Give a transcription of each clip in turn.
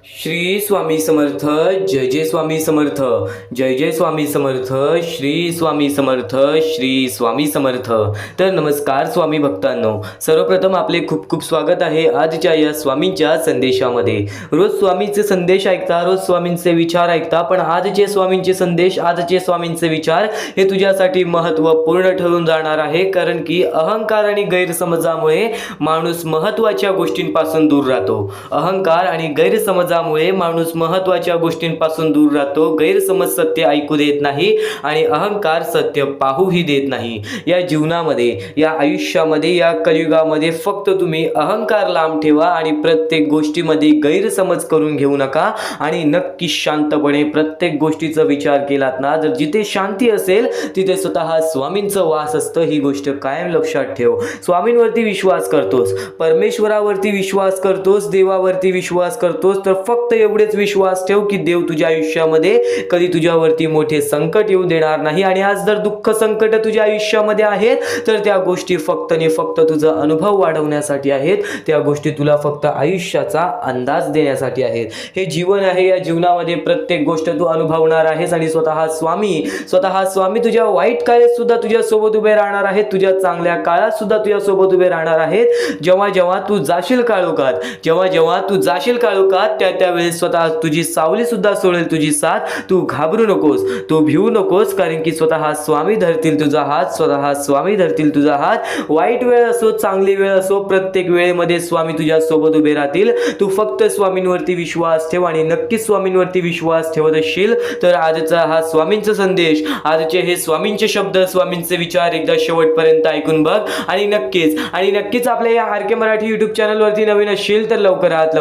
श्री स्वामी समर्थ. जय जय स्वामी समर्थ. जय जय स्वामी समर्थ. श्री स्वामी समर्थ. श्री स्वामी समर्थ. तर नमस्कार स्वामी भक्तांनो, सर्वप्रथम आपले खूप खूप स्वागत आहे आजच्या या स्वामींच्या संदेशामध्ये. रोज स्वामींचे संदेश ऐकता, रोज स्वामींचे विचार ऐकता, पण आजचे स्वामींचे संदेश, आजचे स्वामींचे विचार हे तुझ्यासाठी महत्त्वपूर्ण ठरून जाणार आहे. कारण की अहंकार आणि गैरसमजामुळे माणूस महत्त्वाच्या गोष्टींपासून दूर राहतो. अहंकार आणि गैरसमजामुळे माणूस महत्त्वाच्या गोष्टींपासून दूर राहतो. गैरसमज सत्य ऐकू देत नाही आणि अहंकार सत्य पाहूही देत नाही. या जीवनामध्ये, या आयुष्यामध्ये, या कलियुगामध्ये फक्त तुम्ही अहंकार लांब ठेवा आणि प्रत्येक गोष्टीमध्ये गैरसमज करून घेऊ नका आणि नक्की शांतपणे प्रत्येक गोष्टीचा विचार केलात ना, जर जिथे शांती असेल तिथे स्वतः स्वामींचं वास असतं. ही गोष्ट कायम लक्षात ठेव. स्वामींवरती विश्वास करतोस, परमेश्वरावरती विश्वास करतोस, देवावरती विश्वास करतोस, तर फक्त एवढेच विश्वास ठेव की देव तुझ्या आयुष्यामध्ये कधी तुझ्यावरती मोठे संकट येऊ देणार नाही. आणि आज जर दुःख संकट तुझ्या आयुष्यामध्ये आहेत तर त्या गोष्टी फक्त आणि फक्त तुझा अनुभव वाढवण्यासाठी आहेत. त्या गोष्टी तुला फक्त आयुष्याचा अंदाज देण्यासाठी आहेत. हे जीवन आहे, या जीवनामध्ये प्रत्येक गोष्ट तू अनुभवणार आहेस आणि स्वतः स्वामी तुझ्या वाईट काळात सुद्धा तुझ्या सोबत उभे राहणार आहेत, तुझ्या चांगल्या काळात सुद्धा तुझ्या सोबत उभे राहणार आहेत. जेव्हा जेव्हा तू जाशील काळोखात, त्यावेळेस स्वतः तुझी सावली सुद्धा सोडेल तुझी साथ. तू घाबरू नकोस, तू भिवू नकोस, कारण की स्वतः स्वामी धरतील तुझा हात, स्वतः स्वामी धरतील तुझा हात. वाईट वेळ असो, चांगली वेळ असो, प्रत्येक वेळेमध्ये स्वामी तुझ्या सोबत उभे राहतील. तू फक्त स्वामींवरती विश्वास ठेव आणि नक्कीच स्वामींवरती विश्वास ठेवत असशील तर आजचा हा स्वामींचा संदेश, आजचे हे स्वामींचे शब्द, स्वामींचे विचार एकदा शेवटपर्यंत ऐकून बघ. आणि नक्कीच आपल्या या आर के मराठी युट्यूब चॅनलवरती नवीन असशील तर लवकरात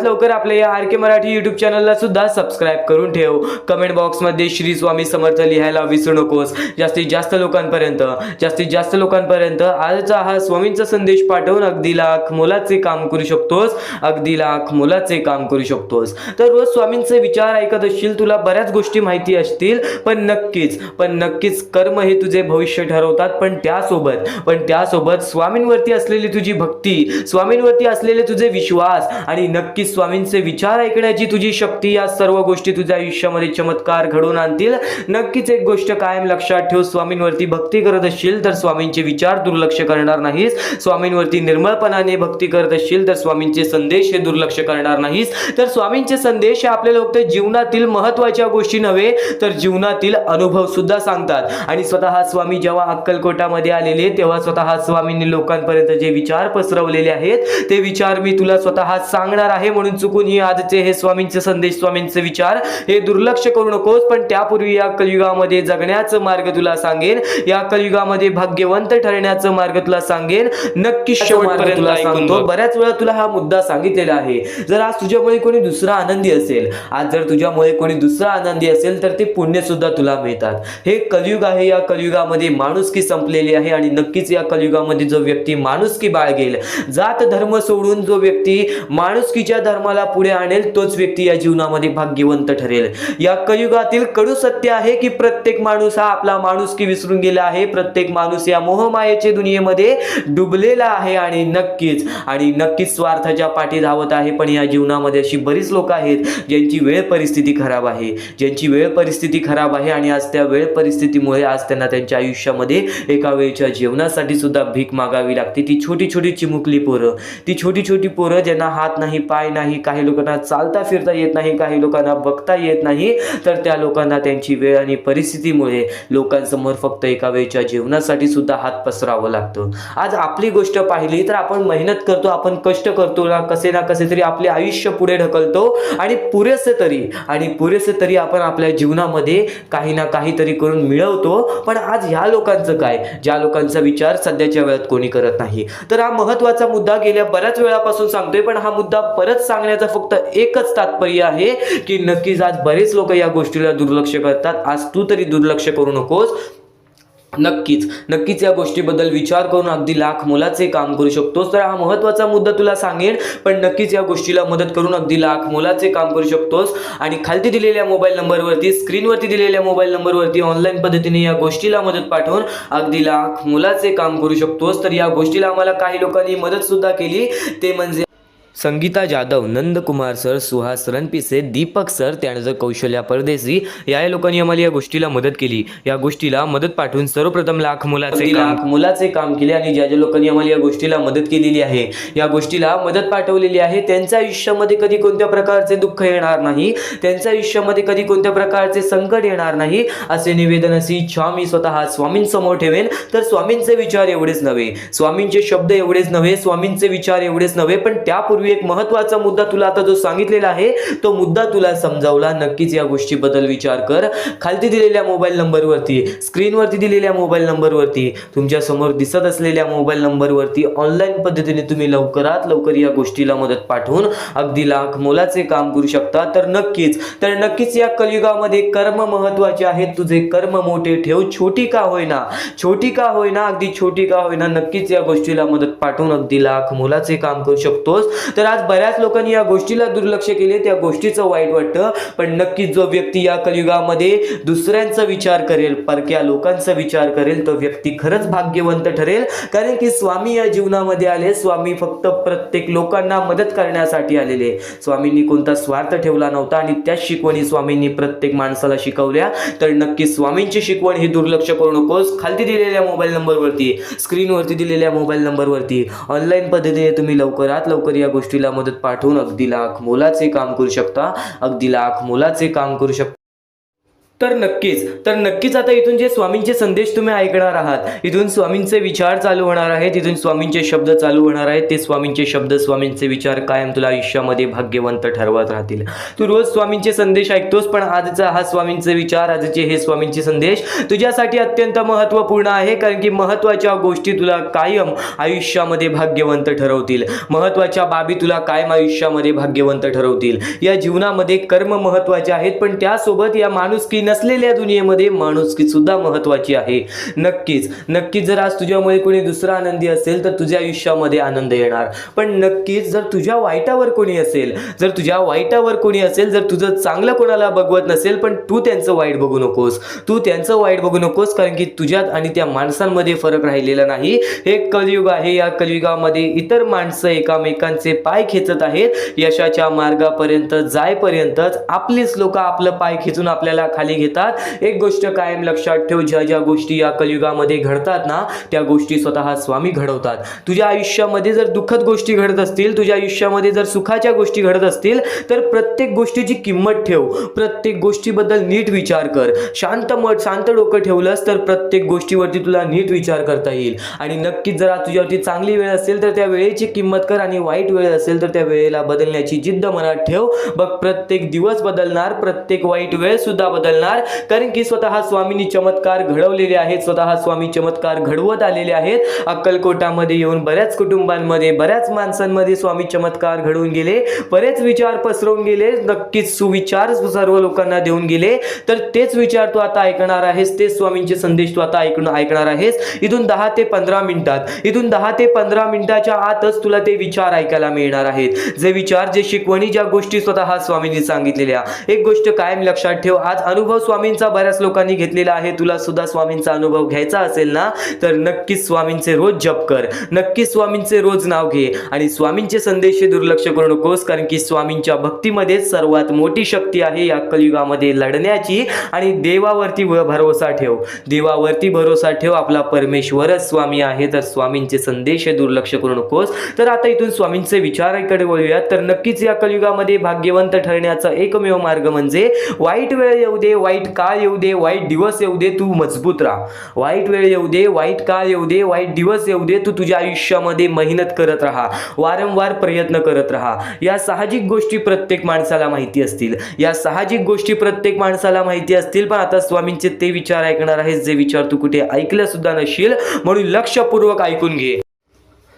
लवकर आपल्या या आर के मराठी युट्यूब चॅनलला सुद्धा सबस्क्राईब करून ठेव. कमेंट बॉक्समध्ये श्री स्वामी समर्थ लिहायला विसरू नकोस. जास्तीत जास्त लोकांपर्यंत आजचा हा स्वामींचा संदेश पाठवून अगदी लाख मोलाचे काम करू शकतोस. तर रोज स्वामींचे विचार ऐकत असशील, तुला बऱ्याच गोष्टी माहिती असतील, पण नक्कीच कर्म हे तुझे भविष्य ठरवतात. पण त्यासोबत स्वामींवरती असलेली तुझी भक्ती, स्वामींवरती असलेले तुझे विश्वास आणि नक्कीच स्वामींचे विचार ऐकण्याची तुझी शक्ती, या सर्व गोष्टी तुझ्या आयुष्यामध्ये चमत्कार घडवून आणतील. नक्कीच एक गोष्ट कायम लक्षात ठेव, स्वामींवरती भक्ती करत असशील तर स्वामींचे विचार दुर्लक्ष करणार नाहीस. स्वामींवरती निर्मळपणाने भक्ती करत असशील तर स्वामींचे संदेश हे दुर्लक्ष करणार नाहीस. तर स्वामींचे संदेश हे आपल्याला फक्त जीवनातील महत्त्वाच्या गोष्टी नव्हे तर जीवनातील अनुभव सुद्धा सांगतात. आणि स्वतः स्वामी जेव्हा अक्कलकोटामध्ये आलेले तेव्हा स्वतः स्वामींनी लोकांपर्यंत जे विचार पसरवलेले आहेत ते विचार मी तुला स्वतः सांगणार आहे. म्हणून चुकून ही आजचे हे स्वामींचे संदेश, स्वामींचे विचार हे दुर्लक्ष करू नकोस. पण त्यापूर्वी या कलियुगामध्ये जगण्याचं मार्ग तुला सांगेन, या कलियुगामध्ये भाग्यवंत ठरण्याचं मार्ग तुला सांगेन. नक्की शेवटपर्यंत सांगतो. बऱ्याच वेळा तुला हा मुद्दा सांगितलेला आहे. जर आज तुझ्यामुळे कोणी दुसरा आनंदी असेल, तर ते पुण्य सुद्धा तुला मिळतात. हे कलियुग आहे, या कलियुगामध्ये माणुसकी संपलेली आहे. आणि नक्कीच या कलियुगामध्ये जो व्यक्ती माणुसकी बाळगेल, जात धर्म सोडून जो व्यक्ती माणुसकीच्या धर्माला पुढे आणेल, तोच व्यक्ती या जीवनामध्ये भाग्यवंत ठरेल. या कलियुगातील कडू सत्य आहे की प्रत्येक माणूस हा आपला माणुसकी विसरून गेला आहे. प्रत्येक माणूस या मोहमायेच्या दुनियेमध्ये डुबलेला आहे आणि नक्कीच स्वार्थाच्या पाठी धावत आहे. पण या जीवनामध्ये अशी बरीच लोक आहेत ज्यांची वेळ परिस्थिती खराब आहे आणि आज त्या वेळ परिस्थितीमुळे आज त्यांना त्यांच्या आयुष्यामध्ये एका वेळच्या जेवणासाठी सुद्धा भीक मागावी लागते. ती छोटी चिमुकली पोरं ज्यांना हात नाही, पाय नाही, काही लोकांना चालता फिरता येत नाही, काही लोकांना बघता येत नाही, तर त्या लोकांना त्यांची वेळ आणि परिस्थितीमुळे लोकांसमोर फक्त एका वेळच्या जेवणासाठी सुद्धा हात पसरावं लागतं. आज आपली गोष्ट पाहिली तर आपण मेहनत करतो, आपण कष्ट करतो, कसे ना कसे तरी आपले आयुष्य पुढे ढकलतो आणि पुरेसे तरी आपण आपल्या जीवनामध्ये काही ना काहीतरी करून मिळवतो. पण आज ह्या लोकांचं काय, ज्या लोकांचा विचार सध्याच्या वेळात कोणी करत नाही. तर हा महत्त्वाचा मुद्दा गेल्या बऱ्याच वेळापासून सांगतोय, पण हा मुद्दा परत सांगण्याचा फक्त एकच तात्पर्य आहे की नक्कीच आज बरेच लोक या गोष्टीला दुर्लक्ष करतात. आज तू तरी दुर्लक्ष करू नकोस. नक्कीच या गोष्टीबद्दल विचार करून अगदी लाख मोलाचे काम करू शकतोस. तर हा महत्त्वाचा मुद्दा तुला सांगेन, पण नक्कीच या गोष्टीला मदत करून अगदी लाख मोलाचे काम करू शकतोस. आणि खालती दिलेल्या मोबाईल नंबरवरती, स्क्रीनवरती दिलेल्या मोबाईल नंबरवरती ऑनलाईन पद्धतीने या गोष्टीला मदत पाठवून अगदी लाख मोलाचे काम करू शकतोस. तर या गोष्टीला आम्हाला काही लोकांनी मदत सुद्धा केली, ते म्हणजे संगीता जाधव, नंदकुमार सर, सुहास रणपिसे, दीपक सर, त्यानंतर कौशल्या परदेशी या लोकांनी आम्हाला या गोष्टीला मदत केली. या गोष्टीला मदत पाठवून सर्वप्रथम लाख मुलाचे काम केले आणि ज्या लोकांनी आम्हाला या गोष्टीला मदत केलेली आहे, या गोष्टीला मदत पाठवलेली आहे, त्यांच्या आयुष्यामध्ये कधी कोणत्या प्रकारचे दुःख येणार नाही, त्यांच्या आयुष्यामध्ये कधी कोणत्या प्रकारचे संकट येणार नाही, असे निवेदन, अशी इच्छा मी स्वतः स्वामींसमोर ठेवेन. तर स्वामींचे विचार एवढेच नव्हे, स्वामींचे शब्द एवढेच नव्हे, स्वामींचे विचार एवढेच नव्हे, पण त्यापूर्वी एक महत्त्वाचा मुद्दा तुला आता जो सांगितलेला आहे तो मुद्दा तुला समजावला. नक्कीच या गोष्टीबद्दल विचार कर. खालती दिलेल्या मोबाईल नंबरवरती, स्क्रीनवरती दिलेल्या मोबाईल नंबरवरती, तुमच्या समोर दिसत असलेल्या मोबाईल नंबरवरती ऑनलाईन पद्धतीने तुम्ही लवकरात लवकर या गोष्टीला मदत पाठवून अगदी लाख मोलाचे काम करू शकता. तर नक्कीच या कलियुगामध्ये कर्म महत्त्वाचे आहेत. तुझे कर्म मोठे ठेव, छोटी का होईना, अगदी छोटी का होईना, नक्कीच या गोष्टीला मदत पाठवून अगदी लाख मोलाचे काम करू शकतोस. तर आज बऱ्याच लोकांनी या गोष्टीला दुर्लक्ष केले, त्या गोष्टीचं वाईट वाटतं. पण नक्कीच जो व्यक्ती या कलियुगामध्ये दुसऱ्यांचा विचार करेल, परक्या लोकांचा विचार करेल, तो व्यक्ती खरंच भाग्यवंत ठरेल. कारण की स्वामी या जीवनामध्ये आले, स्वामी फक्त प्रत्येक लोकांना मदत करण्यासाठी आलेले. स्वामींनी कोणता स्वार्थ ठेवला नव्हता आणि त्याच शिकवणी स्वामींनी प्रत्येक माणसाला शिकवल्या. तर नक्की स्वामींची शिकवण ही दुर्लक्ष करू नकोस. खालती दिलेल्या मोबाईल नंबरवरती, स्क्रीनवरती दिलेल्या मोबाईल नंबरवरती ऑनलाईन पद्धतीने तुम्ही लवकरात लवकर या गोष्टीला मदत पाठवून अगदी लाख मोलाचे काम करू शकता, अगदी लाख मोलाचे काम करू शकता. तर नक्कीच आता इथून जे स्वामींचे संदेश तुम्ही ऐकणार आहात, इथून स्वामींचे विचार चालू होणार आहेत, इथून स्वामींचे शब्द चालू होणार आहेत. ते स्वामींचे शब्द, स्वामींचे विचार कायम तुला आयुष्यामध्ये भाग्यवंत ठरवत राहतील. तू रोज स्वामींचे संदेश ऐकतोस, पण आजचा हा स्वामींचे विचार, आजचे हे स्वामींचे संदेश तुझ्यासाठी अत्यंत महत्त्वपूर्ण आहे. कारण की महत्त्वाच्या गोष्टी तुला कायम आयुष्यामध्ये भाग्यवंत ठरवतील, महत्त्वाच्या बाबी तुला कायम आयुष्यामध्ये भाग्यवंत ठरवतील. या जीवनामध्ये कर्म महत्त्वाचे आहेत, पण त्यासोबत या माणुसकी नसलेल्या दुनियेमध्ये माणुसकी सुद्धा महत्त्वाची आहे. नक्कीच जर आज तुझ्यामुळे कोणी दुसरा आनंदी असेल तर तुझ्या आयुष्यामध्ये आनंद येणार. पण नक्कीच जर तुझ्या वाईटावर कोणी असेल, जर तुझं चांगलं कोणाला बघवत नसेल, पण तू त्यांचं वाईट बघू नकोस, कारण की तुझ्यात आणि त्या माणसांमध्ये फरक राहिलेला नाही. हे कलियुग आहे. या कलियुगामध्ये इतर माणसं एकामेकांचे पाय खेचत आहेत. यशाच्या मार्गापर्यंत जायपर्यंतच आपलीच लोक आपलं पाय खेचून आपल्याला खाली घेतात. एक गोष्ट कायम लक्षात ठेव, ज्या गोष्टी या कलियुगामध्ये घडतात ना, त्या गोष्टी स्वतः स्वामी घडवतात. तुझ्या आयुष्यामध्ये जर दुःखद गोष्टी घडत असतील, तुझ्या आयुष्यामध्ये जर सुखाच्या गोष्टी घडत असतील, तर प्रत्येक गोष्टीची किंमत ठेव, प्रत्येक गोष्टीबद्दल नीट विचार कर. शांत डोकं ठेवलंस तर प्रत्येक गोष्टीवरती तुला नीट विचार करता येईल. आणि नक्कीच जर तुझ्यावरती चांगली वेळ असेल तर त्या वेळेची किंमत कर, आणि वाईट वेळ असेल तर त्या वेळेला बदलण्याची जिद्द मनात ठेव. बघ, प्रत्येक दिवस बदलणार, प्रत्येक वाईट वेळ सुद्धा बदलणार. कारण की स्वतः स्वामींनी चमत्कार घडवलेले आहेत, स्वतः स्वामी चमत्कार घडवत आलेले आहेत. अक्कलकोटामध्ये येऊन बऱ्याच कुटुंबांमध्ये, बऱ्याच माणसांमध्ये स्वामी चमत्कार घडवून गेले, बरेच विचार पसरवून गेले, नक्कीच सुविचार सर्व लोकांना देऊन गेले. तर तेच विचार तू आता ऐकणार आहेस, तेच स्वामींचे संदेश तू आता ऐकणार आहेस. इथून 10 ते 15 मिनिटाच्या आतच तुला ते विचार ऐकायला मिळणार आहेत. जे विचार, जे शिकवणी, ज्या गोष्टी स्वतः स्वामींनी सांगितलेल्या. एक गोष्ट कायम लक्षात ठेव, आज अनुभव स्वामींचा बऱ्याच लोकांनी घेतलेला आहे. तुला सुद्धा स्वामींचा अनुभव घ्यायचा असेल ना, तर नक्कीच स्वामींचे रोज जप कर, नक्कीच स्वामींचे रोज नाव घे, आणि स्वामींचे संदेश हे दुर्लक्ष करू नकोस. कारण की स्वामींच्या भक्तीमध्ये सर्वात मोठी शक्ती आहे या कलियुगामध्ये लढण्याची. आणि देवावरती भरोसा ठेव, आपला परमेश्वरच स्वामी आहे. तर स्वामींचे संदेश हे दुर्लक्ष करू नकोस. तर आता इथून स्वामींचे विचाराकडे वळूयात. तर नक्कीच या कलियुगामध्ये भाग्यवंत ठरण्याचा एकमेव मार्ग म्हणजे वाईट वेळ येऊ दे, वाईट काळ येऊ दे, वाईट दिवस येऊ दे, तू मजबूत राहा. वाईट वेळ येऊ दे, वाईट काळ येऊ दे, वाईट दिवस येऊ दे, तू तुझ्या आयुष्यामध्ये मेहनत करत राहा, वारंवार प्रयत्न करत राहा. या साहजिक गोष्टी प्रत्येक माणसाला माहिती असतील, पण आता स्वामींचे ते विचार ऐकणार आहेस, जे विचार तू कुठे ऐकलं सुद्धा नशील, म्हणून लक्षपूर्वक ऐकून घे.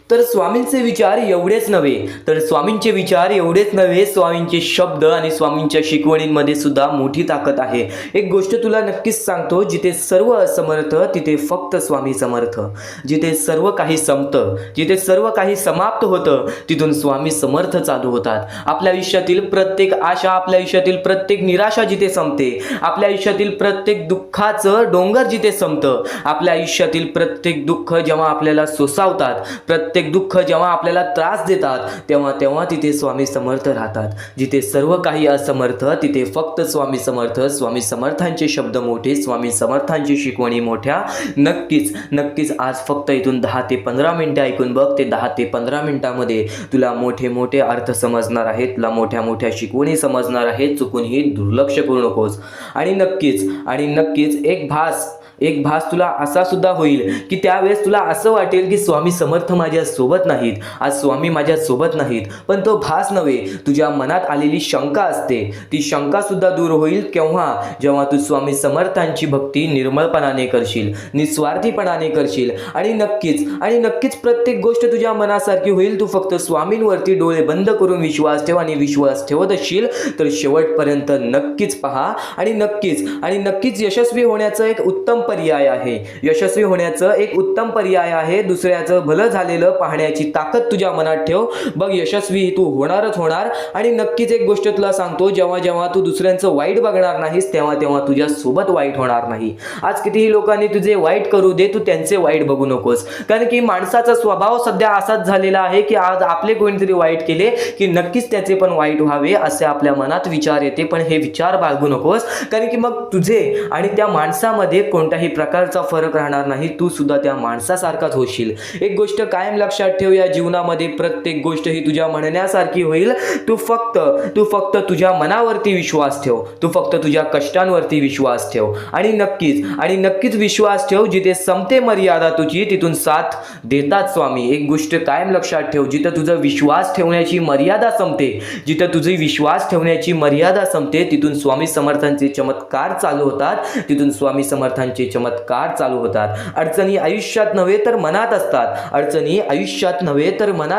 तर स्वामींचे विचार एवढेच नव्हे, स्वामींचे शब्द आणि स्वामींच्या शिकवणींमध्ये सुद्धा मोठी ताकद आहे. एक गोष्ट तुला नक्कीच सांगतो, जिथे सर्व असमर्थ तिथे फक्त स्वामी समर्थ. जिथे सर्व काही संपतं, जिथे सर्व काही समाप्त होतं, तिथून स्वामी समर्थ चालू होतात. आपल्या आयुष्यातील प्रत्येक आशा, आपल्या आयुष्यातील प्रत्येक निराशा जिथे संपते, आपल्या आयुष्यातील प्रत्येक दुःखाचं डोंगर जिथे संपतं, आपल्या आयुष्यातील प्रत्येक दुःख जेव्हा आपल्याला सोसावतात, प्रत्येक दुःख जेव्हा आपल्याला त्रास देतात तेव्हा तेव्हा तिथे स्वामी समर्थ राहतात. जिथे सर्व काही असमर्थ तिथे फक्त स्वामी समर्थ. स्वामी समर्थांचे शब्द मोठे, स्वामी समर्थांची शिकवणी मोठ्या. नक्कीच नक्कीच आज फक्त इथून 10 ते 15 मिनिटं ऐकून बघ. ते 10 ते 15 मिनिटामध्ये तुला मोठे मोठे अर्थ समजणार आहेत, तुला मोठ्या मोठ्या शिकवणी समजणार आहेत. चुकूनही दुर्लक्ष करू नकोस. आणि नक्कीच एक भास तुला असा सुद्धा होईल की त्यावेळेस तुला असं वाटेल की स्वामी समर्थ माझ्या सोबत नाहीत, आज स्वामी माझ्या सोबत नाहीत. पण तो भास नव्हे, तुझ्या मनात आलेली शंका असते. ती शंका सुद्धा दूर होईल केव्हा? जेव्हा तू स्वामी समर्थांची भक्ती निर्मळपणाने करशील, निस्वार्थीपणाने करशील. आणि नक्कीच प्रत्येक गोष्ट तुझ्या मनासारखी होईल. तू फक्त स्वामींवरती डोळे बंद करून विश्वास ठेव. आणि विश्वास ठेवत असशील तर शेवटपर्यंत नक्कीच पहा. आणि नक्कीच यशस्वी होण्याचं एक उत्तम पर्याय आहे. यशस्वी होण्याचं एक उत्तम पर्याय आहे. दुसऱ्याचं भलं झालेलं पाहण्याची ताकद तुझ्या मनात ठेव. बघ, यशस्वी तू होणारच होणार. आणि नक्कीच एक गोष्ट तुला सांगतो, जेव्हा तू दुसऱ्यांचं वाईट बघणार नाहीस तेव्हा तुझ्या सोबत वाईट होणार नाही. आज कितीही लोकांनी तुझे वाईट करू दे, तू त्यांचे वाईट बघू नकोस. कारण की माणसाचा स्वभाव सध्या असाच झालेला आहे की आज आपले कोणीतरी वाईट केले की नक्कीच त्याचे पण वाईट व्हावे असे आपल्या मनात विचार येते. पण हे विचार बाळगू नकोस, कारण की मग तुझे आणि त्या माणसामध्ये कोणत्याही प्रकारचा फरक राहणार नाही. तू सुद्धा त्या माणसासारखाच होशील. एक गोष्ट कायम लक्षात ठेव, या जीवनामध्ये प्रत्येक गोष्ट ही तुझ्या म्हणण्यासारखी होईल. तू फक्त तुझ्या मनावरती विश्वास ठेव. तू फक्त तुझ्या कष्टांवरती विश्वास ठेव. आणि नक्कीच विश्वास ठेव. जिथे संपते मर्यादा तुझी तिथून साथ देतात स्वामी. एक गोष्ट कायम लक्षात ठेव, जिथं तुझा विश्वास ठेवण्याची मर्यादा संपते, जिथं तुझी विश्वास ठेवण्याची मर्यादा संपते तिथून स्वामी समर्थांचे चमत्कार चालू होतात. तिथून स्वामी समर्थांचे चमत्कार चालू होतात. अडचणी आयुष्यात नव्हे तर मनात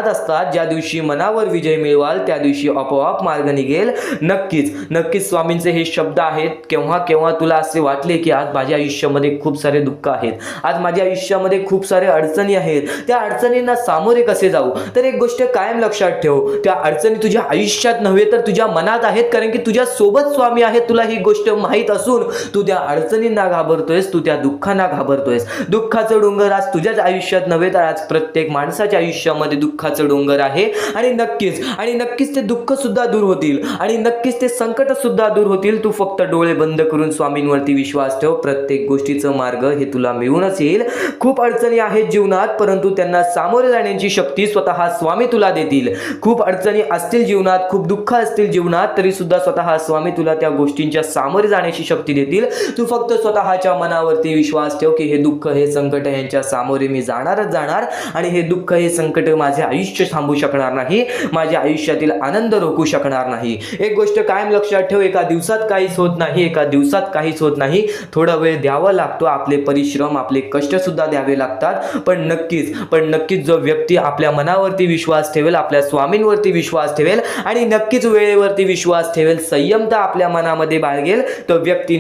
असतात. ज्या दिवशी मनावर विजय मिळवाल त्या दिवशी आपोआप मार्ग निघेल. नक्कीच स्वामींचे हे शब्द आहेत. केव्हा तुला असे वाटले की आज माझ्या आयुष्यामध्ये खूप सारे दुःख आहेत, आज माझ्या आयुष्यामध्ये खूप सारे अडचणी आहेत, त्या अडचणींना सामोरे कसे जाऊ? तर एक गोष्ट कायम लक्षात ठेव, त्या अडचणी तुझ्या आयुष्यात नव्हे तर तुझ्या मनात आहेत. कारण की तुझ्या सोबत स्वामी आहेत. तुला ही गोष्ट माहीत असून तू त्या अडचणींना घाबरतोयस, तू त्या दुःखांना घाबरतोयस. दुःखाचं डोंगर आज तुझ्याच आयुष्यात नव्हे तर आज प्रत्येक माणसाच्या आयुष्यामध्ये दुःखाचं डोंगर आहे. आणि नक्कीच ते दुःख सुद्धा दूर होतील. आणि नक्कीच ते संकट सुद्धा दूर होतील. तू फक्त डोळे बंद करून स्वामींवरती विश्वास ठेव. प्रत्येक गोष्टीचं मार्ग हे तुला मिळूनच येईल. खूप अडचणी आहेत जीवनात, परंतु त्यांना सामोरे जाण्याची शक्ती स्वतः स्वामी तुला देतील. खूप अडचणी असतील जीवनात, खूप दुःख असतील जीवनात, तरी सुद्धा स्वतः स्वामी तुला त्या गोष्टींच्या सामोरे जाण्याची शक्ती देतील. तू फक्त स्वतःच्या मनावरती विश्वास ठेव की हे दुःख, हे संकट यांच्या सामोरे मी जाणारच जाणार. आणि हे दुःख, हे संकट माझे आयुष्य थांबू शकणार नाही, माझ्या आयुष्यातील आनंद रोखू शकणार नाही. एक गोष्ट कायम लक्षात ठेव, एका दिवसात काहीच होत नाही. थोडा वेळ द्यावा लागतो. आपले परिश्रम, आपले कष्ट सुद्धा द्यावे लागतात. पण नक्कीच जो व्यक्ती आपल्या मनावरती विश्वास ठेवेल, आपल्या स्वामींवरती विश्वास ठेवेल आणि नक्कीच वेळेवरती विश्वास ठेवेल, संयमता आपल्या मनामध्ये बाळगेल, तो व्यक्ती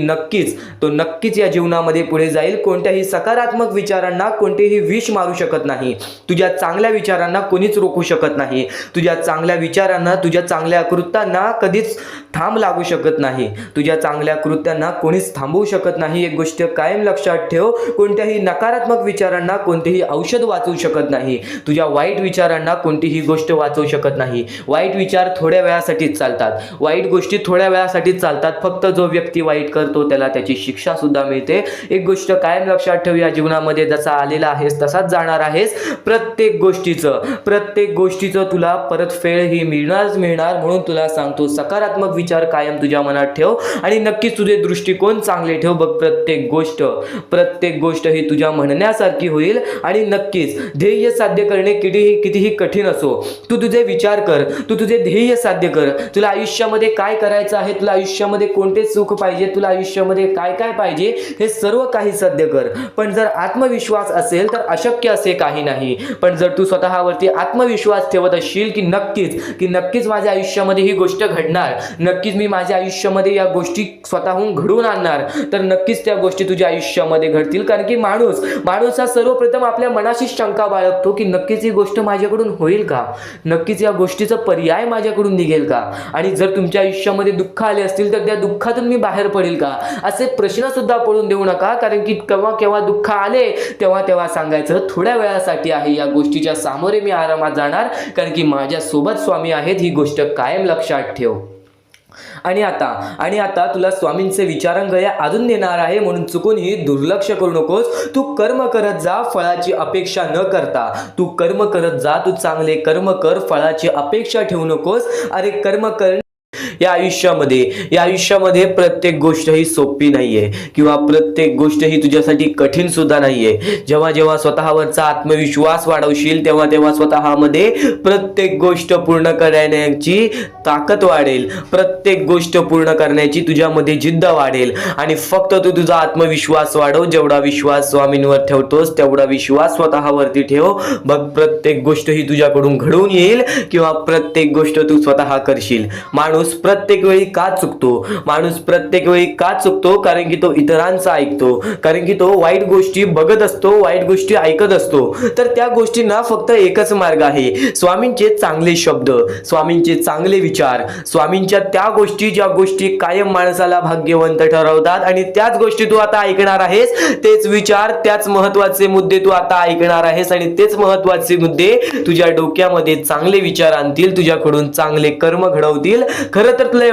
नक्कीच या जीवनामध्ये पुढे जाईल. कोणत्याही सकारात्मक विचारांना कोणतेही विष मारू शकत नाही. तुझ्या चांगल्या विचारांना कोणीच रोखू शकत नाही. तुझ्या चांगल्या विचारांना, तुझ्या चांगल्या कृत्यांना कधीच थांब लागू शकत नाही. तुझ्या चांगल्या कृत्यांना कोणीच थांबवू शकत नाही. एक गोष्ट कायम लक्षात ठेव, कोणत्याही नकारात्मक विचारांना कोणतेही औषध वाचवू शकत नाही. तुझ्या वाईट विचारांना कोणतीही गोष्ट वाचवू शकत नाही. वाईट विचार थोड्या वेळासाठीच चालतात, वाईट गोष्टी थोड्या वेळासाठीच चालतात. फक्त जो व्यक्ती वाईट करतो त्याला त्याची शिक्षा सुद्धा मिळते. एक गोष्ट कायम लक्षात ठेव, या जीवनामध्ये जसा आलेला आहेस तसाच जाणार आहेस. प्रत्येक गोष्टीचं तुला परतफेड ही मिळणार. म्हणून तुला सांगतो, सकारात्मक विचार कायम तुझ्या मनात ठेव आणि नक्कीच तुझे दृष्टिकोन चांगले ठेव. बघ, प्रत्येक गोष्ट ही तुझ्या म्हणण्यासारखी होईल. आणि नक्कीच ध्येय साध्य करणे कितीही कठीण असो, तू तुझे विचार कर, तू तुझे ध्येय साध्य कर. तुला आयुष्यामध्ये काय करायचं आहे, तुला आयुष्यामध्ये कोणते सुख पाहिजे, तुला आयुष्यामध्ये काय पाहिजे, हे सर्व काही साध्य कर. पण जर आत्मविश्वास असेल तर अशक्य असे काही नाही. पण जर तू स्वतःवरती आत्मविश्वास ठेवत असशील की नक्कीच माझ्या आयुष्यामध्ये ही गोष्ट घडणार, नक्कीच मी माझ्या आयुष्यामध्ये या गोष्टी स्वतःहून घडवून आणणार, तर नक्कीच त्या गोष्टी तुझ्या आयुष्यामध्ये घडतील. कारण की माणूस हा सर्वप्रथम आपल्या मनाशी शंका बाळगतो की नक्कीच ही गोष्ट माझ्याकडून होईल का, नक्कीच या गोष्टीचा पर्याय माझ्याकडून निघेल का, आणि जर तुमच्या आयुष्यामध्ये दुःख आले असतील तर त्या दुःखातून मी बाहेर पडेल का, असे प्रश्न सुद्धा पडून देऊ नका, कारण की केव्हा केव्हा दुःख आले तेव्हा तेव्हा सांगायचं थोड्या वेळासाठी आहे, या गोष्टीच्या सामोरे मी आरामात जाणार, कारण की माझ्यासोबत स्वामी आहेत, ही गोष्ट कायम लक्षात ठेव. आणि आता तुला स्वामींचे विचारांगया अजून देणार आहे, म्हणून चुकूनही दुर्लक्ष करू नकोस. तू कर्म करत जा, फळाची अपेक्षा न करता. तू कर्म करत जा, तू चांगले कर्म कर, फळाची अपेक्षा ठेवू नकोस. अरे कर्म कर. या आयुष्यामध्ये प्रत्येक गोष्ट ही सोपी नाहीये, किंवा प्रत्येक गोष्ट ही तुझ्यासाठी कठीण सुद्धा नाहीये. जेव्हा जेव्हा स्वतःवरचा आत्मविश्वास वाढवशील तेव्हा तेव्हा स्वतःमध्ये प्रत्येक गोष्ट पूर्ण करण्याची ताकद वाढेल, प्रत्येक गोष्ट पूर्ण करण्याची तुझ्यामध्ये जिद्द वाढेल. आणि फक्त तू तुझा आत्मविश्वास वाढव. जेवढा विश्वास स्वामींवर ठेवतोस तेवढा विश्वास स्वतःवरती ठेव. बघ, प्रत्येक गोष्ट ही तुझ्याकडून घडून येईल, किंवा प्रत्येक गोष्ट तू स्वतः करशील. माणूस प्रत्येक वेळी का चुकतो? कारण की तो इतरांचा ऐकतो, कारण की तो वाईट गोष्टी बघत असतो, वाईट गोष्टी ऐकत असतो. तर त्या गोष्टींना फक्त एकच मार्ग आहे, स्वामींचे चांगले शब्द, स्वामींचे चांगले विचार, स्वामींच्या त्या गोष्टी ज्या गोष्टी कायम माणसाला भाग्यवंत ठरवतात. आणि त्याच गोष्टी तू आता ऐकणार आहेस, तेच विचार, त्याच महत्वाचे मुद्दे तू आता ऐकणार आहेस. आणि तेच महत्वाचे मुद्दे तुझ्या डोक्यामध्ये चांगले विचार आणतील, तुझ्याकडून चांगले कर्म घडवतील. खरं तर तुला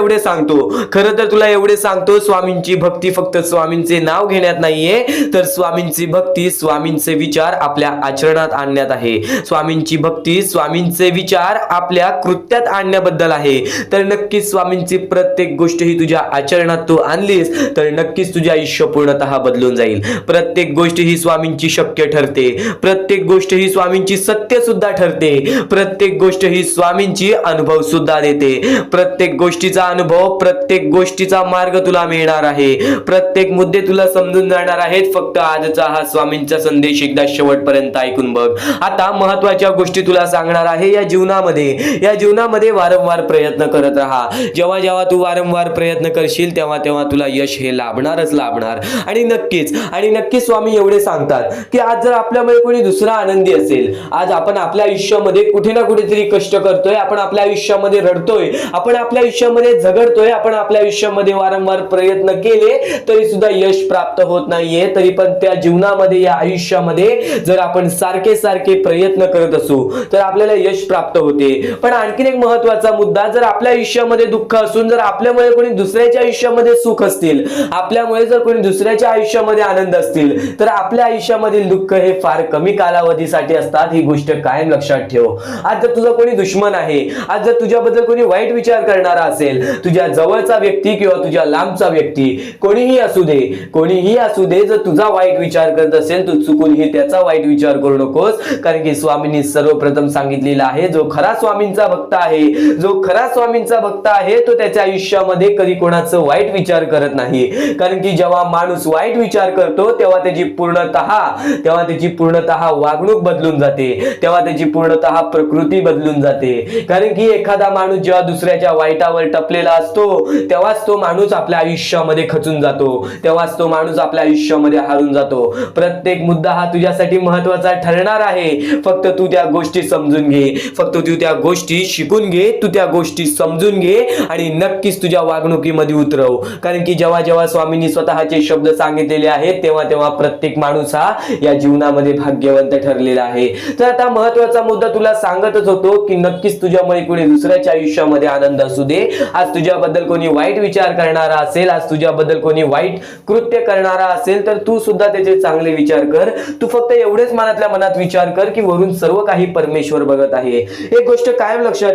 एवढे सांगतो, स्वामींची भक्ती फक्त स्वामींचे नाव घेण्यात नाहीये, तर स्वामींची भक्ती स्वामींचे विचार आपल्या आचरणात आणण्यात आहे. स्वामींची भक्ती स्वामींचे विचार आपल्या कृत्यात आणण्याबद्दल आहे. तर नक्कीच स्वामींची प्रत्येक गोष्ट ही तुझ्या आचरणात तू आणलीस तर नक्कीच तुझे आयुष्य पूर्णतः बदलून जाईल. प्रत्येक गोष्ट ही स्वामींची शक्य ठरते, प्रत्येक गोष्ट ही स्वामींची सत्य सुद्धा ठरते, प्रत्येक गोष्ट ही स्वामींची अनुभव सुद्धा देते. प्रत्येक गोष्टीचा अनुभव, प्रत्येक गोष्टीचा मार्ग तुला मिळणार आहे, प्रत्येक मुद्दे तुला समजून जाणार आहेत. फक्त आजचा हा स्वामींचा संदेश एकदा शेवटपर्यंत ऐकून बघ. आता महत्वाच्या गोष्टी तुला सांगणार आहे. या जीवनामध्ये वारंवार प्रयत्न करत राहा. जेव्हा जेव्हा तू वारंवार प्रयत्न करशील तेव्हा तेव्हा तुला यश हे लाभणार. आणि नक्कीच स्वामी एवढे सांगतात की आज जर आपल्यामुळे कोणी दुसरा आनंदी असेल, आज आपण आपल्या आयुष्यामध्ये कुठे ना कुठेतरी कष्ट करतोय, आपण आपल्या आयुष्यामध्ये रडतोय, आपण आपल्या आयुष्यामध्ये झगडतोय, आपण आपल्या आयुष्यामध्ये वारंवार प्रयत्न केले तरी सुद्धा यश प्राप्त होत नाहीये, तरी पण त्या जीवनामध्ये, या आयुष्यामध्ये जर आपण सारखे प्रयत्न करत असू तर आपल्याला यश प्राप्त होते. पण आणखीन एक महत्वाचा मुद्दा, जर आपल्या आयुष्यामध्ये दुःख असून जर आपल्यामुळे कोणी दुसऱ्याच्या आयुष्यामध्ये सुख असतील, आपल्यामुळे जर कोणी दुसऱ्याच्या आयुष्यामध्ये आनंद असतील, तर आपल्या आयुष्यामधील दुःख हे फार कमी कालावधीसाठी असतात. ही गोष्ट कायम लक्षात ठेव. आज जर तुझा कोणी दुश्मन आहे, आज जर तुझ्याबद्दल कोणी वाईट विचार करणारा असेल, तुझ्या जवळचा व्यक्ती किंवा तुझ्या लांबचा व्यक्ती, कोणीही असू दे, जर तुझा वाईट विचार करत असेल, तू चुकूनही त्याचा वाईट विचार करू नकोस. कारण की स्वामींनी सर्वप्रथम सांगितलेलं आहे, जो खरा स्वामींचा भक्त आहे तो त्याच्या आयुष्यामध्ये कधी कोणाचं वाईट विचार करत नाही. कारण की जेव्हा माणूस वाईट विचार करतो तेव्हा त्याची पूर्णतः वागणूक बदलून जाते, तेव्हा त्याची पूर्णतः प्रकृती बदलून जाते. कारण की एखादा माणूस जेव्हा दुसऱ्याच्या वाईटावर टपलेला असतो तेव्हाच तो माणूस आपल्या आयुष्यामध्ये खचून जातो, तेव्हाच तो माणूस आपल्या आयुष्यामध्ये हारून जातो. प्रत्येक मुद्दा हा तुझ्यासाठी महत्वाचा ठरणार आहे. फक्त तू त्या गोष्टी समजून घे, फक्त तू त्या गोष्टी शिकून घे, तू त्या गोष्टी समजून घे आणि नक्कीच तुझ्या वागणुकीमध्ये उतरव. कारण की जेव्हा जेव्हा स्वामींनी स्वतःचे शब्द सांगितलेले आहेत तेव्हा तेव्हा प्रत्येक माणूस हा या जीवनामध्ये भाग्यवंत ठरलेला आहे. तर आता महत्वाचा मुद्दा तुला सांगतच होतो की नक्कीच तुझ्यामुळे कोणी दुसऱ्याच्या आयुष्यामध्ये आनंद असू दे, आज तुझ्याबद्दल कोणी वाईट विचार करणारा असेल, आज तुझ्याबद्दल कोणी वाईट कृत्य करणारा असेल, तर तू सुद्धा त्याचे चांगले विचार कर. तू फक्त एवढेच मनातल्या मनात विचार कर की वरून सर्व काही परमेश्वर बघत आहे. एक गोष्ट कायम लक्षात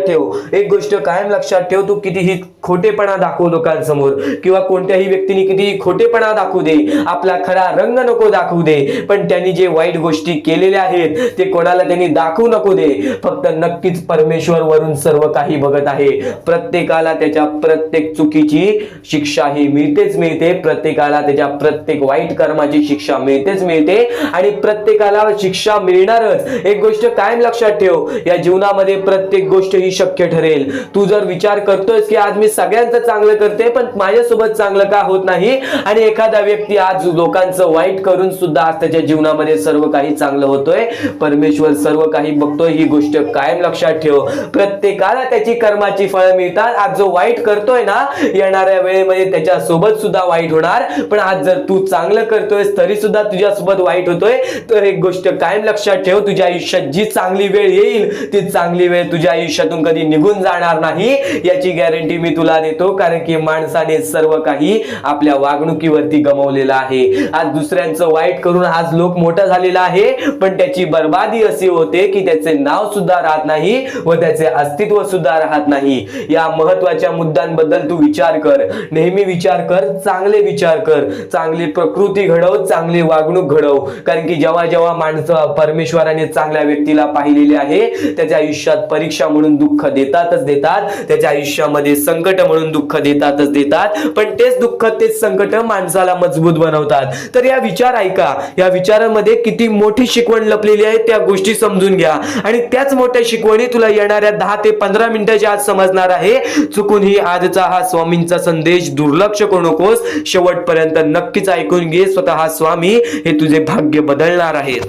ठेव, तू कितीही खोटेपणा दाखवू लोकांसमोर, किंवा कोणत्याही व्यक्तीने कितीही खोटेपणा दाखवू दे, आपला खरा रंग नको दाखवू दे, पण त्यांनी जे वाईट गोष्टी केलेल्या आहेत ते कोणाला त्यांनी दाखवू नको दे. फक्त नक्कीच परमेश्वर वरून सर्व काही बघत आहे. प्रत्येकाला त्याच्या प्रत्येक चुकीची शिक्षा ही मिळते, प्रत्येकाला त्याच्या प्रत्येक वाईट कर्माची शिक्षा मिळते आणि प्रत्येकाला शिक्षा मिळणारच. एक गोष्ट कायम लक्षात ठेव, या जीवनामध्ये प्रत्येक गोष्ट ही शक्य ठरेल. तू जर विचार करतोयस की आज मी सगळ्यांचं चांगलं करते पण माझ्यासोबत चांगलं का होत नाही, आणि एखादा व्यक्ती आज लोकांचं वाईट करून सुद्धा आज त्याच्या जीवनामध्ये सर्व काही चांगलं होतोय, परमेश्वर सर्व काही बघतोय. ही गोष्ट कायम लक्षात ठेव. प्रत्येकाला त्याची कर्माची फळं मिळतात. आज जो वाईट करतोय ना, येणाऱ्या वेळेमध्ये त्याच्या सोबत सुद्धा वाईट होणार. पण आज जर तू चांगलं करतोय तरी सुद्धा तुझ्या सोबत वाईट होतोय. तर एक गोष्ट कायम लक्षात ठेव, तुझ्या आयुष्यात जी चांगली वेळ येईल ती चांगली वेळ तुझ्या आयुष्यातून कधी निघून जाणार नाही, याची गॅरंटी मी तुला देतो. कारण की माणसाने सर्व काही आपल्या वागणुकीवरती गमावलेलं आहे. आज दुसऱ्यांचं वाईट करून आज लोक मोठा झालेला आहे, पण त्याची बर्बादी अशी होते की त्याचे नाव सुद्धा राहत नाही व त्याचे अस्तित्व सुद्धा राहत नाही. या महत्वाच्या मुद्द्यांबद्दल तू विचार कर, नेहमी विचार कर, चांगले विचार कर, चांगली प्रकृती घडव, चांगली वागणूक घडव. कारण की जेव्हा जेव्हा माणसं परमेश्वराने चांगल्या व्यक्तीला पाहिलेले आहे, त्याच्या आयुष्यात परीक्षा म्हणून दुःख देतातच देतात, त्याच्या आयुष्यामध्ये संकट म्हणून दुःख देतातच देतात. पण तेच दुःख, तेच संकट माणसाला मजबूत बनवतात. तर या विचार ऐका, या विचारांमध्ये किती मोठी शिकवण लपलेली आहे त्या गोष्टी समजून घ्या. आणि त्याच मोठ्या शिकवणी तुला येणाऱ्या 10 ते 15 मिनिटाच्या आत समजणार आहे. चुकूनही आजचा हा स्वामींचा संदेश दुर्लक्ष करू नकोस, शेवटपर्यंत नक्कीच ऐकून घे. स्वतः स्वामी हे तुझे भाग्य बदलणार आहेत.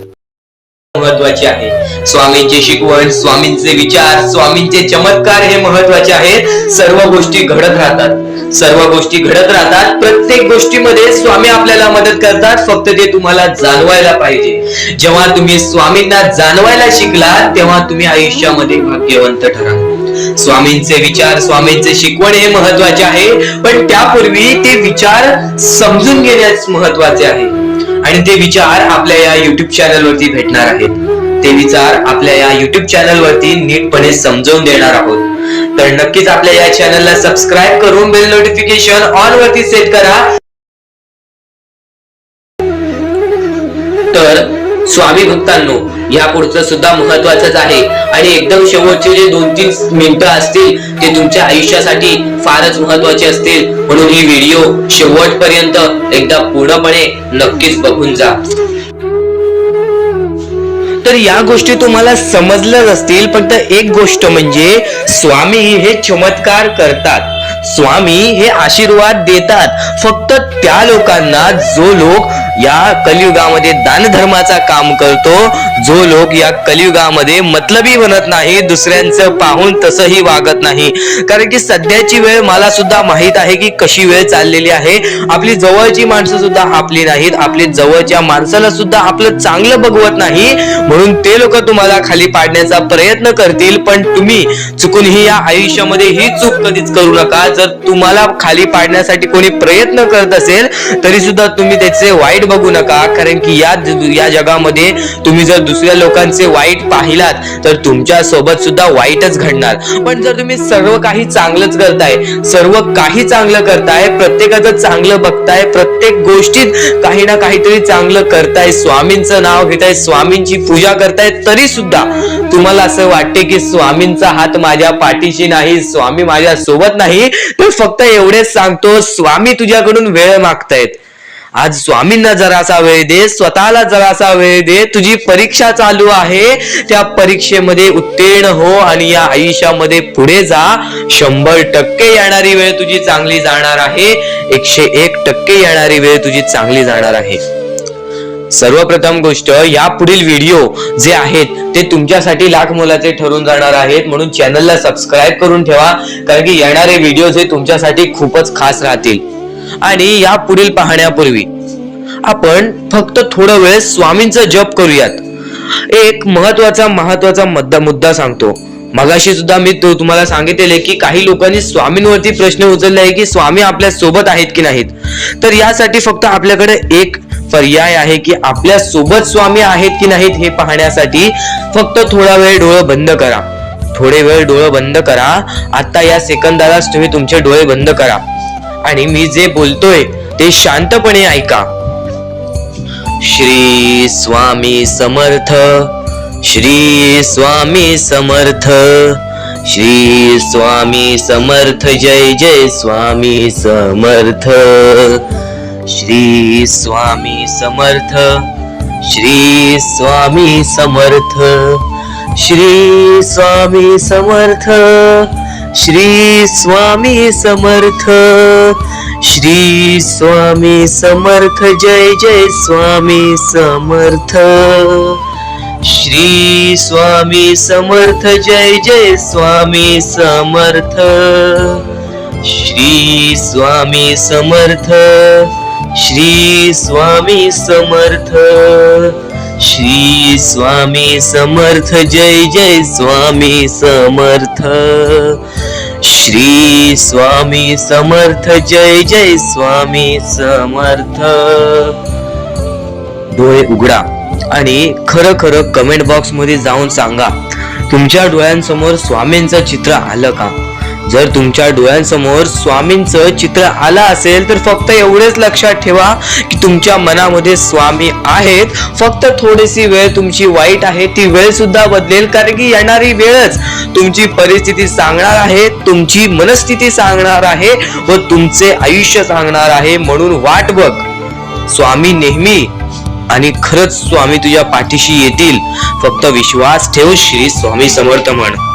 महत्वाचे आहे. स्वामींची शिकवण, स्वामींचे विचार, स्वामींचे चमत्कार हे महत्वाचे आहेत. सर्व गोष्टी घडत राहतात, सर्व गोष्टी घडत राहतात. प्रत्येक गोष्टीमध्ये स्वामी आपल्याला मदत करतात, फक्त ते तुम्हाला जाणवायला पाहिजे. जेव्हा तुम्ही स्वामींना जाणवायला शिकला तेव्हा तुम्ही आयुष्यामध्ये भाग्यवंत ठराल. स्वामींचे विचार, स्वामींचे शिकवण हे महत्वाचे आहे, पण त्यापूर्वी ते विचार समजून घेण्यास महत्वाचे आहे. आणि ते विचार आपल्या या युट्यूब चॅनल वरती भेटणार आहेत. ते विचार आपल्या या युट्यूब चॅनल वरती नीटपणे समजावून देणार आहोत. तर नक्कीच आपल्या या चॅनलला सबस्क्राईब करून बेल नोटिफिकेशन ऑन वरती सेट करा. तर स्वामी भक्तांनो, या पुढचं सुद्धा महत्वाचंच आहे. आणि एकदम शेवटचे जे 2-3 मिनिटं असतील ते तुमच्या आयुष्यासाठी फारच महत्वाचे असतील. म्हणून ही व्हिडिओ शेवटपर्यंत एकदा पूर्णपणे नक्कीच बघून जा. तर या गोष्टी तुम्हाला समजल्याच असतील, पण एक गोष्ट म्हणजे स्वामी हे चमत्कार करतात, स्वामी हे आशीर्वाद देतात फक्त त्या लोकांना जो लोक या कलियुगामध्ये दानधर्माचा काम करतो, जो लोक या कलियुगामध्ये मतलबी बनत नाही, दुसऱ्यांचं पाहून तसंही वागत नाही. कारण की सध्याची वेळ मला सुद्धा माहित आहे की कशी वेळ चाललेली आहे. आपली जवळची माणसं सुद्धा आपली नाहीत, आपली जवळच्या माणसाला सुद्धा आपलं चांगलं बघवत नाही. म्हणून ते लोक तुम्हाला खाली पाडण्याचा प्रयत्न करतील, पण तुम्ही चुकूनही या आयुष्यामध्ये ही चूक कधीच करू नका. जर तुम्हाला खाली पाडण्यासाठी कोणी प्रयत्न करत असेल तरी सुद्धा तुम्ही त्याचे वाईट बघू नका. कारण की या जगामध्ये तुम्ही जर दुसऱ्या लोकांचे वाईट पाहिलात तर तुमच्या सोबत सुद्धा वाईटच घडणार. पण जर तुम्ही सर्व काही चांगलंच करताय, सर्व काही चांगलं करताय, प्रत्येकाचं चांगलं बघताय, प्रत्येक गोष्टीत काही ना काहीतरी चांगलं करताय, स्वामींचं नाव घेताय, स्वामींची पूजा करताय, तरी सुद्धा तुम्हाला असं वाटते की स्वामींचा हात माझ्या पाठीशी नाही, स्वामी माझ्या सोबत नाही, तर फक्त एवढेच सांगतो, स्वामी तुझ्याकडून वेळ मागतायत. आज स्वामींना जरासा वेळ दे, स्वतःला जरासा वेळ दे. तुझी परीक्षा चालू आहे, त्या परीक्षेमध्ये उत्तीर्ण हो आणि या आयुष्यामध्ये पुढे जा. 100% येणारी वेळ तुझी चांगली जाणार आहे, 101% येणारी वेळ तुझी चांगली जाणार आहे. सर्वप्रथम गोष्ट, या पुढील व्हिडिओ जे आहेत ते तुमच्यासाठी लाख मोलाचे ठरून जाणार आहेत. म्हणून चॅनलला सबस्क्राईब करून ठेवा, कारण की येणारे व्हिडिओ हे तुमच्यासाठी खूपच खास राहतील. आणि या पुढील पाहण्यापूर्वी आपण फक्त थोडा वेळ स्वामींचा जप करूयात. एक महत्वाचा मुद्दा सांगतो. मगाशी सुद्धा मी तुम्हाला सांगितले की काही लोकांनी स्वामींवरती प्रश्न उचलले आहे की स्वामी आपल्या सोबत आहेत की नाहीत. तर यासाठी फक्त आपल्याकडे एक पर्याय आहे की आपल्या सोबत स्वामी आहेत की नाहीत हे पाहण्यासाठी फक्त थोडा वेळ डोळे बंद करा. थोडे वेळ डोळे बंद करा. आता या सेकंदालाच तुम्ही तुमचे डोळे बंद करा आणि मी जे बोलतोय ते शांतपणे ऐका. श्री स्वामी समर्थ, श्री स्वामी समर्थ, श्री स्वामी समर्थ, जय जय स्वामी समर्थ. श्री स्वामी समर्थ, श्री स्वामी समर्थ, श्री स्वामी समर्थ, श्री स्वामी समर्थ, श्री स्वामी समर्थ, जय जय स्वामी समर्थ. श्री स्वामी समर्थ, जय जय स्वामी समर्थ. श्री स्वामी समर्थ, श्री स्वामी समर्थ, श्री स्वामी समर्थ, जय जय स्वामी समर्थ, श्री स्वामी समर्थ, जय जय स्वामी समर्थ. डोळे उघडा आणि खरं खरं कमेंट बॉक्स मध्ये जाऊन सांगा, तुमच्या डोळ्यांसमोर स्वामींचं चित्र आलं का? जर तुमच्या डोळ्यांसमोर स्वामींचं चित्र आलं असेल तर फक्त एवढेच लक्षात ठेवा की तुमच्या मनामध्ये स्वामी आहेत. फक्त थोडीशी वेळ तुमची वाईट आहे, ती वेळ सुद्धा बदलेल, कारण की येणारी वेळच तुमची परिस्थिती सांगणार आहे, तुमची मनस्थिती सांगणार आहे व तुमचे आयुष्य सांगणार आहे. म्हणून वाट बघ, स्वामी नेहमी आणि खरंच स्वामी तुझ्या पाठीशी येतील. फक्त विश्वास ठेव. श्री स्वामी समर्थ म्हण.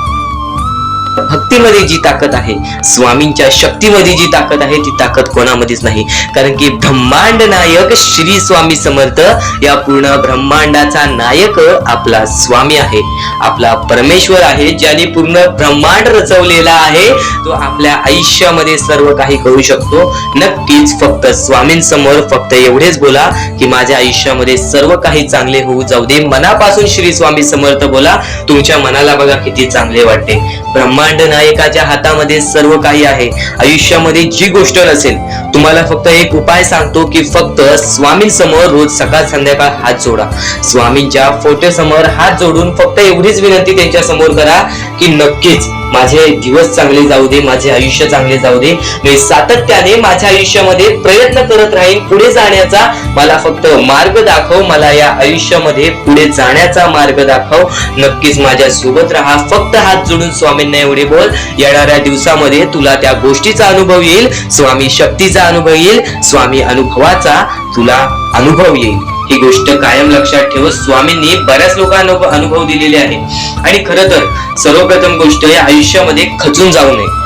भक्तीमध्ये जी ताकद आहे, स्वामींच्या शक्तीमध्ये जी ताकद आहे, ती ताकद कोणामध्येच नाही. कारण की ब्रह्मांड नायक श्री स्वामी समर्थ, या पूर्ण ब्रह्मांडाचा नायक आपला स्वामी आहे, आपला परमेश्वर आहे, ज्याने पूर्ण ब्रह्मांड रचवलेला आहे. तो आपल्या आयुष्यामध्ये सर्व काही करू शकतो. नक्कीच फक्त स्वामींसमोर फक्त एवढेच बोला की माझ्या आयुष्यामध्ये सर्व काही चांगले होऊ जाऊ दे. मनापासून श्री स्वामी समर्थ बोला. तुमच्या मनाला बघा किती चांगले वाटते. ब्रह्मांड नायकाच्या हातामध्ये सर्व काही आहे. आयुष्यामध्ये जी गोष्ट नसेल, तुम्हाला फक्त एक उपाय सांगतो की फक्त स्वामींसमोर रोज सकाळ संध्याकाळ हात जोडा. स्वामींच्या फोटो समोर हात जोडून फक्त एवढीच विनंती त्यांच्या समोर करा की नक्कीच माझे दिवस चांगले जाऊ दे, माझे आयुष्य चांगले जाऊ दे. मी सातत्याने माझ्या आयुष्यामध्ये प्रयत्न करत राहीन पुढे जाण्याचा. मला फक्त मार्ग दाखव, मला या आयुष्यामध्ये पुढे जाण्याचा मार्ग दाखव. नक्कीच माझ्या सोबत राहा. फक्त हात जोडून स्वामींना एवढे बोल. येणाऱ्या दिवसामध्ये तुला त्या गोष्टीचा अनुभव येईल, स्वामी शक्तीचा अनुभव येईल, स्वामी अनुभवाचा तुला अनुभव येईल. ही गोष्ट कायम लक्षात ठेव. स्वामींनी बऱ्याच लोकांना अनुभव दिलेले आहे. आणि खरं तर सर्वप्रथम गोष्ट या आयुष्यामध्ये खचून जाऊ नये,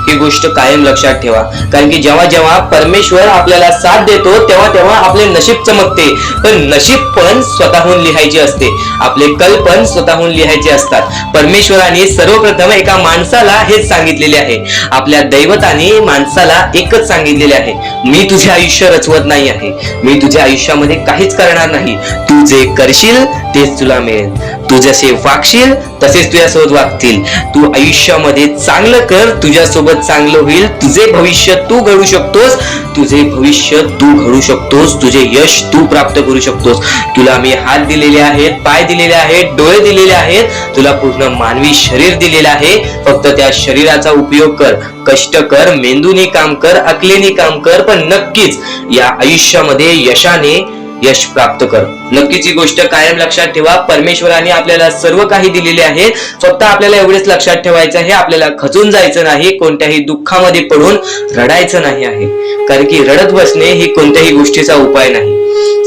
ही गोष्ट कायम लक्षात ठेवा. कारण की जेव्हा जेव्हा परमेश्वर आपल्याला साथ देतो तेव्हा तेव्हा आपले नशीब चमकते. पण नशीब पण स्वतःहून लिहायचे असते, आपले कल पण स्वतःहून लिहायचे असतात. परमेश्वराने सर्वप्रथम एका माणसाला हेच सांगितलेले आहे, आपल्या दैवताने माणसाला एकच सांगितलेले आहे, मी तुझे आयुष्य रचवत नाही आहे, मी तुझ्या आयुष्यामध्ये काहीच करणार नाही. तू जे करशील तेच तुला मिळेल. तू जसे वागशील तसेच तुझ्यासोबत वागतील. तू आयुष्यामध्ये चांगलं कर, तुझ्यासोबत चांगलं होईल. तुझे भविष्य तू घडू शकतोस, तुझे भविष्य तू घडू शकतोस, तुझे यश तू प्राप्त करू शकतोस. तुला मी हात दिलेले आहेत, पाय दिलेले आहेत, डोळे दिलेले आहेत, तुला पूर्ण मानवी शरीर दिलेले आहे. फक्त त्या शरीराचा उपयोग कर, कष्ट कर, मेंदूने काम कर, अकलेने काम कर, पण नक्कीच या आयुष्यामध्ये यशाने यश प्राप्त कर. नक्कीच ही गोष्ट कायम लक्षात ठेवा. परमेश्वराने आपल्याला सर्व काही दिलेले आहे. फक्त आपल्याला एवढेच लक्षात ठेवायचं आहे, आपल्याला खचून जायचं नाही, कोणत्याही दुःखामध्ये पडून रडायचं नाही आहे. कारण की रडत बसणे ही कोणत्याही गोष्टीचा उपाय नाही.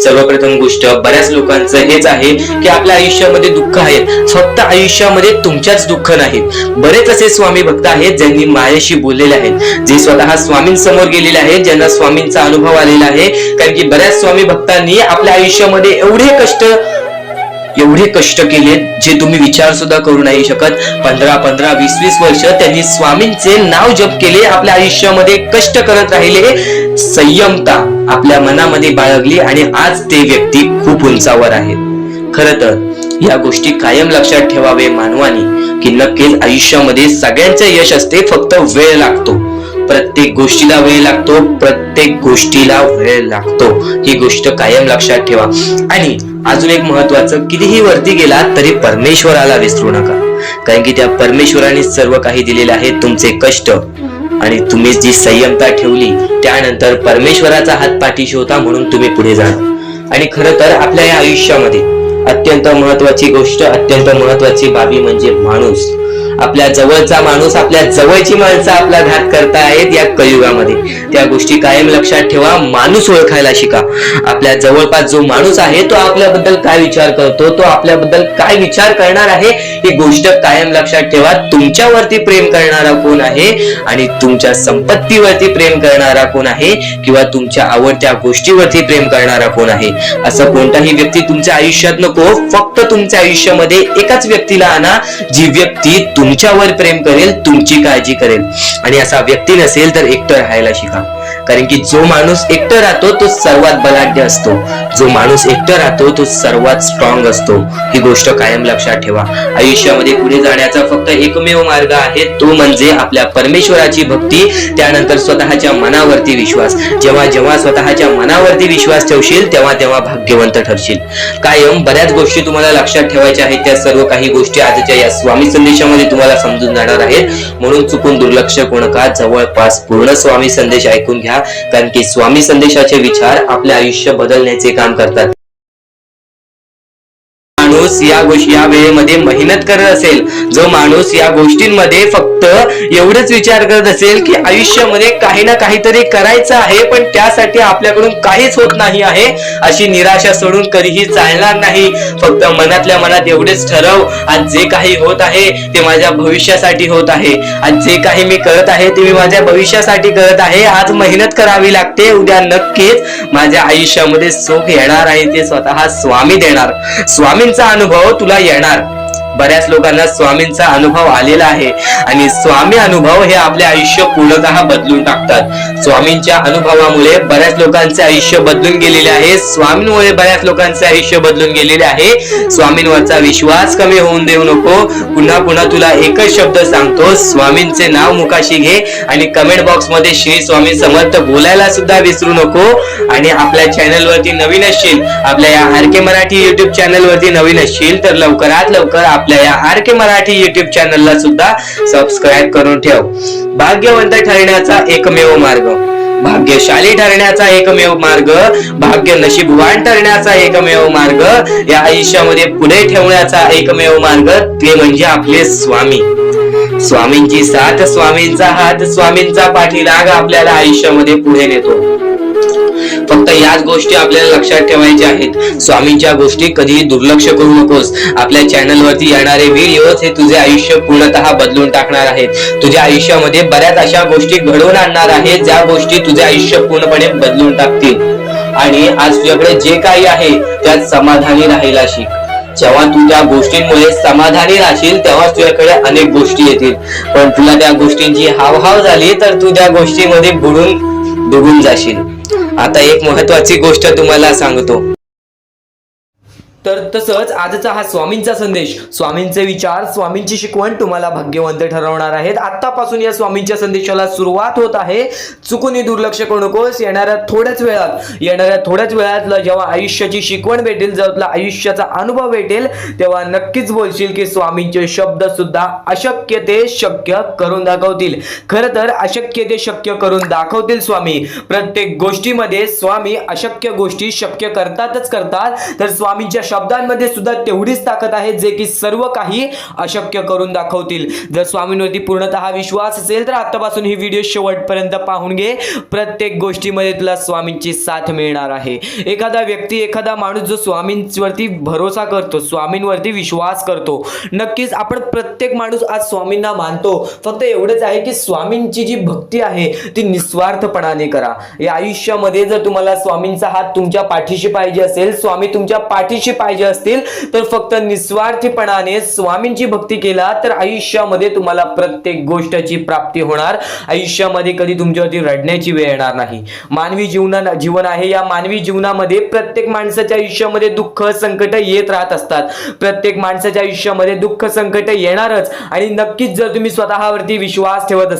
सर्वप्रथम गोष्ट बऱ्याच लोकांचं हेच आहे की आपल्या आयुष्यामध्ये दुःख आहेत, फक्त आयुष्यामध्ये तुमच्याच दुःख नाहीत. बरेच असे स्वामी भक्त आहेत ज्यांनी माझ्याशी बोललेले आहेत, जे स्वतः स्वामींसमोर गेलेले आहेत, ज्यांना स्वामींचा अनुभव आलेला आहे. कारण की बऱ्याच स्वामी भक्तांनी आपल्या आयुष्यामध्ये एवढे कष्ट केले जे तुम्ही विचार सुद्धा करू नाही शकत. 15, 20 वर्ष त्यांनी स्वामींचे नाव जप केले, आपल्या आयुष्यामध्ये कष्ट करत राहिले, संयमता आपल्या मनामध्ये बाळगली आणि आज ते व्यक्ती खूप उंचावर आहेत. खरं तर या गोष्टी कायम लक्षात ठेवावे मानवानी की नक्कीच आयुष्यामध्ये सगळ्यांचे यश असते, फक्त वेळ लागतो. प्रत्येक गोष्टीला वेळ लागतो, प्रत्येक गोष्टीला वेळ लागतो. ही गोष्ट कायम लक्षात ठेवा. आणि अजून एक महत्वाचं, कितीही वरती गेला तरी परमेश्वराला विसरू नका. कारण की त्या परमेश्वराने सर्व काही दिलेले आहे. तुमचे कष्ट आणि तुम्ही जी संयमता ठेवली त्यानंतर परमेश्वराचा हात पाठीशी होता, म्हणून तुम्ही पुढे जाणार. आणि खरं तर आपल्या या आयुष्यामध्ये अत्यंत महत्वाची गोष्ट, अत्यंत महत्वाची बाबी म्हणजे माणूस. आपल्या जवळचा माणूस, आपल्या जवळची माणसं आपला घात करतायत या कलियुगामध्ये. त्या गोष्टी कायम लक्षात ठेवा. माणूस ओळखायला शिका. आपल्या जवळपास जो माणूस आहे तो आपल्याबद्दल काय विचार करतो, तो आपल्याबद्दल काय विचार करणार आहे, ही गोष्ट कायम लक्षात ठेवा. तुमच्यावरती प्रेम करणारा कोण आहे आणि तुमच्या संपत्तीवरती प्रेम करणारा कोण आहे किंवा तुमच्या आवडत्या गोष्टीवरती प्रेम करणारा कोण आहे, असं कोणताही व्यक्ती तुमच्या आयुष्यात नको. फक्त तुमच्या आयुष्यामध्ये एकाच व्यक्तीला आणा, जी व्यक्ती तुमच्यावर प्रेम करेल, तुमची काळजी करेल. आणि असा व्यक्ती नसेल तर एकटं राहायला शिका. कारण की जो माणूस एकटं राहतो तो सर्वात बलाढ्य असतो. जो माणूस एकटं राहतो तो सर्वात स्ट्रॉंग असतो. ही गोष्ट कायम लक्षात ठेवा. आयुष्यामध्ये पुढे जाण्याचा फक्त एकमेव मार्ग आहे, तो म्हणजे आपल्या परमेश्वराची भक्ती, त्यानंतर स्वतःच्या मनावरती विश्वास. जेव्हा जेव्हा स्वतःच्या मनावरती विश्वास ठेवशील तेव्हा तेव्हा भाग्यवंत ठरशील. कायम बऱ्याच गोष्टी तुम्हाला लक्षात ठेवायच्या आहेत. त्या सर्व काही गोष्टी आजच्या या स्वामी संदेशामध्ये तुम्हाला समजून जाणार आहेत. म्हणून चुकून दुर्लक्ष करू नका. जवळपास पूर्ण स्वामी संदेश ऐकून घ्या, कारण की स्वामी संदेशाचे विचार आपले आयुष्य बदलण्याचे काम करतात. माणूस या वेळेमध्ये मेहनत करत असेल, जो माणूस या गोष्टींमध्ये फक्त एवढंच विचार करत असेल की आयुष्यामध्ये काही ना काहीतरी करायचं आहे पण त्यासाठी आपल्याकडून काहीच होत नाही आहे, अशी निराशा सोडून कधीही चालणार नाही. फक्त मनातल्या मनात एवढेच ठरव, आज जे काही होत आहे ते माझ्या भविष्यासाठी होत आहे. आज जे काही मी करत आहे ते मी माझ्या भविष्यासाठी करत आहे. आज मेहनत करावी लागते, उद्या नक्कीच माझ्या आयुष्यामध्ये सुख येणार आहे, ते स्वतः स्वामी देणार. स्वामींचा अनुभव तुला येणार. बऱ्याच लोकांना स्वामींचा अनुभव आलेला आहे आणि स्वामी अनुभव हे आपले आयुष्य पूर्णतः बदलून टाकतात. स्वामींच्या अनुभवामुळे बऱ्याच लोकांचे आयुष्य बदलून गेलेले आहे. स्वामींमुळे बऱ्याच लोकांचे आयुष्य बदलून गेलेले आहे. स्वामींवरचा विश्वास कमी होऊन देऊ नको. पुन्हा पुन्हा तुला एकच शब्द सांगतो, स्वामींचे नाव मुखाशी घे आणि कमेंट बॉक्स मध्ये श्री स्वामी समर्थ बोलायला सुद्धा विसरू नको. आणि आपल्या चॅनल वरती नवीन असशील, आपल्या या आर.के. मराठी युट्यूब चॅनल वरती नवीन असशील तर लवकरात लवकर आपल्या या आर.के. मराठी युट्यूब चॅनलला सुद्धा सबस्क्राईब करून ठेव. भाग्यवंत ठरण्याचा एकमेव मार्ग, भाग्यशाली ठरण्याचा एकमेव मार्ग, भाग्य नशीबवान ठरण्याचा एकमेव मार्ग, या आयुष्यामध्ये पुढे ठेवण्याचा एकमेव मार्ग ते म्हणजे आपले स्वामी. स्वामींची साथ, स्वामींचा हात, स्वामींचा पाठीराग आपल्याला आयुष्यामध्ये पुढे नेतो. फक्त याच गोष्टी आपल्याला लक्षात ठेवायच्या आहेत. स्वामींच्या गोष्टी कधीही दुर्लक्ष करू नकोस. आपल्या चॅनल वरती येणारे व्हिडिओज हे तुझे आयुष्य पूर्णतः बदलून टाकणार आहेत. तुझ्या आयुष्यामध्ये बऱ्याच अशा गोष्टी घडवून आणणार आहेत ज्या गोष्टी तुझे आयुष्य पूर्णपणे बदलून टाकतील. आणि आज तुझ्याकडे जे काही आहे त्यात समाधानी राहायला शिक. जेव्हा तू त्या गोष्टींमुळे समाधानी राहशील तेव्हा तुझ्याकडे अनेक गोष्टी येतील. पण तुला त्या गोष्टींची हावभाव झाली तर तू त्या गोष्टीमध्ये बुडून डुबून जाशील. आता एक महत्वाची गोष्ट तुम्हाला सांगतो. तर तसंच आजचा हा स्वामींचा संदेश, स्वामींचे विचार, स्वामींची शिकवण तुम्हाला भाग्यवंत ठरवणार आहेत. आतापासून या स्वामींच्या संदेशाला सुरुवात होत आहे. चुकूनही दुर्लक्ष करू नकोस. येणाऱ्या थोड्याच वेळात जेव्हा आयुष्याची शिकवण भेटेल, जेव्हा आयुष्याचा अनुभव भेटेल, तेव्हा नक्कीच बोलशील की स्वामींचे शब्द सुद्धा अशक्य ते शक्य करून दाखवतील. खरं तर अशक्य ते शक्य करून दाखवतील स्वामी. प्रत्येक गोष्टीमध्ये स्वामी अशक्य गोष्टी शक्य करतातच करतात. तर स्वामींच्या शब्दांमध्ये सुद्धा तेवढीच ताकद आहे जे की सर्व काही अशक्य करून दाखवतील. जर स्वामींवरती पूर्णतः विश्वास असेल तर आतापासून ही व्हिडिओ शेवटपर्यंत पाहून घे. प्रत्येक गोष्टीमध्ये तुला स्वामींची साथ मिळणार आहे. एखादा व्यक्ती, एखादा माणूस जो स्वामींवरती भरोसा करतो, स्वामींवरती विश्वास करतो, नक्कीच आपण प्रत्येक माणूस आज स्वामींना मानतो. फक्त एवढंच आहे की स्वामींची जी भक्ती आहे ती निस्वार्थपणाने करा. या आयुष्यामध्ये जर तुम्हाला स्वामींचा हात तुमच्या पाठीशी पाहिजे असेल, स्वामी तुमच्या पाठीशी पाहिजे असतील तर फक्त निस्वार्थीपणाने स्वामींची भक्ती केला तर आयुष्यामध्ये तुम्हाला प्रत्येक गोष्टीची प्राप्ती होणार. आयुष्यामध्ये कधी तुमच्यावरती रडण्याची वेळ येणार नाही. मानवी जीवन आहे. या मानवी जीवनामध्ये प्रत्येक माणसाच्या आयुष्यामध्ये दुःख, संकट येत राहत असतात. प्रत्येक माणसाच्या आयुष्यामध्ये दुःख, संकट येणारच. आणि नक्कीच जर तुम्ही स्वतःवरती विश्वास ठेवत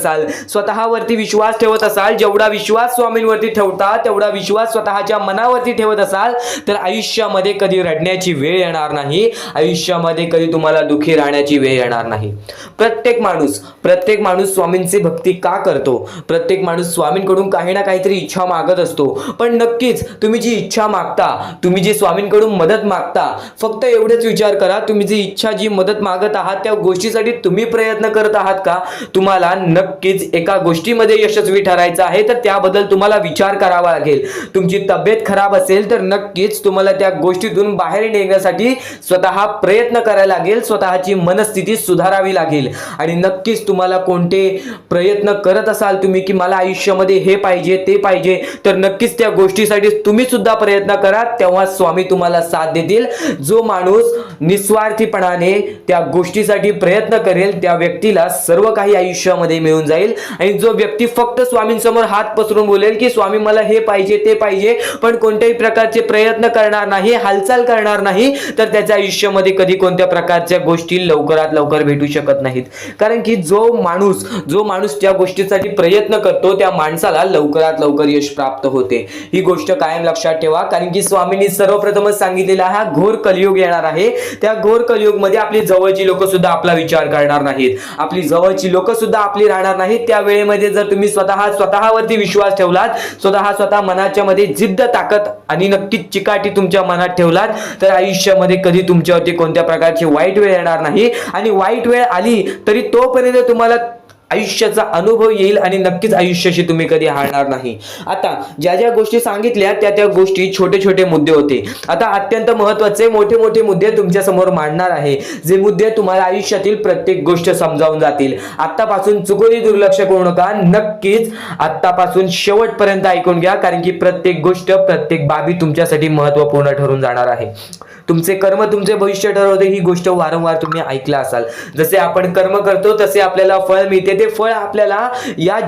असाल, जेवढा विश्वास स्वामींवरती ठेवता तेवढा विश्वास स्वतःच्या मनावरती ठेवत असाल तर आयुष्यामध्ये कधी रडण्याची वेळ येणार नाही. आयुष्यामध्ये कधी तुम्हाला दुःखी राहण्याची वेळ येणार नाही. प्रत्येक माणूस स्वामींची भक्ती का करतो? प्रत्येक माणूस स्वामींकडून काही ना काहीतरी इच्छा मागत असतो. पण नक्कीच तुम्ही जी इच्छा मागता, तुम्ही जी स्वामींकडून मदत मागता, फक्त एवढेच विचार करा, तुम्ही जी इच्छा, जी मदत मागत आहात त्या गोष्टीसाठी तुम्ही प्रयत्न करत आहात का? तुम्हाला नक्कीच एका गोष्टीमध्ये यशस्वी ठरायचं आहे तर त्याबद्दल तुम्हाला विचार करावा लागेल. तुमची तब्येत खराब असेल तर नक्कीच तुम्हाला त्या गोष्टीतून बाहेर निघण्यासाठी स्वतः प्रयत्न करायला लागेल. स्वतःची मनस्थिती सुधारावी लागेल. आणि नक्कीच तुम्हाला कोणते प्रयत्न करत असाल तुम्ही की मला आयुष्यामध्ये हे पाहिजे, ते पाहिजे, तर नक्कीच त्या गोष्टीसाठी तुम्ही सुद्धा प्रयत्न करा. तेव्हा स्वामी तुम्हाला साथ देतील. जो माणूस निस्वार्थीपणाने त्या गोष्टीसाठी प्रयत्न करेल त्या व्यक्तीला सर्व काही आयुष्यामध्ये मिळून जाईल. आणि जो व्यक्ती फक्त स्वामींसमोर हात पसरून बोलेल की स्वामी मला हे पाहिजे ते पाहिजे, पण कोणत्याही प्रकारचे प्रयत्न करणार नाही, हालचाल करणार नाही, तर त्याच्या आयुष्यामध्ये कधी कोणत्या प्रकारच्या गोष्टी लवकरात लवकर भेटू शकत नाहीत. कारण की जो माणूस त्या गोष्टीसाठी प्रयत्न करतो त्या माणसाला लवकरात लवकर यश प्राप्त होते. ही गोष्ट कायम लक्षात ठेवा. कारण की स्वामींनी सर्वप्रथमच सांगितलेला हा घोर कलियुग येणार आहे. त्या घोर कलियुगमध्ये आपली जवळची लोक सुद्धा आपला विचार करणार नाहीत, आपली जवळची लोक सुद्धा आपली राहणार नाहीत. त्या वेळेमध्ये जर तुम्ही स्वतःवरती विश्वास ठेवलात, स्वतः मनाच्या मध्ये जिद्द, ताकद आणि नक्कीच चिकाटी तुमच्या मनात ठेवलात, तर आयुष्यामध्ये कधी तुमच्यावरती कोणत्या प्रकारची वाईट वेळ येणार नाही. आणि वाईट वेळ आली तरी तोपर्यंत तुम्हाला आयुष्याचा अनुभव येईल आणि नक्कीच आयुष्याशी तुम्ही कधी हारणार नाही. आता ज्या ज्या गोष्टी सांगितल्या त्या गोष्टी छोटे छोटे मुद्दे होते. आता अत्यंत महत्त्वाचे मोठे मोठे मुद्दे तुमच्या समोर मांडणार आहे, जे मुद्दे तुम्हाला आयुष्यातील प्रत्येक गोष्ट समजावून जातील. आत्तापासून चुकूनही दुर्लक्ष करू नका, नक्कीच आत्तापासून शेवटपर्यंत ऐकून घ्या. कारण की प्रत्येक गोष्ट, प्रत्येक बाबी तुमच्यासाठी महत्त्वपूर्ण ठरून जाणार आहे. तुमचे कर्म तुमचे भविष्य ठरवते, ही गोष्ट वारंवार तुम्ही ऐकला असाल. जसे आपण कर्म करतो तसे आपल्याला फळ मिळते. ते फळ आपल्याला या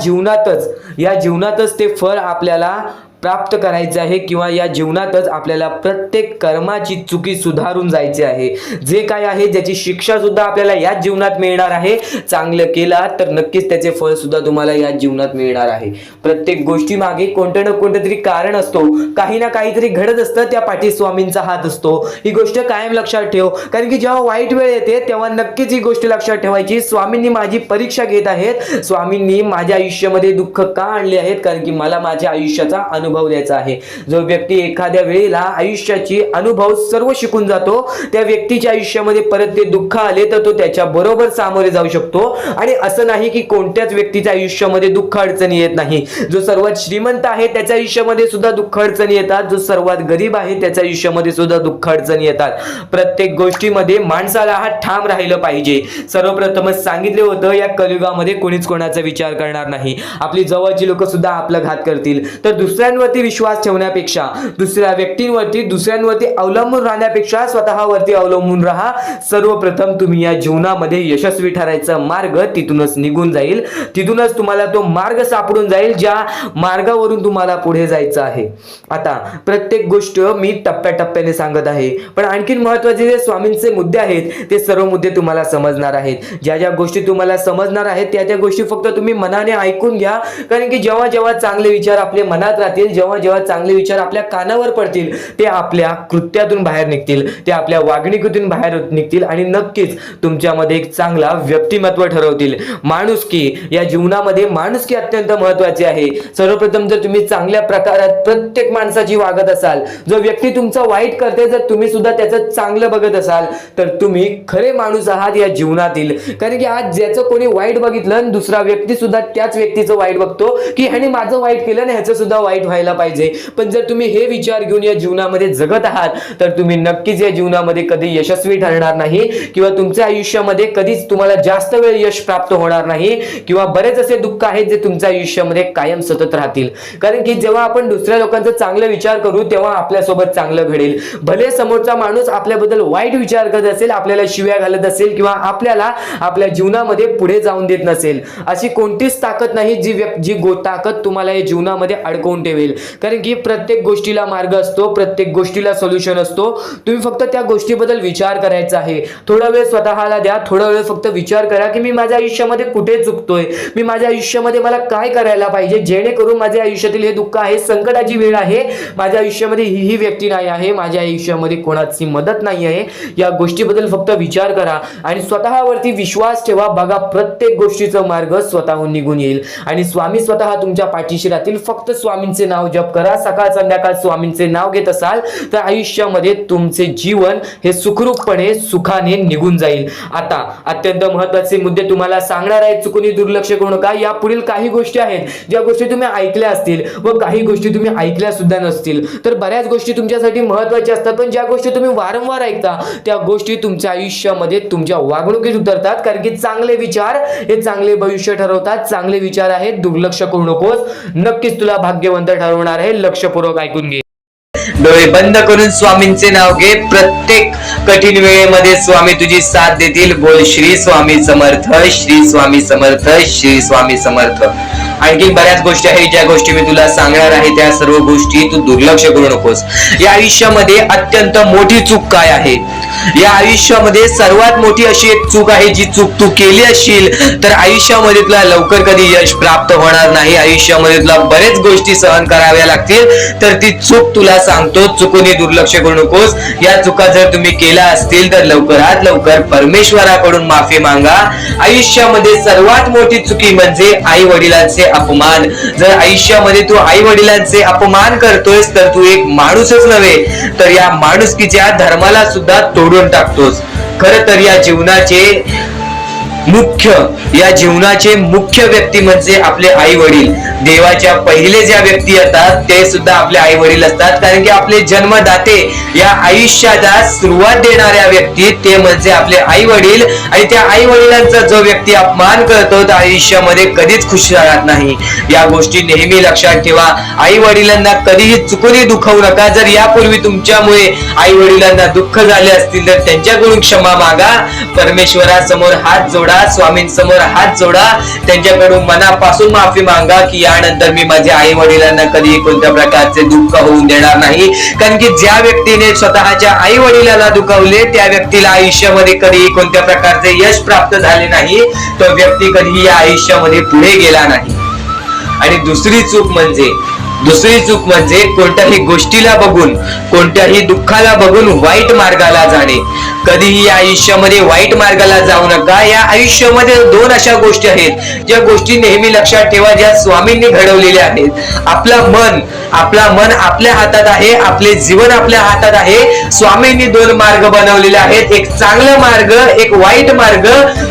जीवनातच ते फळ आपल्याला प्राप्त करायचे आहे, किंवा या जीवनातच आपल्याला प्रत्येक कर्माची चुकी सुधारून जायची आहे. जे काय आहे ज्याची शिक्षा सुद्धा आपल्याला या जीवनात मिळणार आहे. चांगलं केला तर नक्कीच त्याचे फळ सुद्धा तुम्हाला या जीवनात मिळणार आहे. प्रत्येक गोष्टी मागे कोणतं ना कोणतं तरी कारण असतो, काही ना काहीतरी घडत असतं, त्या पाठी स्वामींचा हात असतो. ही गोष्ट कायम लक्षात ठेव. कारण की जेव्हा वाईट वेळ येते तेव्हा नक्कीच ही गोष्ट लक्षात ठेवायची, स्वामींनी माझी परीक्षा घेत आहेत, स्वामींनी माझ्या आयुष्यामध्ये दुःख का आणले आहेत, कारण की मला माझ्या आयुष्याचा अनुभव द्यायचा आहे. जो व्यक्ती एखाद्या वेळेला आयुष्याची अनुभव सर्व शिकून जातो, त्या व्यक्तीच्या आयुष्यामध्ये परत ते दुःख आले तर तो त्याच्या बरोबर सामोरे जाऊ शकतो. आणि असं नाही की कोणत्याच व्यक्तीच्या आयुष्यामध्ये दुःख अडचणी येत नाही. जो सर्वात श्रीमंत आहे त्याच्या आयुष्यामध्ये सुद्धा दुःख अडचणी येतात, जो सर्वात गरीब आहे त्याच्या आयुष्यामध्ये सुद्धा दुःख अडचणी येतात. प्रत्येक गोष्टीमध्ये माणसाला हा ठाम राहिलं पाहिजे. सर्वप्रथमच सांगितले होतं, या कलियुगामध्ये कोणीच कोणाचा विचार करणार नाही. आपली जवळची लोक सुद्धा आपला घात करतील. तर दुसऱ्यांवरती विश्वास ठेवण्यापेक्षा, दुसऱ्यांवरती अवलंबून राहण्यापेक्षा स्वतःवरती अवलंबून राहा. सर्वप्रथम तुम्ही या जीवनामध्ये यशस्वी ठरायचा मार्ग तिथूनच निघून जाईल, तिथूनच तुम्हाला तो मार्ग सापडून जाईल ज्या मार्गावरून तुम्हाला पुढे जायचं आहे. आता प्रत्येक गोष्ट मी टप्प्याटप्प्याने सांगत आहे, पण आणखीन महत्त्वाचे जे स्वामींचे मुद्दे आहेत ते सर्व मुद्दे तुम्हाला समजणार आहेत. ज्या ज्या गोष्टी तुम्हाला समजणार आहेत त्या गोष्टी फक्त तुम्ही मनाने ऐकून घ्या. कारण की जेव्हा जेव्हा चांगले विचार आपल्या मनात राहतील, जेव्हा जेव्हा चांगले विचार आपल्या कानावर पडतील, ते आपल्या कृत्यातून बाहेर निघतील, ते आपल्या वागणुकीतून बाहेर निघतील आणि नक्कीच तुमच्यामध्ये एक चांगला व्यक्तिमत्व ठरवतील. माणुसकी, या जीवनामध्ये माणुसकी अत्यंत महत्त्वाची आहे. सर्वप्रथम जर तुम्ही चांगल्या प्रकारात प्रत्येक माणसाची वागत असाल, जो व्यक्ती तुमचा वाईट करते जर तुम्ही सुद्धा त्याचं चांगलं बघत असाल, तर तुम्ही खरे माणूस आहात या जीवनातील. कारण की आज ज्याचं कोणी वाईट बघितलं, दुसरा व्यक्ती सुद्धा त्याच व्यक्तीचं वाईट बघतो की ह्याने माझं वाईट केलं आणि ह्याचं सुद्धा वाईट व्हायला पाहिजे. पण जर तुम्ही हे विचार घेऊन या जीवनामध्ये जगत आहात तर तुम्ही नक्कीच या जीवनामध्ये कधी यशस्वी ठरणार नाही, किंवा तुमच्या आयुष्यामध्ये कधीच तुम्हाला जास्त वेळ यश प्राप्त होणार नाही, किंवा बरेच असे दुःख आहेत जे तुमच्या आयुष्यामध्ये कायम सतत राहतील. कारण की जेव्हा आपण दुसऱ्या लोकांचा चांगला विचार करू तेव्हा आपल्यासोबत चांगलं घडेल. भले समोरचा माणूस आपल्याबद्दल वाईट विचार करत असेल, आपल्याला शिव्या घालत असेल, किंवा आपल्याला आपल्या जीवनामध्ये पुढे जाऊन देत नसेल, अशी कोणतीच ताकद नाही जी ताकद तुम्हाला या जीवनामध्ये अडकवून ठेवेल. कारण की प्रत्येक गोष्टीला मार्ग असतो, प्रत्येक गोष्टीला सोल्युशन असतो. तुम्ही फक्त त्या गोष्टीबद्दल विचार करायचा आहे. थोडा वेळ स्वतःला द्या, थोडा वेळ फक्त विचार करा की मी माझ्या आयुष्यामध्ये कुठे चुकतोय, मी माझ्या आयुष्यामध्ये मला काय करायला पाहिजे जेणेकरून माझ्या आयुष्यातील हे दुःख आहे, संकटाची वेळ आहे, माझ्या आयुष्यामध्ये ही व्यक्ती नाही आहे, माझ्या आयुष्यामध्ये कोणाची मदत नाही आहे. या गोष्टीबद्दल फक्त विचार करा आणि स्वतःवरती विश्वास ठेवा. बघा प्रत्येक गोष्टीचा मार्ग स्वतःहून निघून येईल आणि स्वामी स्वतः तुमच्या पाठीशी राहतील. फक्त स्वामींचे नाव जप करा. सकाळ संध्याकाळ स्वामींचे नाव घेत असाल तर आयुष्यामध्ये तुमचे जीवन हे सुखरूपपणे सुखाने निघून जाईल. आता अत्यंत महत्त्वाचे मुद्दे तुम्हाला सांगणार आहेत, चुकून दुर्लक्ष करू नका. या पुढील काही गोष्टी आहेत ज्या गोष्टी तुम्ही ऐकल्या असतील व काही गोष्टी तुम्ही ऐकल्या सुद्धा नसतील. तर बऱ्याच गोष्टी तुमच्यासाठी महत्त्वाच्या असतात, पण ज्या गोष्टी तुम्ही वारंवार ऐकता त्या गोष्टी तुमच्या आयुष्यामध्ये तुमच्या वागणुकीत उतरतात. कारण की चांगले विचार हे चांगले भविष्य ठरवतात. चांगले विचार आहेत, दुर्लक्ष करू नकोस. नक्कीच तुला भाग्यवंत ठरवणार आहे. लक्षपूर्वक ऐकून घे. डोळे बंद करून स्वामींचे नाव घे. प्रत्येक कठीण वेळेमध्ये स्वामी तुझी साथ देतील. बोल श्री स्वामी समर्थ, श्री स्वामी समर्थ, श्री स्वामी समर्थ. आणखी बऱ्याच गोष्टी आहेत ज्या गोष्टी मी तुला सांगणार आहे. त्या सर्व गोष्टी तू दुर्लक्ष करू नकोस. या आयुष्यामध्ये अत्यंत मोठी चूक काय आहे? या आयुष्यामध्ये सर्वात मोठी अशी एक चूक आहे, जी चूक तू केली असशील तर आयुष्यामध्ये तुला लवकर कधी यश प्राप्त होणार नाही. आयुष्यामध्ये तुला बरेच गोष्टी सहन कराव्या लागतील. तर ती चूक तुला सांगतो, चुकूनही दुर्लक्ष करू नकोस. या चुका जर तुम्ही केल्या असतील तर लवकरात लवकर परमेश्वराकडून माफी मागा. आयुष्यामध्ये सर्वात मोठी चुकी म्हणजे आई वडिलांचे अपमान. जर आयुष्यामध्ये तू आई वडिलांचे अपमान करतोयस तर तू एक माणूसच नव्हे तर या माणुसकीच्या धर्माला सुद्धा तोडून टाकतोस. खरं तर या जीवनाचे मुख्य व्यक्ती म्हणजे आपले आई वडील. देवाच्या पहिले ज्या व्यक्ती येतात ते सुद्धा आपले आई वडील असतात. कारण की आपले जन्मदाते, या आयुष्याला सुरुवात देणाऱ्या व्यक्ती ते म्हणजे आपले आई वडील. आणि त्या आई वडिलांचा जो व्यक्ती अपमान करतो तो आयुष्यामध्ये कधीच खुश राहत नाही. या गोष्टी नेहमी लक्षात ठेवा. आई वडिलांना कधीही चुकूनही दुखवू नका. जर यापूर्वी तुमच्यामुळे आई वडिलांना दुःख झाले असतील तर त्यांच्याकडून क्षमा मागा. परमेश्वरासमोर हात जोडा, स्वामींसमोर हात जोडा, त्यांच्याकडून मनापासून माफी मागा की यानंतर मी माझ्या आई वडिलांना कधी कोणत्या प्रकारचे दुःख होऊन देणार नाही. कारण की ज्या व्यक्तीने स्वतःच्या आई वडिलांना दुखावले त्या व्यक्तीला आयुष्यामध्ये कधी कोणत्या प्रकारचे यश प्राप्त झाले नाही. तो व्यक्ती कधी या आयुष्यामध्ये पुढे गेला नाही. आणि दुसरी चूक म्हणजे कोणत्याही गोष्टीला बघून, कोणत्याही दुःखाला बघून वाईट मार्गाला जाणे. कधीही या आयुष्यामध्ये वाईट मार्गाला जाऊ नका. या आयुष्यामध्ये दोन अशा गोष्टी आहेत ज्या गोष्टी नेहमी लक्षात ठेवा, ज्या स्वामींनी घडवलेल्या आहेत. आपलं मन आपल्या हातात आहे, आपले जीवन आपल्या हातात आहे. स्वामींनी दोन मार्ग बनवलेले आहेत, एक चांगला मार्ग, एक वाईट मार्ग.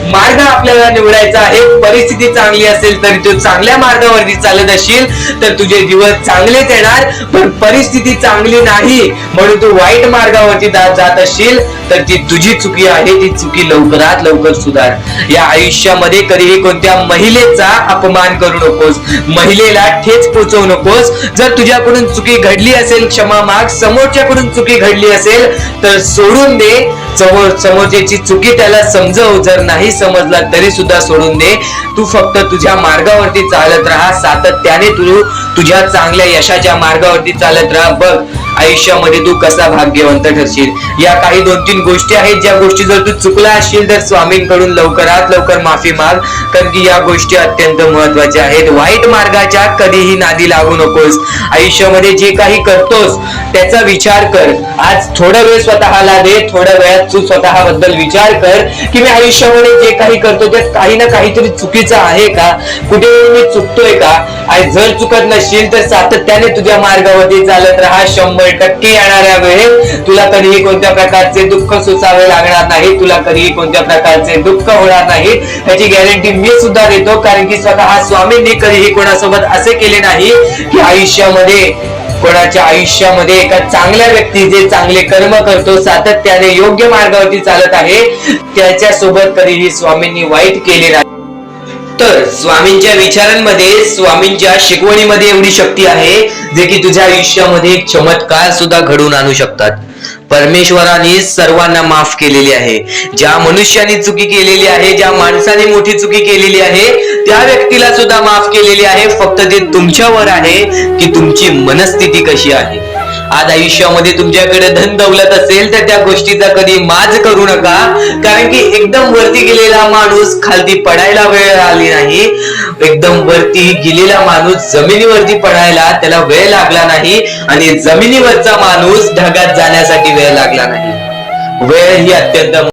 मार्ग आपल्याला निवडायचा आहे. परिस्थिती चांगली असेल तर तू चांगल्या मार्गावरती चालत असशील तर तुझे दिवस चांगलेच येणार. पण परिस्थिती चांगली नाही म्हणून तू वाईट मार्गावरती जात असशील तर ती तुझी चुकी आहे. ती चुकी लवकरात लवकर सुधार. या आयुष्यामध्ये कधीही कोणत्या महिलेचा अपमान करू नकोस, महिलेला ठेच पोचवू नकोस. जर तुझ्याकडून चुकी घडली असेल क्षमा माग. समोरच्याकडून चुकी घडली असेल तर सोडून दे. समोरच्याची चुकी त्याला समजव. जर नाही समजला तरी सुद्धा सोडून दे. तू फक्त तुझ्या मार्गावरती चालत राहा. सातत्याने तू तुझ्या चांगल्या यशाच्या मार्गावरती चालत राहा. बघ आयुष्यामध्ये तू कसा भाग्यवंत ठरशील. या काही 2-3 गोष्टी आहेत ज्या गोष्टी जर तू चुकला असशील तर स्वामींकडून लवकरात लवकर माफी माग. कारण की या गोष्टी अत्यंत महत्वाच्या आहेत. वाईट मार्गाच्या कधीही नादी लागू नकोस. आयुष्यामध्ये जे काही करतोस त्याचा विचार कर. आज थोडा वेळ स्वतःला दे. थोड्या वेळात तू स्वतःबद्दल विचार कर की मी आयुष्यामध्ये जे काही करतो त्यात काही ना काहीतरी चुकीचं आहे का, कुठे मी चुकतोय का. आणि जर चुकत नसशील तर सातत्याने तुझ्या मार्गावरती चालत राहा. 100% येणाऱ्या वेळेत तुला कधीही कोणत्या प्रकारचे दुःख सोसावे लागणार नाही. तुला कधीही कोणत्या प्रकारचे दुःख होणार नाही याची गॅरंटी मी सुद्धा देतो. कारण की स्वतः स्वामींनी कधीही कोणासोबत असे केले नाही की कोणाच्या आयुष्यामध्ये एका चांगल्या व्यक्ती जे चांगले कर्म करतो, सातत्याने योग्य मार्गावरती चालत आहे, त्याच्यासोबत कधीही स्वामींनी वाईट केले नाही. तर स्वामींच्या विचारांमध्ये, स्वामींच्या शिकवणीमध्ये एवढी शक्ती आहे जे की तुझ्या आयुष्यामध्ये एक चमत्कार सुद्धा घडवून आणू शकतात. परमेश्वराने सर्वांना माफ केलेली आहे. ज्या मनुष्याने चुकी केलेली आहे, ज्या माणसाने मोठी चुकी केलेली आहे त्या व्यक्तीला सुद्धा माफ केलेली आहे. फक्त ते तुमच्यावर आहे की तुमची मनस्थिती कशी आहे. आज आयुष्यामध्ये तुमच्याकडे धन दौलत असेल तर त्या गोष्टीचा कधी माज करू नका. कारण की एकदम वरती गेलेला माणूस खालती पडायला वेळ आली नाही. एकदम वरती गेलेला माणूस जमिनीवरती पडायला त्याला वेळ लागला नाही. आणि जमिनीवरचा माणूस ढगात जाण्यासाठी वेळ लागला नाही. वेळ ही अत्यंत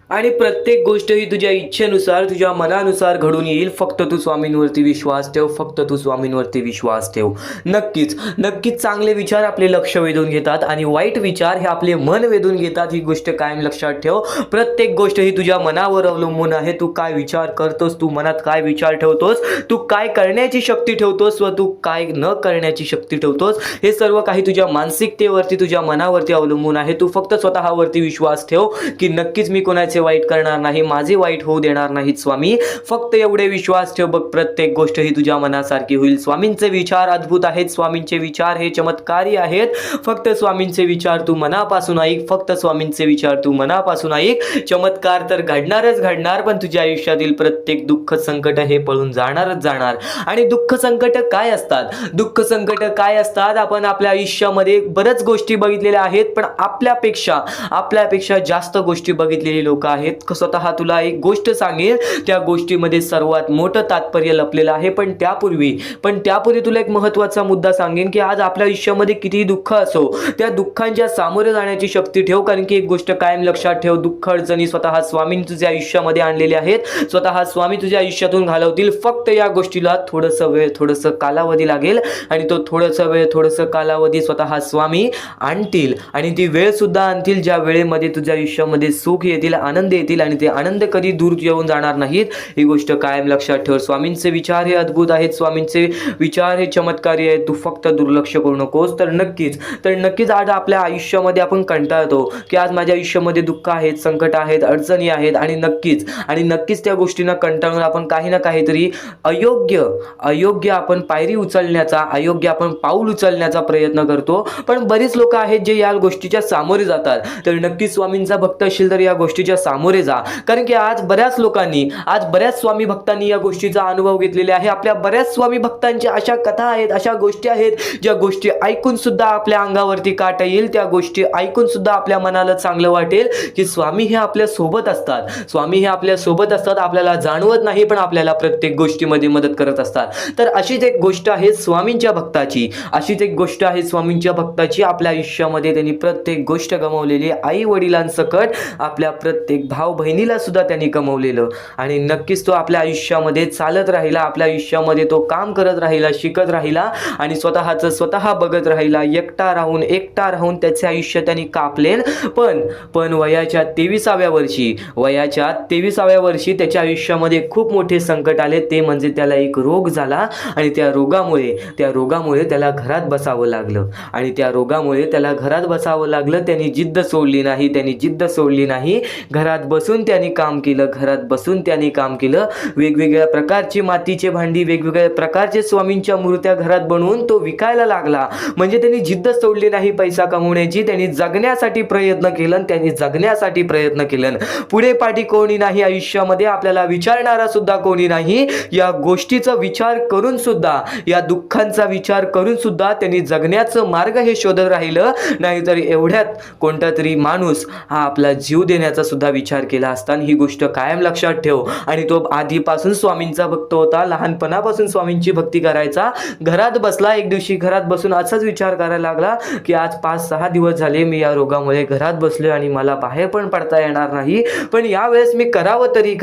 आणि प्रत्येक गोष्ट ही तुझ्या इच्छेनुसार, तुझ्या मनानुसार घडून येईल. फक्त तू स्वामींवरती विश्वास ठेव. फक्त तू स्वामींवरती विश्वास ठेव. नक्कीच चांगले विचार आपले लक्ष वेधून घेतात आणि वाईट विचार हे आपले मन वेधून घेतात. ही गोष्ट कायम लक्षात ठेव. प्रत्येक गोष्ट ही तुझ्या मनावर अवलंबून आहे. तू काय विचार करतोस, तू मनात काय विचार ठेवतोस, तू काय करण्याची शक्ती ठेवतोस व तू काय न करण्याची शक्ती ठेवतोस, हे सर्व काही तुझ्या मानसिकतेवरती, तुझ्या मनावरती अवलंबून आहे. तू फक्त स्वतःवरती विश्वास ठेव की नक्कीच मी कोणाचे वाईट करणार नाही, माझे वाईट होऊ देणार नाहीत स्वामी. फक्त एवढे विश्वास ठेव बघ, प्रत्येक गोष्ट ही तुझ्या मनासारखी होईल. स्वामींचे विचार अद्भुत आहेत, स्वामींचे विचार हे चमत्कारी आहेत. फक्त स्वामींचे विचार तू मनापासून ऐक, फक्त स्वामींचे विचार तू मनापासून ऐक. चमत्कार तर घडणारच घडणार, पण तुझ्या आयुष्यातील प्रत्येक दुःख संकट हे पळून जाणारच जाणार. आणि दुःख संकट काय असतात, दुःख संकट काय असतात, आपण आपल्या आयुष्यामध्ये बऱ्याच गोष्टी बघितलेल्या आहेत, पण आपल्यापेक्षा जास्त गोष्टी बघितलेली लोक आहेत. स्वतः तुला एक गोष्ट सांगेल, त्या गोष्टीमध्ये सर्वात मोठं तात्पर्य लपलेलं आहे. पण त्यापूर्वी तुला एक महत्त्वाचा मुद्दा सांगेन की आज आपल्या आयुष्यामध्ये कितीही दुःख असो, त्या दुःखांच्या सामोरे जाण्याची शक्ती ठेव. कारण की एक गोष्ट कायम लक्षात ठेव, दुःख अडचणी स्वतः स्वामी तुझ्या आयुष्यामध्ये आणलेले आहेत, स्वतः स्वामी तुझ्या आयुष्यातून घालवतील. फक्त या गोष्टीला थोडंसं वेळ, थोडंसं कालावधी लागेल, आणि तो थोडंसं वेळ, थोडंसं कालावधी स्वतः स्वामी आणतील. आणि ती वेळ सुद्धा आणतील ज्या वेळेमध्ये तुझ्या आयुष्यामध्ये सुख येतील, आनंद येतील, आणि ते आनंद कधी दूर येऊन जाणार नाहीत. ही गोष्ट कायम लक्षात ठेव. स्वामींचे विचार हे अद्भुत आहेत, स्वामींचे विचार हे चमत्कारी आहेत. तू फक्त दुर्लक्ष करू नकोस. तर नक्कीच आज आपल्या आयुष्यामध्ये आपण कंटाळतो की आज माझ्या आयुष्यामध्ये दुःख आहेत, संकट आहेत, अडचणी आहेत, आणि नक्कीच त्या गोष्टींना कंटाळून आपण काही ना काहीतरी अयोग्य आपण पायरी उचलण्याचा, अयोग्य आपण पाऊल उचलण्याचा प्रयत्न करतो. पण बरीच लोक आहेत जे या गोष्टीच्या सामोरे जातात. तर नक्कीच स्वामींचा भक्त असेल तर या गोष्टीच्या सामोरे जा. कारण की आज बऱ्याच स्वामी भक्तांनी या गोष्टीचा अनुभव घेतलेला आहे. आपल्या बऱ्याच स्वामी भक्तांच्या अशा कथा आहेत, अशा गोष्टी आहेत, ज्या गोष्टी ऐकून सुद्धा आपल्या अंगावरती काट येईल, त्या गोष्टी ऐकून सुद्धा आपल्या मनाला चांगलं वाटेल की स्वामी हे आपल्या सोबत असतात. स्वामी हे आपल्या सोबत असतात, आपल्याला जाणवत नाही पण आपल्याला प्रत्येक गोष्टीमध्ये मदत करत असतात. तर अशीच एक गोष्ट आहे स्वामींच्या भक्ताची. आपल्या आयुष्यामध्ये त्यांनी प्रत्येक गोष्ट गमावलेली, आई वडिलांसकट आपल्या प्रत्येक भाऊ बहिणीला सुद्धा त्यांनी गमावलेलं. आणि नक्कीच तो आपल्या आयुष्यामध्ये चालत राहिला, आपल्या आयुष्यामध्ये तो काम करत राहिला, शिकत राहिला, आणि स्वतः बघत राहिला. एकटा राहून त्याचे आयुष्य त्यांनी कापले. पण वयाच्या 23व्या वर्षी त्याच्या आयुष्यामध्ये खूप मोठे संकट आले. ते म्हणजे त्याला एक रोग झाला, आणि त्या रोगामुळे त्याला घरात बसावं लागलं. त्यांनी जिद्द सोडली नाही. घरात बसून त्यांनी काम केलं. वेगवेगळ्या प्रकारची मातीचे भांडी, वेगवेगळ्या प्रकारचे स्वामींच्या मूर्त्या घरात बनवून तो विकायला लागला. म्हणजे त्यांनी जिद्द सोडली नाही पैसा कमवण्याची. त्यांनी जगण्यासाठी प्रयत्न केलं. पुढे पाठी कोणी नाही आयुष्यामध्ये, आपल्याला विचारणारा सुद्धा कोणी नाही. या गोष्टीचा विचार करून सुद्धा, या दुःखांचा विचार करून सुद्धा त्यांनी जगण्याचं मार्ग हे शोधत राहिलं. नाहीतर एवढ्यात कोणता तरी माणूस हा आपला जीव देण्याचा सुद्धा विचार केला असता. ही गोष्ट कायम लक्षात ठेव. आणि तो आधीपासून स्वामींचा भक्त होता, लहानपणापासून स्वामींची भक्ती करायचा. घरात बसला, एक दिवशी घरात बसून असाच विचार करायला लागला की आज 5-6 दिवस झाले मी या रोगामुळे घरात बसलोय आणि मला बाहेर पण पडता येणार नाही. पण यावेळेस मी करावं तरी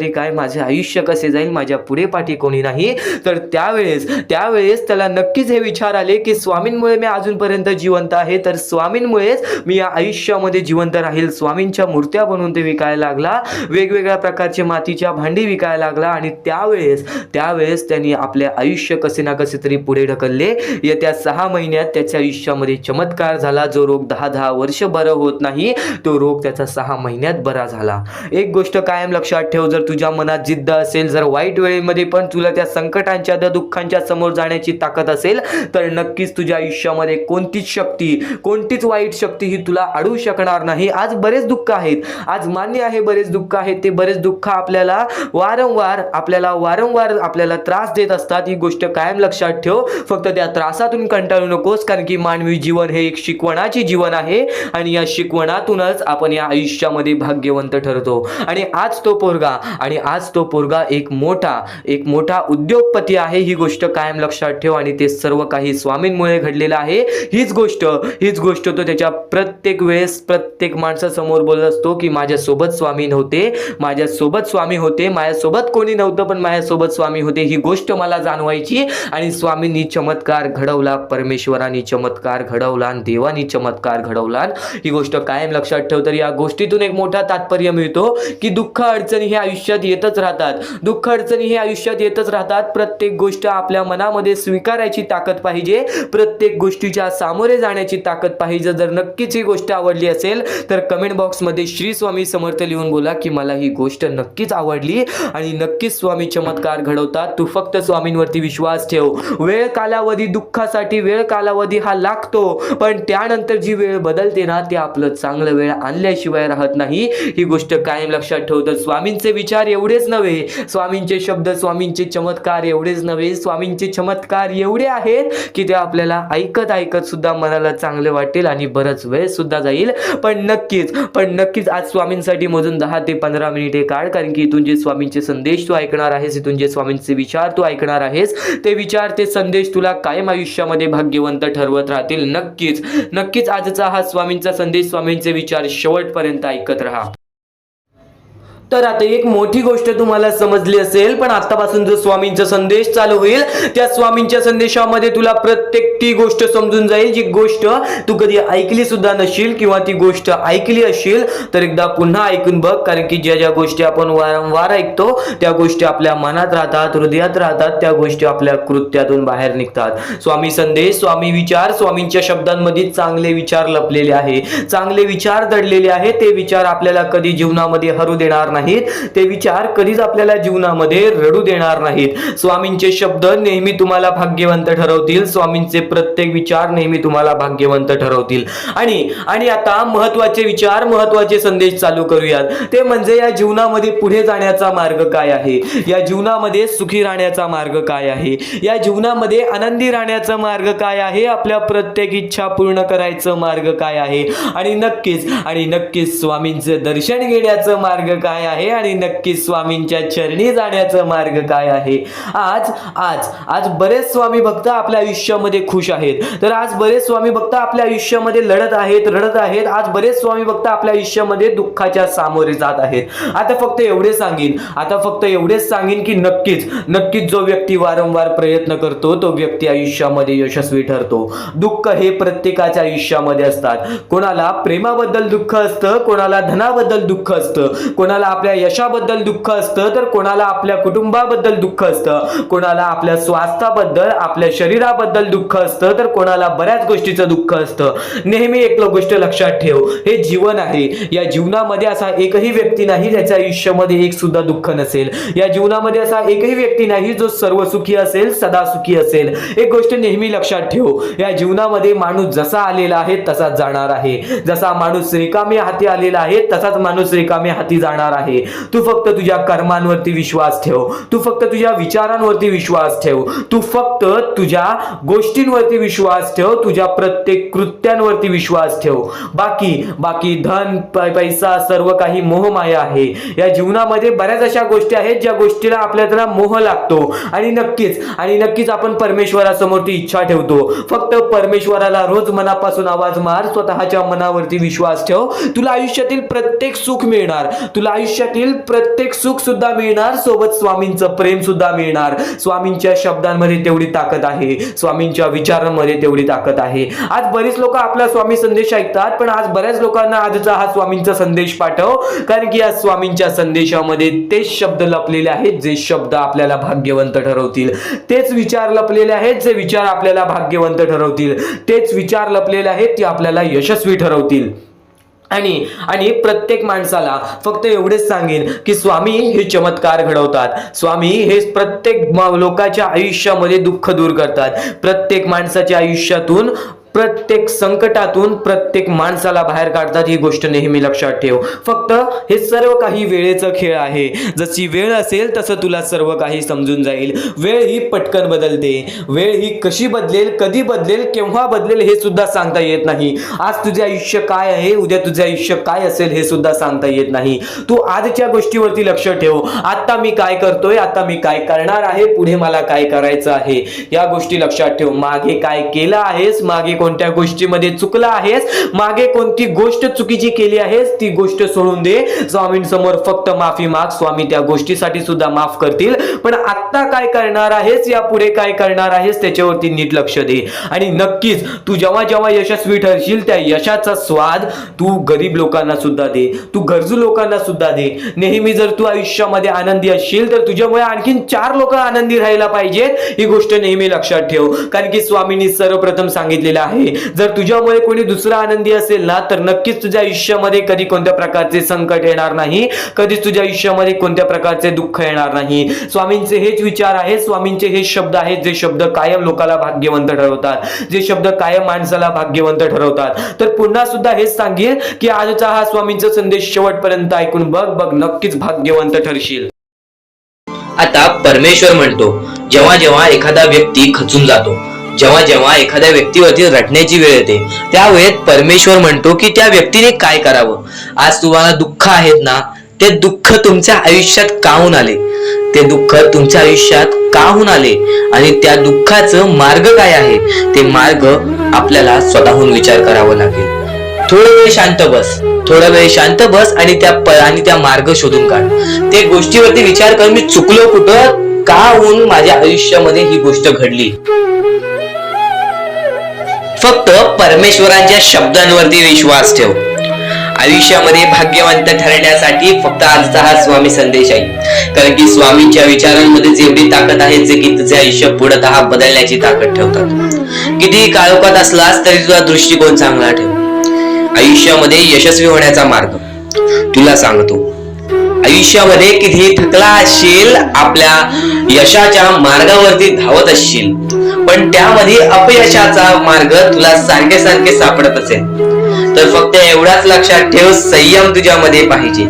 काय, माझे आयुष्य कसे जाईल, माझ्या पुढे पाठी कोणी नाही. तर त्यावेळेस त्याला नक्कीच हे विचार आले की स्वामींमुळे मी अजूनपर्यंत जिवंत आहे, तर स्वामींमुळेच मी या आयुष्यामध्ये जिवंत राहील. स्वामींच्या मूर्त्या बनवून ते विकायला लागला, वेगवेगळ्या प्रकारचे मातीच्या भांडी विकायला लागला. आणि त्यावेळेस त्यांनी आपले आयुष्य कसे ना कसे तरी पुढे ढकलले. येत्या 6 महिन्यात त्याच्या आयुष्यामध्ये चमत्कार झाला. जो रोग 10 वर्ष बरं होत नाही, तो रोग त्याचा 6 महिन्यात बरा झाला. एक गोष्ट कायम लक्षात ठेव, जर तुझ्या मनात जिद्द असेल, जर वाईट वेळेमध्ये पण तुला त्या संकटांच्या, त्या दुःखांच्या समोर जाण्याची ताकद असेल, तर नक्कीच तुझ्या आयुष्यामध्ये कोणतीच वाईट शक्ती ही तुला अडवू शकणार नाही. आज बरेच दुःख आहेत, आज मान्य आहे बरेच दुःख आहेत. ते बरेच दुःख आपल्याला वारंवार आपल्याला त्रास देत असतात. ही गोष्ट कायम लक्षात ठेव. फक्त त्या त्रासातून कंटाळू नकोस, कारण की मानवी जीवन हे एक शिकवणाचे जीवन आहे, आणि या शिकवणातूनच आपण या आयुष्यामध्ये भाग्यवंत ठरतो. आणि आज तो पोरगा एक मोठा उद्योगपती आहे. ही गोष्ट कायम लक्षात ठेव. आणि ते सर्व काही स्वामींमुळे घडलेलं आहे. हीच गोष्ट तो त्याच्या प्रत्येक वेळेस प्रत्येक माणसासमोर बोलत असतो की माझ्यासोबत स्वामी नव्हते, माझ्यासोबत स्वामी होते, माझ्यासोबत कोणी नव्हतं पण माझ्यासोबत स्वामी होते. ही गोष्ट मला जाणवायची. आणि स्वामींनी चमत्कार घडवला, परमेश्वरांनी चमत्कार घडवला, आणि देवानी चमत्कार घडवला. ही गोष्ट कायम लक्षात ठेव. तर या गोष्टीतून एक मोठा तात्पर्य मिळतो की दुःख अडचणी हे आयुष्यात येतच राहतात. प्रत्येक गोष्ट आपल्या मनामध्ये स्वीकारायची ताकद पाहिजे, प्रत्येक गोष्टीच्या सामोरे जाण्याची ताकद पाहिजे. जर नक्कीच ही गोष्ट आवडली असेल तर कमेंट बॉक्समध्ये श्री श्री स्वामी समर्थ लिहून बोला की मला ही गोष्ट नक्कीच आवडली आणि नक्कीच स्वामी चमत्कार घडवतात. तू फक्त स्वामींवरती विश्वास ठेव. वेळ कालावधी दुःखासाठी वेळ कालावधी हा लागतो, पण त्यानंतर जी वेळ बदलते ना ते आपलं चांगलं वेळ आणल्याशिवाय राहत नाही. ही गोष्ट कायम लक्षात ठेव. तर स्वामींचे विचार एवढेच नव्हे, स्वामींचे शब्द, स्वामींचे चमत्कार एवढेच नव्हे, स्वामींचे चमत्कार एवढे आहेत की ते आपल्याला ऐकत ऐकत सुद्धा मनाला चांगले वाटेल आणि बराच वेळ सुद्धा जाईल. पण नक्कीच आज स्वामींसाठी मोजून 10 ते 15 मिनिटे काढ, कारण की इथून जे स्वामींचे संदेश तू ऐकणार आहेस, इथून जे स्वामींचे विचार तू ऐकणार आहेस, ते विचार, ते संदेश तुला कायम आयुष्यामध्ये भाग्यवंत ठरवत राहतील. नक्कीच आजचा हा स्वामींचा संदेश, स्वामींचे विचार शेवटपर्यंत ऐकत राहा. तर आता एक मोठी गोष्ट तुम्हाला समजली असेल, पण आतापासून जो स्वामींचा संदेश चालू होईल त्या स्वामींच्या संदेशामध्ये तुला प्रत्येक ती गोष्ट समजून जाईल जी गोष्ट तू कधी ऐकली सुद्धा नशील, किंवा ती गोष्ट ऐकली असेल तर एकदा पुन्हा ऐकून बघ, कारण की ज्या गोष्टी आपण वारंवार ऐकतो त्या गोष्टी आपल्या मनात राहतात, हृदयात राहतात, त्या गोष्टी आपल्या कृत्यातून बाहेर निघतात. स्वामी संदेश, स्वामी विचार, स्वामींच्या शब्दांमध्ये चांगले विचार लपलेले आहे, चांगले विचार दडलेले आहे. ते विचार आपल्याला कधी जीवनामध्ये हरू देणार नाहीत, ते विचार कधीच आपल्याला जीवनामध्ये रडू देणार नाहीत. स्वामींचे शब्द नेहमी तुम्हाला भाग्यवंत ठरवतील, स्वामींचे प्रत्येक विचार नेहमी तुम्हाला भाग्यवंत ठरवतील. आणि आता महत्वाचे विचार, महत्वाचे संदेश चालू करूयात. ते म्हणजे या जीवनामध्ये पुढे जाण्याचा मार्ग काय आहे, या जीवनामध्ये सुखी राहण्याचा मार्ग काय आहे, या जीवनामध्ये आनंदी राहण्याचा मार्ग काय आहे, आपल्या प्रत्येक इच्छा पूर्ण करायचं मार्ग काय आहे, आणि नक्कीच स्वामींचे दर्शन घेण्याचं मार्ग काय आहे, आणि नक्कीच स्वामींच्या चरणी जाण्याचं मार्ग काय आहे. आज बरेच स्वामी भक्त आपल्या आयुष्यामध्ये खुश आहेत, तर आज बरेच स्वामी भक्त आपल्या आयुष्यामध्ये रडत आहेत. आज बरेच स्वामी भक्त आपल्या आयुष्यामध्ये दुःखाच्या सामोरे जात आहेत. आता फक्त एवढेच सांगेन की नक्कीच जो व्यक्ती वारंवार प्रयत्न करतो तो व्यक्ती आयुष्यामध्ये यशस्वी ठरतो. दुःख हे प्रत्येकाच्या आयुष्यामध्ये असतात. कोणाला प्रेमाबद्दल दुःख असतं, कोणाला धनाबद्दल दुःख असतं, कोणाला आपल्या यशाबद्दल दुःख असतं, तर कोणाला आपल्या कुटुंबाबद्दल दुःख असतं, कोणाला आपल्या स्वास्थ्याबद्दल, आपल्या शरीराबद्दल दुःख असतं, तर कोणाला बऱ्याच गोष्टीचं दुःख असतं. नेहमी एक गोष्ट लक्षात ठेव, हे जीवन आहे. या जीवनामध्ये असा एकही व्यक्ती नाही ज्याच्या आयुष्यामध्ये एक सुद्धा दुःख नसेल. या जीवनामध्ये असा एकही व्यक्ती नाही जो सर्व सुखी असेल, सदा सुखी असेल. एक गोष्ट नेहमी लक्षात ठेव, या जीवनामध्ये माणूस जसा आलेला आहे तसाच जाणार आहे. जसा माणूस रिकामी हाती आलेला आहे तसाच माणूस रिकामी हाती जाणार आहे. तू फक्त तुझ्या कर्मांवरती विश्वास ठेव, तू फक्त तुझ्या विचारांवरती विश्वास ठेव, तू फक्त तुझ्या गोष्टींवरती विश्वास ठेव, तुझ्या प्रत्येक कृत्यांवरती विश्वास ठेव. बाकी धन, पैसा सर्व काही मोहमाया आहे. या जीवनामध्ये बऱ्याच अशा गोष्टी आहेत ज्या गोष्टीला आपल्याला मोह लागतो, आणि नक्कीच आपण परमेश्वरासमोर ती इच्छा ठेवतो. फक्त परमेश्वराला रोज मनापासून आवाज मार, स्वतःच्या मनावरती विश्वास ठेव. तुला आयुष्यातील प्रत्येक सुख मिळणार, तुला आयुष्यातील प्रत्येक सुख सुद्धा मिळणार, सोबत स्वामींचं प्रेम सुद्धा मिळणार. स्वामींच्या शब्दांमध्ये तेवढी ताकद आहे, स्वामींच्या विचारांमध्ये तेवढी ताकद आहे. आज बरेच लोक आपला स्वामी संदेश ऐकतात, पण आज बऱ्याच लोकांना आजचा हा स्वामींचा संदेश पाठव, कारण की या स्वामींच्या संदेशामध्ये तेच शब्द लपलेले आहेत जे शब्द आपल्याला भाग्यवंत ठरवतील. तेच विचार लपलेले आहेत जे विचार आपल्याला भाग्यवंत ठरवतील. तेच विचार लपलेले आहेत ते आपल्याला यशस्वी ठरवतील. आणि प्रत्येक माणसाला फक्त एवढेच सांगेन की स्वामी हे चमत्कार घडवतात. स्वामी हे प्रत्येक लोकांच्या आयुष्यामध्ये दुःख दूर करतात. प्रत्येक माणसाच्या आयुष्यातून, प्रत्येक संकटातून प्रत्येक माणसाला बाहेर काढतात. ही गोष्ट नेहमी लक्षात ठेव. फक्त हे सर्व काही वेळेचा खेळ आहे. जशी वेळ असेल तसं तुला सर्व काही समजून जाईल. वेळ ही पटकन बदलते. वेळ ही कशी बदलेल, कधी बदलेल, केव्हा बदलेल हे सुद्धा सांगता येत नाही. आज तुझे आयुष्य काय आहे, उद्या तुझे आयुष्य काय असेल हे सुद्धा सांगता येत नाही. तू आजच्या गोष्टीवरती लक्ष ठेव. आता मी काय करतोय, आता मी काय करणार आहे, पुढे मला काय करायचं आहे, या गोष्टी लक्षात ठेव. मागे काय केलं आहेस, मागे कोणत्या गोष्टीमध्ये चुकला आहेस, मागे कोणती गोष्ट चुकीची केली आहेस, ती गोष्ट सोडून दे. स्वामींसमोर फक्त माफी माग. स्वामी त्या गोष्टीसाठी सुद्धा माफ करतील. पण आत्ता काय करणार आहेस, यापुढे काय करणार आहेस त्याच्यावरती नीट लक्ष दे. आणि नक्कीच तू जेव्हा जेव्हा यशस्वी ठरशील त्या यशाचा स्वाद तू गरीब लोकांना सुद्धा दे, तू गरजू लोकांना सुद्धा दे. नेहमी जर तू आयुष्यामध्ये आनंदी असशील तर तुझ्यामुळे आणखीन 4 लोक आनंदी राहायला पाहिजेत, ही गोष्ट नेहमी लक्षात ठेव. कारण की स्वामींनी सर्वप्रथम सांगितलेलं आहे, जर तुझ्यामुळे कोणी दुसरा आनंदी असेल ना तर नक्कीच तुझ्या आयुष्यामध्ये कधी कोणत्या प्रकारचे संकट येणार नाही, कधीच तुझ्या आयुष्यामध्ये कोणत्या प्रकारचे दुःख येणार नाही. स्वामींचे हेच विचार आहेत, स्वामींचे हे शब्द आहेत जे शब्द कायम लोकाला भाग्यवंत ठरवतात, जे शब्द कायम माणसाला भाग्यवंत ठरवतात. तर पुन्हा सुद्धा हेच सांगेल की आजचा हा स्वामींचा संदेश शेवटपर्यंत ऐकून बघ, नक्कीच भाग्यवंत ठरशील. आता परमेश्वर म्हणतो, जेव्हा जेव्हा एखादा व्यक्ती खचून जातो, जेव्हा जेव्हा एखाद्या व्यक्तीवरती रटण्याची वेळ येते, त्यावेळेत परमेश्वर म्हणतो की त्या व्यक्तीने काय करावं. आज तुम्हाला दुःख आहेत ना, ते दुःख तुमच्या आयुष्यात का होऊन आले, ते दुःख तुमच्या आयुष्यात का होऊन आले आणि त्या दुःखाचं मार्ग काय आहे, ते मार्ग आपल्याला स्वतःहून विचार करावा लागेल. थोडा वेळ शांत बस, थोडा वेळ शांत बस आणि त्या मार्ग शोधून काढ. ते गोष्टीवरती विचार कर, मी चुकलो कुठं, का होऊन माझ्या आयुष्यामध्ये ही गोष्ट घडली. फक्त परमेश्वरांच्या शब्दांवरती विश्वास ठेव. आयुष्यामध्ये भाग्यवंत ठरण्यासाठी फक्त आजचा हा स्वामी संदेश आहे. कारण की स्वामींच्या विचारांमध्ये जेवढी ताकद आहे जे की तुझे आयुष्य पूर्णतः बदलण्याची ताकद ठेवतात. किती काळोखात असलास तरी तुझा दृष्टिकोन चांगला ठेव. आयुष्यामध्ये यशस्वी होण्याचा मार्ग तुला सांगतो. आयुष्यामध्ये किती थकला असशील, आपल्या यशाच्या मार्गावरती धावत असशील, पण त्यामध्ये अपयशाचा मार्ग तुला सारखे सारखे सापडत असेल, तर फक्त एवढाच लक्षात ठेव, संयम तुझ्यामध्ये पाहिजे,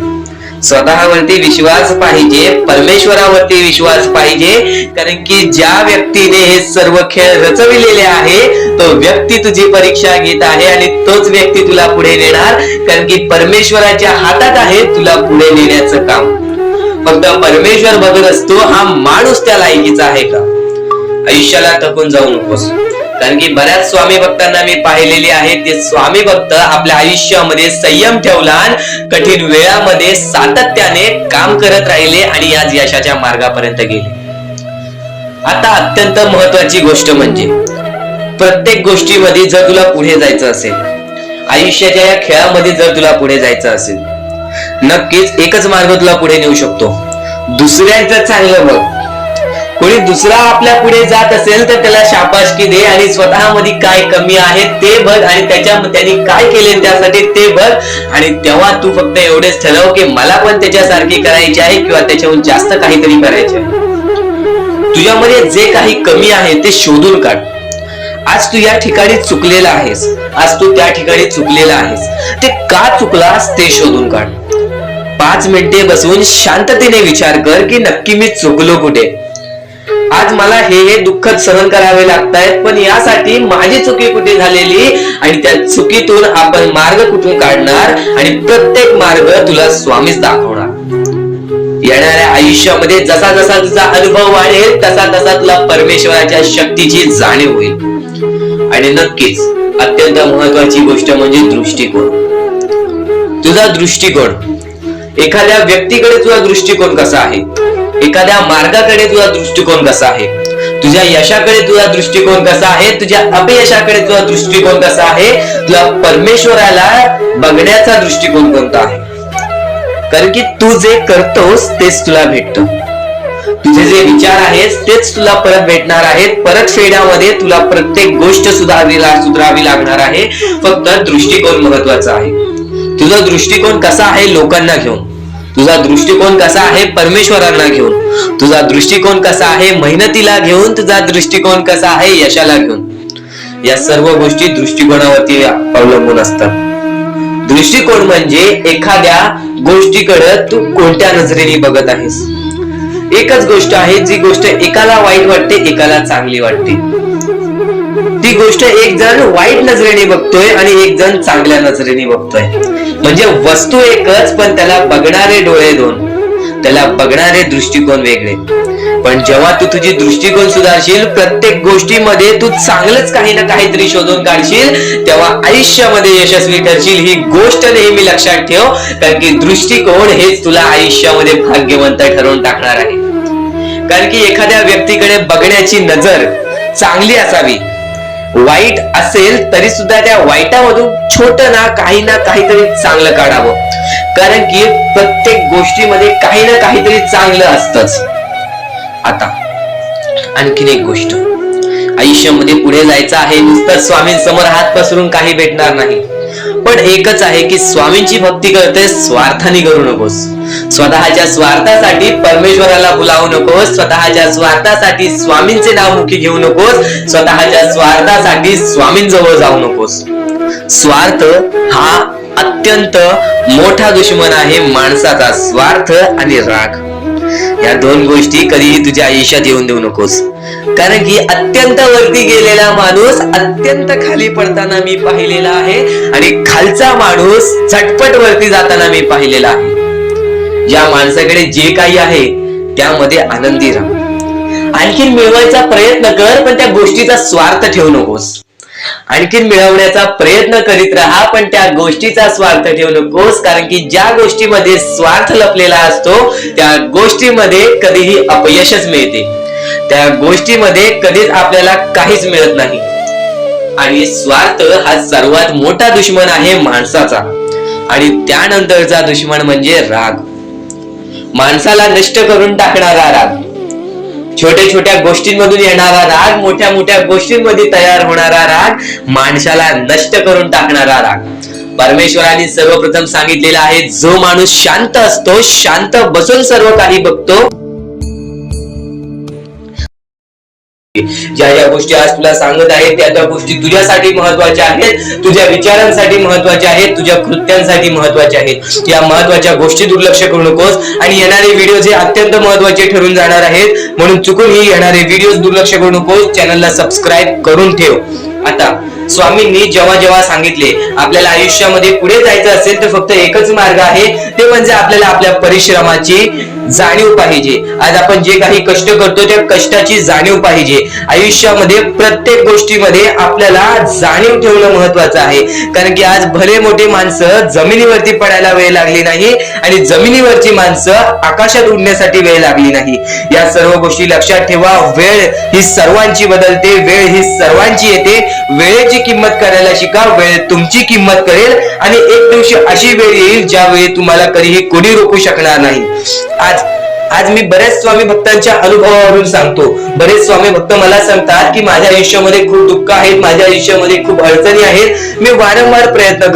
स्वतःवरती विश्वास पाहिजे, परमेश्वरावरती विश्वास पाहिजे. कारण की ज्या व्यक्तीने हे सर्व खेळ रचविलेले आहे तो व्यक्ती तुझी परीक्षा घेत आहे आणि तोच व्यक्ती तुला पुढे नेणार. कारण की परमेश्वराच्या हातात आहे तुला पुढे नेण्याचं काम. फक्त परमेश्वर बघत असतो हा माणूस त्या लायकीचा आहे का. आयुष्याला थकून जाऊ नकोस. कारण की बऱ्याच स्वामी भक्तांना मी पाहिलेली आहे, ते स्वामी भक्त आपल्या आयुष्यामध्ये संयम ठेवला, कठीण वेळामध्ये सातत्याने काम करत राहिले आणि आज यशाच्या मार्गापर्यंत गेले. आता अत्यंत महत्वाची गोष्ट म्हणजे प्रत्येक गोष्टीमध्ये जर तुला पुढे जायचं असेल, आयुष्याच्या या खेळामध्ये जर तुला पुढे जायचं असेल, नक्कीच एकच मार्ग तुला पुढे नेऊ शकतो. दुसऱ्याचं चांगलं बघ. कोणी दुसरा आपल्या पुढे जात असेल तर त्याला शाबासकी दे आणि स्वतःमध्ये काय कमी आहे ते बघ आणि त्यांनी काय केले त्यासाठी ते बघ. आणि तेव्हा तू फक्त एवढेच ठरव की मला पण त्याच्यासारखी करायची आहे किंवा त्याच्याहून जास्त काहीतरी करायचे आहे. तुझ्यामध्ये जे काही कमी आहे ते शोधून काढ. आज तू या ठिकाणी चुकलेला आहेस, आज तू त्या ठिकाणी चुकलेला आहेस, ते का चुकलास ते शोधून काढ. 5 मिनिटे बसून शांततेने विचार कर की नक्की मी चुकलो कुठे. आज मला हे दुःख सहन करावे लागतायत, पण यासाठी माझी चुकी कुठे झालेली आणि त्या चुकीतून आपण मार्ग कुठून काढणार आणि प्रत्येक मार्ग तुला स्वामीच दाखवणार. येणाऱ्या आयुष्यामध्ये जसा जसा तुझा अनुभव वाढेल तसा तसा तुला परमेश्वराच्या शक्तीची जाणीव होईल. आणि नक्कीच अत्यंत महत्वाची गोष्ट म्हणजे दृष्टिकोन. तुझा दृष्टिकोन, एखाद्या व्यक्तीकडे तुझा दृष्टिकोन कसा आहे, एखाद्या मार्गाकडे तुझा दृष्टिकोन कसा आहे, तुझ्या यशाकडे तुझा दृष्टिकोन कसा आहे, तुझ्या अपयशाकडे तुझा दृष्टिकोन कसा आहे, तुला परमेश्वराला बघण्याचा दृष्टिकोन कोणता आहे. कारण की तू जे करतोस तेच तुला भेटतं. तुझे जे विचार आहेत तेच तुला परत भेटणार आहेत. परत फेड्यामध्ये तुला प्रत्येक गोष्ट सुधारावी लागणार आहे. फक्त दृष्टिकोन महत्वाचा आहे. तुझा दृष्टिकोन कसा आहे लोकांना घेऊन, तुझा दृष्टिकोन कसा आहे परमेश्वरांना घेऊन, तुझा दृष्टिकोन कसा आहे मेहनतीला घेऊन, तुझा दृष्टिकोन कसा आहे यशाला घेऊन. या सर्व गोष्टी दृष्टिकोनावरती अवलंबून असतात. दृष्टिकोन म्हणजे एखाद्या गोष्टीकडे तू कोणत्या नजरेने बघत आहेस. एकच गोष्ट आहे जी गोष्ट एकाला वाईट वाटते एकाला चांगली वाटते. ती गोष्ट एक जण वाईट नजरेने बघतोय आणि एक जण चांगल्या नजरेने बघतोय. म्हणजे वस्तू एकच पण त्याला बघणारे डोळे दोन, त्याला बघणारे दृष्टिकोन वेगळे. पण जेव्हा तू तुझी दृष्टिकोन सुधारशील, प्रत्येक गोष्टीमध्ये तू चांगलंच काही ना काहीतरी शोधून काढशील, तेव्हा आयुष्यामध्ये यशस्वी ठरशील. ही गोष्ट नेहमी लक्षात ठेव. कारण की दृष्टिकोन हेच तुला आयुष्यामध्ये भाग्यवंत ठरवून टाकणार आहे. कारण की एखाद्या व्यक्तीकडे बघण्याची नजर चांगली असावी, वाईट असेल तरी सुद्धा त्या वाईटामधून छोट ना काहीतरी चांगलं काढावं, कारण की प्रत्येक गोष्टीमध्ये काही ना काहीतरी चांगलं असतंच. आता आणखीन एक गोष्ट, आयुष्यामध्ये पुढे जायचं आहे, नुसतं स्वामींसमोर हात पसरून काही भेटणार नाही. पण एकच आहे की स्वामींची भक्ती करते स्वार्थाने करू नकोस. स्वतःच्या स्वार्थासाठी परमेश्वराला बोलावू नकोस, स्वतःच्या स्वार्थासाठी स्वामींचे नाव मुखी घेऊ नकोस, स्वतःच्या स्वार्थासाठी स्वामींजवळ जाऊ नकोस. स्वार्थ हा अत्यंत मोठा दुश्मन आहे माणसाचा. स्वार्थ आणि राग या दोन गोष्टी कधीही तुझ्या आयुष्यात येऊन देऊ नकोस, कारण की अत्यंत वरती गेलेला माणूस अत्यंत खाली पडताना मी पाहिलेला आहे आणि खालचा माणूस झटपट वरती जाताना मी पाहिलेला आहे. ज्या माणसाकडे जे काही आहे त्यामध्ये आनंदी राहा. आणखीन मिळवायचा प्रयत्न कर, पण त्या गोष्टीचा स्वार्थ ठेवू नकोस. आणखीन मिळवण्याचा प्रयत्न करीत राहा, पण त्या गोष्टीचा स्वार्थ ठेवू नकोस, कारण की ज्या गोष्टीमध्ये स्वार्थ लपलेला असतो त्या गोष्टीमध्ये कधीही अपयशच मिळते. त्या गोष्टीमध्ये कधीच आपल्याला काहीच मिळत नाही. आणि स्वार्थ हा सर्वात मोठा दुश्मन आहे माणसाचा. आणि त्यानंतरचा दुश्मन म्हणजे राग, माणसाला नष्ट करून टाकणारा राग. छोट्या छोट्या गोष्टींमधून येणारा राग, मोठ्या मोठ्या गोष्टींमध्ये तयार होणारा राग, माणसाला नष्ट करून टाकणारा राग. परमेश्वराने सर्वप्रथम सांगितलेला आहे, जो माणूस शांत असतो, शांत बसून सर्व काही बघतो. ज्या ज्या गोष्टी आज तुला सांगत आहे त्या त्या गोष्टी तुझ्यासाठी महत्वाच्या आहेत, तुझ्या विचारांसाठी महत्वाच्या आहेत, तुझ्या कृत्यांसाठी महत्वाच्या आहेत. या महत्वाच्या गोष्टी दुर्लक्ष करू नकोस. आणि येणारे व्हिडिओ हे अत्यंत महत्वाचे ठरून जाणार आहेत, म्हणून चुकूनही येणारे व्हिडिओ दुर्लक्ष करू नकोस. चॅनलला सबस्क्राईब करून ठेव. आता स्वामींनी जेव्हा जेव्हा सांगितले आपल्याला आयुष्यामध्ये पुढे जायचं असेल तर फक्त एकच मार्ग आहे, ते म्हणजे आपल्याला आपल्या परिश्रमाची जाणीव पाहिजे. आज आपण जे काही कष्ट करतो त्या कष्टाची जाणीव पाहिजे. आयुष्यामध्ये प्रत्येक गोष्टीमध्ये आपल्याला जाणीव ठेवणं महत्वाचं आहे, कारण की आज भले मोठे माणसं जमिनीवरती पडायला वेळ लागली नाही आणि जमिनीवरची माणसं आकाशात उडण्यासाठी वेळ लागली नाही. या सर्व गोष्टी लक्षात ठेवा. वेळ ही सर्वांची बदलते, वेळ ही सर्वांची येते. वेळेची किंमत करायला शिका, वेळ तुमची किंमत करेल आणि एक दिवशी अशी वेळ येईल ज्यावेळी तुम्हाला कधीही कोणी रोखू शकणार नाही. आज मी बरेच स्वामी भक्तांच्या अनुभवावरून सांगतो. बरेच स्वामी भक्त मला सांगतात की माझ्या आयुष्यामध्ये खूप दुःख आहेत, माझ्या आयुष्यामध्ये खूप अडचणी आहेत, मी वारंवार प्रयत्न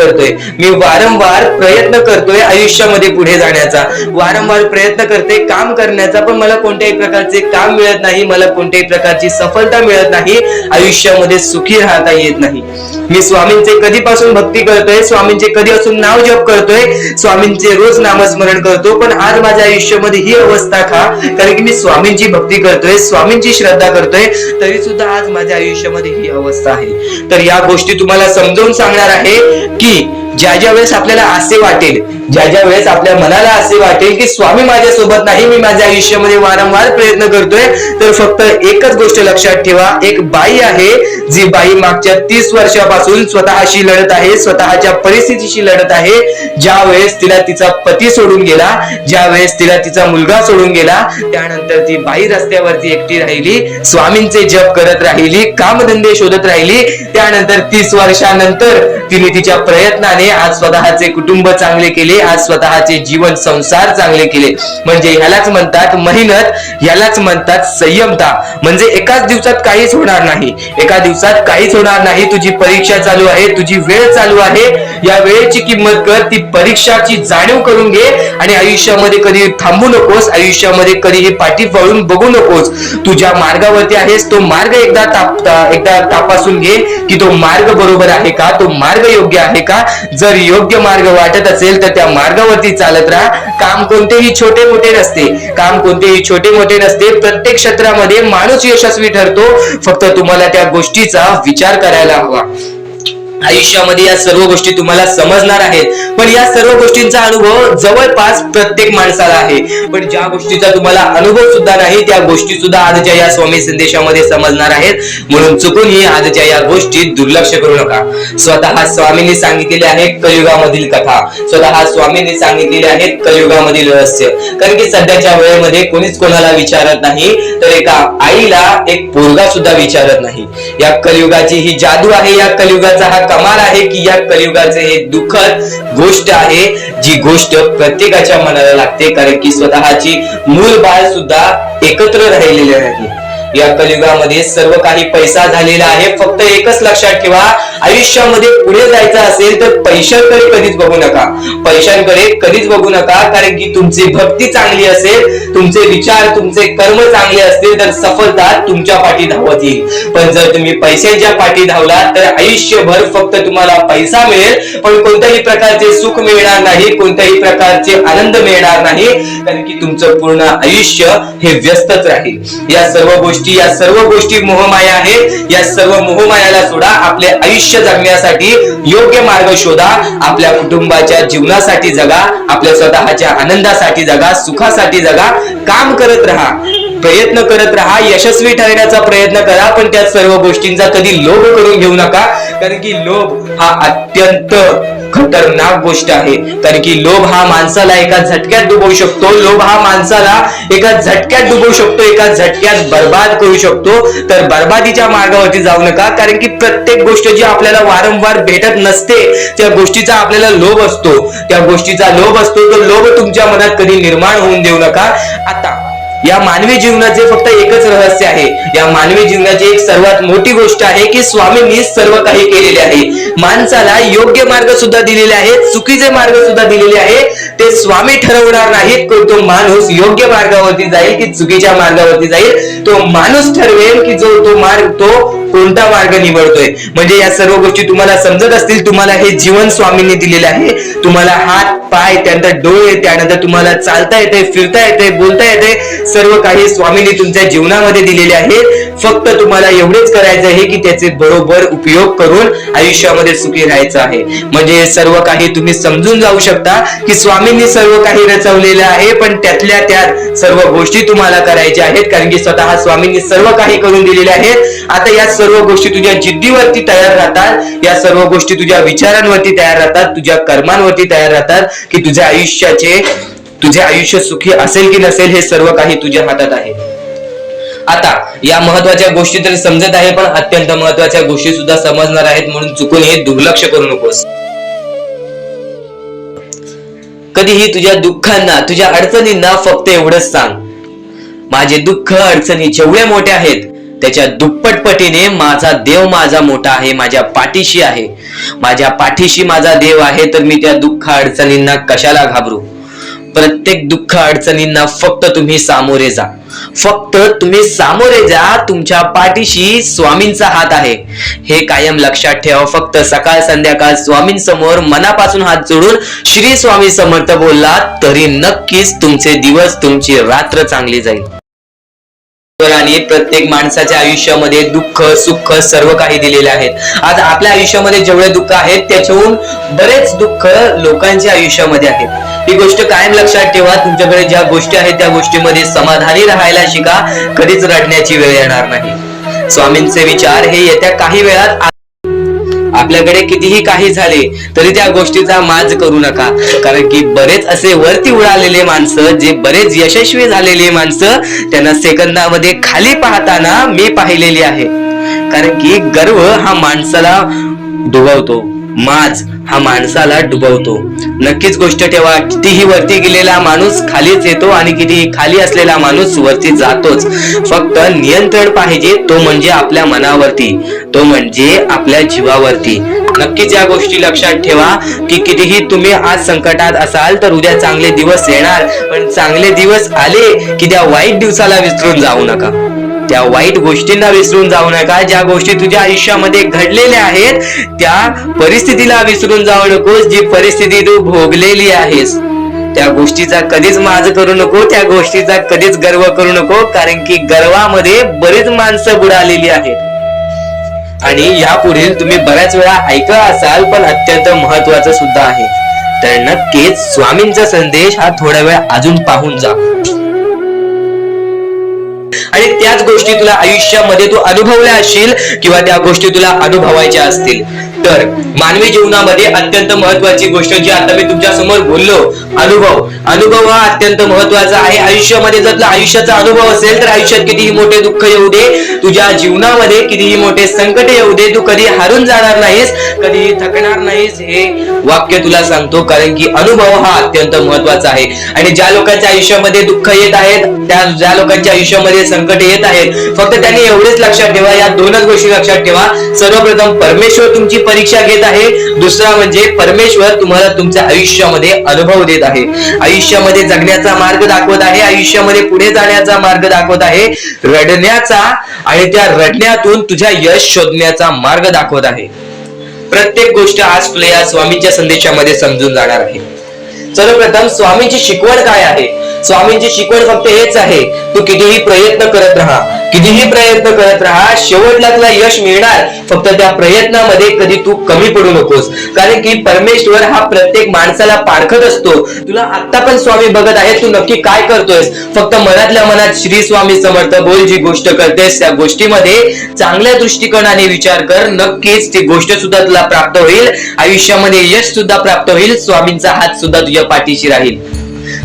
करतोय आयुष्यामध्ये पुढे जाण्याचा, वारंवार प्रयत्न करते काम करण्याचा, पण मला कोणत्याही प्रकारचे काम मिळत नाही, मला कोणत्याही प्रकारची सफलता मिळत नाही, आयुष्यामध्ये सुखी राहता येत नाही. मी स्वामींचे कधीपासून भक्ती करतोय, स्वामींचे कधी असून नाव जप करतोय, स्वामींचे रोज नामस्मरण करतो, पण आज माझ्या आयुष्यामध्ये ही अवस्था का? कारण की मी स्वामींची भक्ती करतोय, स्वामींची श्रद्धा करतोय, तरी सुद्धा आज माझ्या आयुष्यामध्ये ही अवस्था आहे. तर या गोष्टी तुम्हाला समजावून सांगणार आहे की ज्या वेळेस आपल्याला असे वाटेल, ज्या वेळेस आपल्या मनाला असे वाटेल की स्वामी माझ्या सोबत नाही, मी माझ्या आयुष्यामध्ये वारंवार प्रयत्न करतोय, तर फक्त एकच गोष्ट लक्षात ठेवा. एक बाई आहे, जी बाई मागच्या 30 वर्षापासून स्वतःशी लढत आहे, स्वतःच्या परिस्थितीशी लढत आहे. ज्या वेळेस तिला तिचा पती सोडून गेला, ज्या वेळेस तिला तिचा मुलगा सोडून गेला, त्यानंतर ती बाई रस्त्यावरती एकटी राहिली, स्वामींचे जप करत राहिली, कामधंदे शोधत राहिली. त्यानंतर 30 वर्षानंतर तिने तिच्या प्रयत्नाने आज स्वतःचे कुटुंब चांगले केले, आज स्वतःचे जीवन संसार चांगले केले. म्हणजे ह्यालाच म्हणतात मेहनत, ह्यालाच म्हणतात संयमता. म्हणजे एकाच दिवसात काहीच होणार नाही, एका दिवसात काहीच होणार नाही. तुझी परीक्षा चालू आहे, तुझी वेळ चालू आहे, या वेळेची किंमत कर, ती परीक्षाची जाणीव करून घे आणि आयुष्यामध्ये कधी थांबू नकोस, आयुष्यामध्ये कधीही पाठी वळून बघू नकोस. तू ज्या मार्गावरती आहेस तो मार्ग एकदा तपासून घे की तो मार्ग बरोबर आहे का, तो मार्ग योग्य आहे का. जर योग्य मार्ग वाटत असेल तर त्या मार्गावरती चालत राहा. काम कोणतेही छोटे मोठे नसते, काम कोणतेही छोटे मोठे नसते. प्रत्येक क्षेत्रामध्ये माणूस यशस्वी ठरतो, फक्त तुम्हाला त्या गोष्टीचा विचार करायला हवा. आयुष्यामध्ये या सर्व गोष्टी तुम्हाला समजणार आहेत, पण या सर्व गोष्टींचा अनुभव जवळपास प्रत्येक माणसाला आहे, पण ज्या गोष्टीचा तुम्हाला अनुभव सुद्धा नाही त्या गोष्टी सुद्धा आजच्या या स्वामी संदेशामध्ये समजणार आहेत. म्हणून चुकूनही आजच्या या गोष्टी दुर्लक्ष करू नका. स्वतः स्वामींनी सांगितलेले आहे कलियुगामधील कथा, स्वतः स्वामींनी सांगितलेले आहेत कलियुगामधील रहस्य. कारण की सध्याच्या वेळेमध्ये कोणीच कोणाला विचारत नाही, तर एका आईला एक पोरगा सुद्धा विचारत नाही. या कलियुगाची ही जादू आहे, या कलियुगाचा हा कमाल आहे की या कलियुगाचे हे दुःखद गोष्ट आहे, जी गोष्ट प्रत्येकाच्या मनाला लागते. कारण की स्वतःची मूल बाळ सुद्धा एकत्र राहिलेले नाही. या कलियुगामध्ये सर्व काही पैसा झालेला आहे. फक्त एकच लक्षात ठेवा, आयुष्यामध्ये पुढे जायचं असेल तर पैशांकडे कधीच बघू नका, पैशांकडे कधीच बघू नका. कारण की तुमची भक्ती चांगली असेल, तुमचे विचार, तुमचे कर्म चांगले असतील तर सफलता तुमच्या पाठी धावत येईल. पण जर तुम्ही पैशांच्या पाठी धावलात तर आयुष्यभर फक्त तुम्हाला पैसा मिळेल, पण कोणत्याही प्रकारचे सुख मिळणार नाही, कोणत्याही प्रकारचे आनंद मिळणार नाही. कारण की तुमचं पूर्ण आयुष्य हे व्यस्तच राहील. या सर्व गोष्टी मोहमाया आहेत. या सर्व मोहमायाला सोडा, आपले आयुष्य जगण्यासाठी योग्य मार्ग शोधा, आपल्या कुटुंबाच्या जीवनासाठी जगा, आपल्या स्वतःच्या आनंदासाठी जगा, सुखासाठी जगा. काम करत राहा, प्रयत्न करत राहा, यशस्वी ठरण्याचा प्रयत्न करा, पण त्या सर्व गोष्टींचा कधी लोभ करून घेऊ नका. कारण की लोभ हा अत्यंत खतरनाक गोष्ट आहे. कारण की लोभ हा माणसाला एका झटक्यात डुबवू शकतो, लोभ हा माणसाला एका झटक्यात डुबवू शकतो, एका झटक्यात बर्बाद करू शकतो. तर बर्बादीच्या मार्गावरती जाऊ नका. कारण की प्रत्येक गोष्ट जी आपल्याला वारंवार भेटत नसते त्या गोष्टीचा आपल्याला लोभ असतो, त्या गोष्टीचा लोभ असतो. तो लोभ तुमच्या मनात कधी निर्माण होऊन देऊ नका. आता या मानवी जीवनाचे फक्त एकच रहस्य आहे, या मानवी जीवनाची एक सर्वात मोठी गोष्ट आहे की स्वामींनी सर्व काही केलेले आहे. माणसाला योग्य मार्ग सुद्धा दिलेले आहेत, चुकीचे मार्ग सुद्धा दिलेले आहेत. ते स्वामी ठरवणार नाहीत कोणतो माणूस योग्य मार्गावरती जाईल की चुकीच्या मार्गावरती जाईल. तो माणूस ठरवेल की तो कोणता मार्ग निवडतोय. म्हणजे या सर्व गोष्टी तुम्हाला समजत असतील. तुम्हाला हे जीवन स्वामींनी दिलेले आहे. तुम्हाला हात, पाय, त्यानंतर डोळे, त्यानंतर तुम्हाला चालता येते, फिरता येते, बोलता येते. सर्व काही स्वामींनी तुमच्या जीवनामध्ये दिलेले आहेत. फक्त तुम्हाला एवढेच करायचं आहे की त्याचे बरोबर उपयोग करून आयुष्यामध्ये सुखी राहायचं आहे. म्हणजे सर्व काही तुम्ही समजून जाऊ शकता की स्वामींनी सर्व काही रचवलेलं आहे, पण त्यातल्या त्यात सर्व गोष्टी तुम्हाला करायच्या आहेत. कारण की स्वतः स्वामींनी सर्व काही करून दिलेले आहेत. आता या सर्व गोष्टी तुझ्या जिद्दीवरती तयार राहतात, या सर्व गोष्टी तुझ्या विचारांवरती तयार राहतात, तुझ्या कर्मांवरती तयार राहतात की तुझे आयुष्य सुखी असेल की नसेल हे सर्व काही तुझ्या हातात आहे. आता या महत्वाच्या गोष्टी तरी समजत आहे, पण अत्यंत महत्वाच्या गोष्टी सुद्धा समजणार आहेत. म्हणून चुकून हे दुर्लक्ष करू नकोस. कधीही तुझ्या दुःखांना, तुझ्या अडचणींना फक्त एवढंच सांग, माझे दुःख अडचणी जेवढे मोठे आहेत त्याच्या दुप्पटपटीने माझा देव माझा मोठा आहे, माझ्या पाठीशी आहे. माझ्या पाठीशी माझा देव आहे, तर मी त्या दुःख अडचणींना कशाला घाबरू. प्रत्येक दुःख अडचणींना फक्त तुम्ही सामोरे जा, फक्त तुम्ही सामोरे जा. तुमच्या पाठीशी स्वामींचा हात आहे हे कायम लक्षात ठेवा. फक्त सकाळ संध्याकाळ स्वामींसमोर मनापासून हात जोडून श्री स्वामी समर्थ बोलला तरी नक्कीच तुमचे दिवस, तुमची रात्र चांगली जाईल. आणि प्रत्येक माणसाच्या आयुष्यामध्ये दुःख, सुख सर्व काही दिलेले आहेत. आज आपल्या आयुष्यामध्ये जेवढे दुःख आहेत त्याच्याहून बरेच दुःख लोकांच्या आयुष्यामध्ये आहेत. ही गोष्ट कायम लक्षात ठेवा. तुमच्याकडे ज्या गोष्टी आहेत त्या गोष्टीमध्ये समाधानी राहायला शिका. कधीच रडण्याची वेळ येणार नाही. स्वामींचे विचार हे येत्या काही वेळात आपल्याकडे कितीही काही झाले तरी त्या गोष्टीचा माज करू नका. कारण की बरेच असे वरती उडालेले माणसं, जे बरेच यशस्वी झालेले माणसं, त्यांना सेकंदामध्ये खाली पाहताना मी पाहिलेली आहे. कारण की गर्व हा माणसाला डुबवतो, माज हा माणसाला डुबवतो. नक्कीच गोष्ट ठेवा, कितीही वरती गेलेला माणूस खालीच येतो आणि कितीही खाली असलेला माणूस वरती जातोच. फक्त नियंत्रण पाहिजे, तो म्हणजे आपल्या मनावरती, तो म्हणजे आपल्या जीवावरती. नक्कीच या गोष्टी लक्षात ठेवा की कितीही तुम्ही आज संकटात असाल तर उद्या चांगले दिवस येणार. पण चांगले दिवस आले की त्या वाईट दिवसाला विसरून जाऊ नका, त्या वाईट गोष्टींना विसरून जाऊ नका. ज्या गोष्टी तुझ्या आयुष्यामध्ये घडलेल्या आहेत त्या परिस्थितीला विसरून जाऊ नकोस. जी परिस्थिती तू भोगलेली आहेस त्या गोष्टीचा कधीच माज करू नको, त्या गोष्टीचा कधीच गर्व करू नको. कारण की गर्वामध्ये बरीच माणसं बुडालेली आहेत. आणि यापुढील तुम्ही बऱ्याच वेळा ऐकलं असाल, पण अत्यंत महत्वाचं सुद्धा आहे. तर नक्कीच स्वामींचा संदेश हा थोडा वेळ अजून पाहून जा. आणि त्याच गोष्टी तुला आयुष्यामध्ये तू अनुभवल्या असशील किंवा त्या गोष्टी तुला अनुभवायच्या असतील. तर मानवी जीवनामध्ये अत्यंत महत्वाची गोष्ट जी आता मी तुमच्या समोर बोललो, अनुभव हा अत्यंत महत्वाचा आहे. आयुष्यामध्ये जर तुला आयुष्याचा अनुभव असेल तर आयुष्यात कितीही मोठे दुःख येऊ दे, तुझ्या जीवनामध्ये कितीही मोठे संकट येऊ दे, तू कधी हारून जाणार नाहीस, कधीही थकणार नाहीस, हे वाक्य तुला सांगतो. कारण की अनुभव हा अत्यंत महत्वाचा आहे. आणि ज्या लोकांच्या आयुष्यामध्ये दुःख येत आहेत, ज्या लोकांच्या आयुष्यामध्ये संकट येत आहेत, फक्त त्यांनी एवढेच लक्षात ठेवा, या दोनच गोष्टी लक्षात ठेवा. सर्वप्रथम परमेश्वर तुमची परीक्षा घेत आहे, दुसरा म्हणजे परमेश्वर तुम्हाला तुमच्या आयुष्यामध्ये अनुभव देत आहे, आयुष्यामध्ये जगण्याचा मार्ग दाखवत आहे, आयुष्यामध्ये पुढे जाण्याचा मार्ग दाखवत आहे, रडण्याचा आणि त्या रडण्यातून तुझ्या यश शोधण्याचा मार्ग दाखवत आहे. प्रत्येक गोष्ट आज तुला या स्वामींच्या संदेशामध्ये समजून जाणार आहे. सर्वप्रथम स्वामींची शिकवण काय आहे? स्वामींची शिकवण फक्त हेच आहे, तू कितीही प्रयत्न करत राहा, शेवटला तुला यश मिळणार. फक्त त्या प्रयत्नामध्ये कधी तू कमी पडू नकोस. कारण की परमेश्वर हा प्रत्येक माणसाला पारखत असतो. तुला आता पण स्वामी बघत आहे, तू नक्की काय करतोयस. फक्त मनातल्या मनात श्री स्वामी समर्थ बोल, जी गोष्ट करतेस त्या गोष्टीमध्ये चांगल्या दृष्टिकोनाने विचार कर, नक्कीच ती गोष्ट सुद्धा तुला प्राप्त होईल, आयुष्यामध्ये यश सुद्धा प्राप्त होईल, स्वामींचा हात सुद्धा तुझ्या पाठीशी राहील.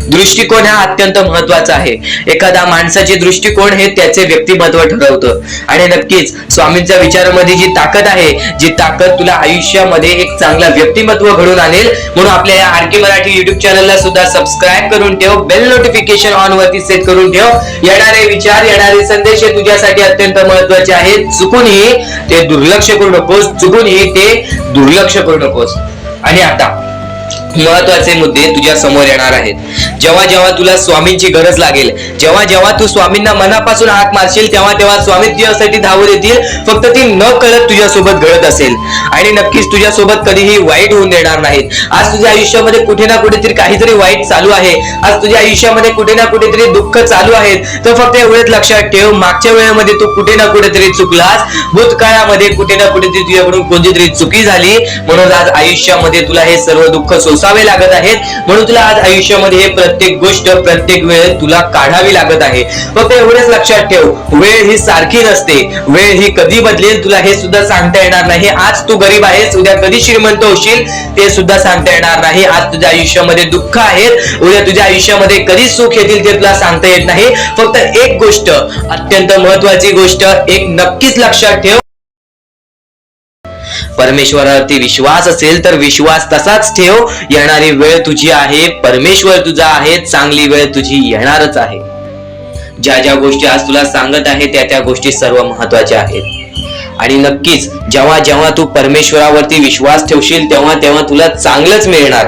दृष्टिकोन हा अत्यंत महत्वाचा आहे. एखाद्या माणसाचे दृष्टिकोन हे त्याचे व्यक्तिमत्व ठरवतं. आणि नक्कीच स्वामींच्या विचारामध्ये जी ताकद आहे, जी ताकद तुला आयुष्यामध्ये एक चांगला व्यक्तिमत्व घडून आणेल. म्हणून आपल्या या आरके मराठी युट्यूब चॅनलला सुद्धा सबस्क्राईब करून ठेव, बेल नोटिफिकेशन ऑन वरती सेट करून ठेव. येणारे विचार, येणारे संदेश हे तुझ्यासाठी अत्यंत महत्वाचे आहेत. चुकूनही ते दुर्लक्ष करू नकोस. आणि आता महत्वाचे मुद्दे तुझ्या समोर येणार आहेत. जेव्हा जेव्हा तुला स्वामींची गरज लागेल, जेव्हा जेव्हा तू स्वामींना मनापासून हाक मारशील, तेव्हा तेव्हा स्वामी तुझ्यासाठी धावत येतील. फक्त ती न कळत तुझ्यासोबत घडत असेल. आणि नक्कीच तुझ्यासोबत कधीही वाईट होऊन देणार नाहीत. आज तुझ्या आयुष्यामध्ये कुठे ना कुठेतरी काहीतरी वाईट चालू आहे, आज तुझ्या आयुष्यामध्ये कुठे ना कुठेतरी दुःख चालू आहेत, तर फक्त एवढंच लक्षात ठेव, मागच्या वेळेमध्ये तू कुठे ना कुठेतरी चुकलास, भूतकाळामध्ये कुठे ना कुठेतरी तुझ्याकडून कोणतीतरी चुकी झाली, म्हणून आज आयुष्यामध्ये तुला हे सर्व दुःख सोसावे लागत आहेत. म्हणून तुला आज आयुष्यामध्ये हे प्रत्येक गोष्ट, प्रत्येक वेळ तुला काढावी लागत आहे. फक्त एवढेच लक्षात ठेव, वेळ ही सारखी नसते, वेळ ही कधी बदलेल तुला हे सुद्धा सांगता येणार नाही. आज तू गरीब आहेस, उद्या कधी श्रीमंत होशील ते सुद्धा सांगता येणार नाही. आज तुझ्या आयुष्यामध्ये दुःख आहेत, उद्या तुझ्या आयुष्यामध्ये कधी सुख येतील ते तुला सांगता येत नाही. फक्त एक गोष्ट, अत्यंत महत्वाची गोष्ट एक नक्कीच लक्षात ठेव, परमेश्वरावरती विश्वास असेल तर विश्वास तसाच ठेव. येणारी वेळ तुझी आहे, परमेश्वर तुझा आहे, चांगली वेळ तुझी येणारच आहे. ज्या ज्या गोष्टी आज तुला सांगत आहे त्या गोष्टी सर्व महत्वाच्या आहेत. आणि नक्कीच जेव्हा जेव्हा तू परमेश्वरावरती विश्वास ठेवशील तेव्हा तेव्हा तुला चांगलंच मिळणार.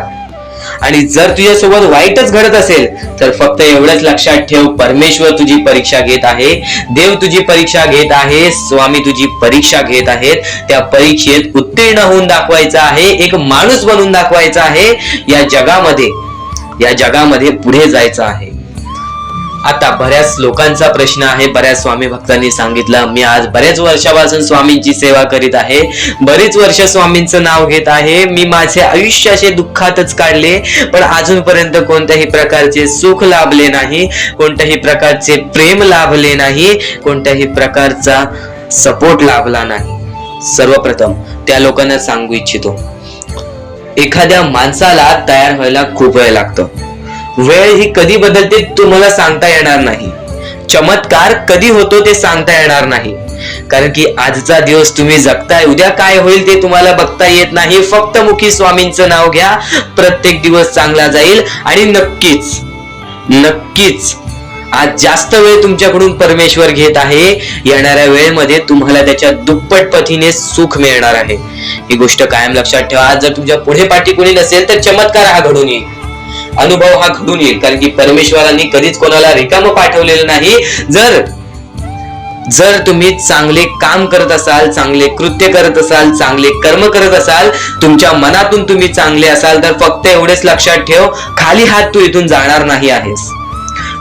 आणि जर तुझ्यासोबत वाईटच घडत असेल तर फक्त एवढंच लक्षात ठेव, परमेश्वर तुझी परीक्षा घेत आहे, देव तुझी परीक्षा घेत आहे, स्वामी तुझी परीक्षा घेत आहेत. त्या परीक्षेत उत्तीर्ण होऊन दाखवायचं आहे, एक माणूस बनून दाखवायचा आहे, या जगामध्ये पुढे जायचं आहे. आता बऱ्याच लोकांचा प्रश्न आहे, बऱ्याच स्वामी भक्तांनी सांगितलं, मी आज बऱ्याच वर्षापासून स्वामींची सेवा करीत आहे, बरीच वर्ष स्वामींचं नाव घेत आहे, मी माझे आयुष्य असे दुःखातच काढले, पण अजूनपर्यंत कोणत्याही प्रकारचे सुख लाभले नाही, कोणत्याही प्रकारचे प्रेम लाभले नाही, कोणत्याही प्रकारचा सपोर्ट लाभला नाही. सर्वप्रथम त्या लोकांना सांगू इच्छितो, एखाद्या माणसाला तयार व्हायला खूप वेळ लागतो. वेळ ही कधी बदलते तुम्हाला सांगता येणार नाही. चमत्कार कधी होतो ते सांगता येणार नाही. कारण की आजचा दिवस तुम्ही जगताय, उद्या काय होईल ते तुम्हाला बघता येत नाही. फक्त मुखी स्वामींचं नाव घ्या, प्रत्येक दिवस चांगला जाईल. आणि नक्कीच आज जास्त वेळ तुमच्याकडून परमेश्वर घेत आहे, येणाऱ्या वेळेमध्ये तुम्हाला त्याच्या दुप्पट पटीने सुख मिळणार आहे. ही गोष्ट कायम लक्षात ठेवा. आज जर तुमच्या पुढे पाठी कोणी नसेल तर चमत्कार हा घडून येईल, अनुभव हा घडून येईल. कारण की परमेश्वरांनी कधीच कोणाला रिकामं पाठवलेलं नाही. जर तुम्ही चांगले काम करत असाल, चांगले कृत्य करत असाल, चांगले कर्म करत असाल, तुमच्या मनातून तुम्ही चांगले असाल, तर फक्त एवढेच लक्षात ठेव, खाली हात तू इथून जाणार नाही आहेस.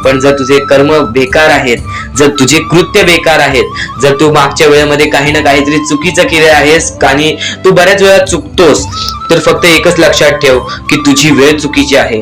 पण जर तुझे कर्म बेकार आहेत, जर तुझे कृत्य बेकार आहेत, जर तू मागच्या वेळेमध्ये काही ना काहीतरी चुकीचं केलं आहेस आणि तू बऱ्याच वेळा चुकतोस, तर फक्त एकच लक्षात ठेव की तुझी वेळ चुकीची आहे,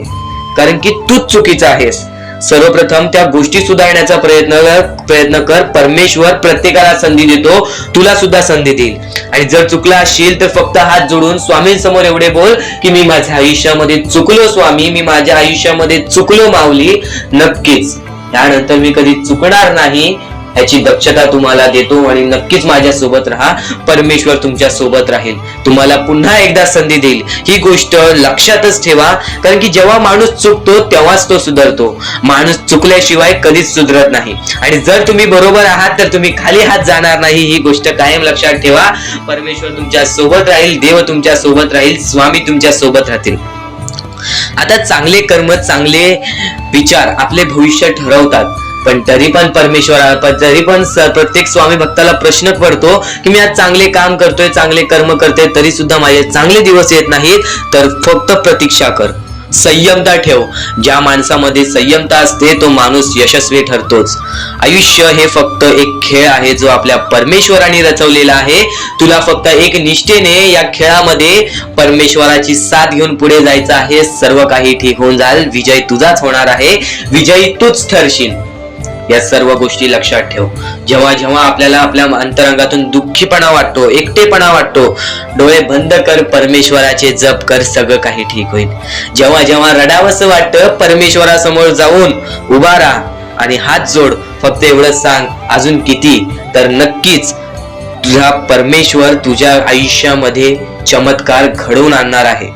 कारण की तूच चुकीचा आहेस. सर्वप्रथम त्या गोष्टी सुधारण्याचा प्रयत्न कर. परमेश्वर प्रत्येकाला संधी देतो, तुला सुद्धा संधी देईल. आणि जर चुकला असशील तर फक्त हात जोडून स्वामींसमोर एवढे बोल की मी माझ्या आयुष्यामध्ये चुकलो स्वामी, मी माझ्या आयुष्यामध्ये चुकलो माऊली. नक्कीच त्यानंतर मी कधी चुकणार नाही याची दक्षता तुम्हाला देतो आणि नक्कीच माझ्या सोबत राहा. परमेश्वर तुमच्या सोबत राहील, तुम्हाला पुन्हा एकदा संधी देईल. ही गोष्ट लक्षातच ठेवा, कारण की जेव्हा माणूस चुकतो तेव्हाच तो सुधारतो. माणूस चुकल्याशिवाय कधीच सुधरत नाही. आणि जर तुम्ही बरोबर आहात तर तुम्ही खाली हात जाणार नाही. ही गोष्ट कायम लक्षात ठेवा. परमेश्वर तुमच्या सोबत राहील, देव तुमच्या सोबत राहील, स्वामी तुमच्या सोबत राहतील. आता चांगले कर्म, चांगले विचार आपले भविष्य ठरवतात. पण तरी पण प्रत्येक स्वामी भक्ताला प्रश्न पडतो की मी आज चांगले काम करतोय, चांगले कर्म करतोय, तरी सुद्धा माझे चांगले दिवस येत नाहीत. तर फक्त प्रतीक्षा कर, संयमता ठेव. ज्या माणसामध्ये संयमता असते तो माणूस यशस्वी ठरतोच. आयुष्य हे फक्त एक खेळ आहे जो आपल्या परमेश्वराने रचवलेला आहे. तुला फक्त एक निष्ठेने या खेळामध्ये परमेश्वराची साथ घेऊन पुढे जायचं आहे. सर्व काही ठीक होऊन जाईल. विजय तुझाच होणार आहे, विजयी तूच ठरशील. या सर्व गोष्टी लक्षात ठेव. जेव्हा जेव्हा आपल्याला आपल्या अंतरंगातून दुःखीपणा वाटतो, एकटेपणा वाटतो, डोळे बंद कर, परमेश्वराचे जप कर, सगळं काही ठीक होईल. जेव्हा जेव्हा रडावंसं वाटतं, परमेश्वरासमोर जाऊन उभा राहा आणि हात जोड. फक्त एवढंच सांग, अजून किती, तर नक्कीच तुझा परमेश्वर तुझ्या आयुष्यामध्ये चमत्कार घडवून आणणार आहे.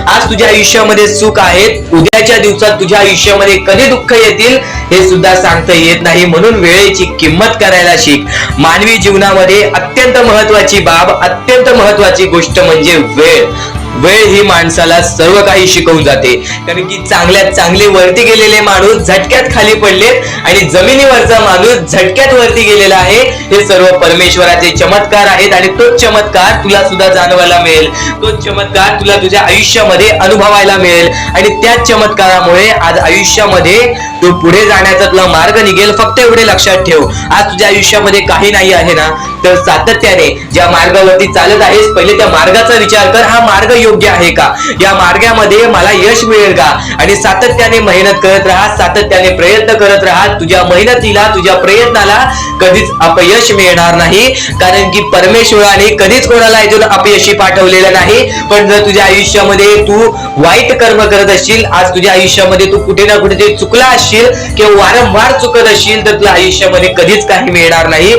आज तुझ्या आयुष्यामध्ये सुख आहेत, उद्याच्या दिवसात तुझ्या आयुष्यामध्ये कधी दुःख येतील हे सुद्धा सांगता येत नाही. म्हणून वेळेची किंमत करायला शिक. मानवी जीवनामध्ये अत्यंत महत्वाची बाब, अत्यंत महत्वाची गोष्ट म्हणजे वेळ. वेळ ही माणसाला सर्व काही शिकवून जाते. कारण की चांगल्यात चांगले वरती गेलेले माणूस झटक्यात खाली पडलेत आणि जमिनीवरचा माणूस झटक्यात वरती गेलेला आहे. हे सर्व परमेश्वराचे चमत्कार आहेत आणि तोच चमत्कार तुला सुद्धा जाणवायला मिळेल. तोच चमत्कार तुला तुझ्या आयुष्यामध्ये अनुभवायला मिळेल आणि त्याच चमत्कारामुळे आज आयुष्यामध्ये तो पुढे जाण्याचा तुला मार्ग निघेल. फक्त एवढे लक्षात ठेव, आज तुझ्या आयुष्यामध्ये काही नाही आहे ना, तर सातत्याने ज्या मार्गावरती चालत आहेस पहिले त्या मार्गाचा विचार कर. हा मार्ग योग्य आहे का, या मार्गामध्ये मला यश मिळेल का, आणि सातत्याने मेहनत करत राहा, सातत्याने प्रयत्न करत राहा. तुझ्या मेहनतीला, तुझ्या प्रयत्नाला कधीच अपयश मिळणार नाही, कारण की परमेश्वराने कधीच कोणाला इथून अपयशी पाठवलेलं नाही. पण जर तुझ्या आयुष्यामध्ये तू वाईट कर्म करत असशील, आज तुझ्या आयुष्यामध्ये तू कुठे ना कुठे चुकला असशील किंवा वारंवार चुकत असशील, तर तुला आयुष्यामध्ये कधीच काही मिळणार नाही.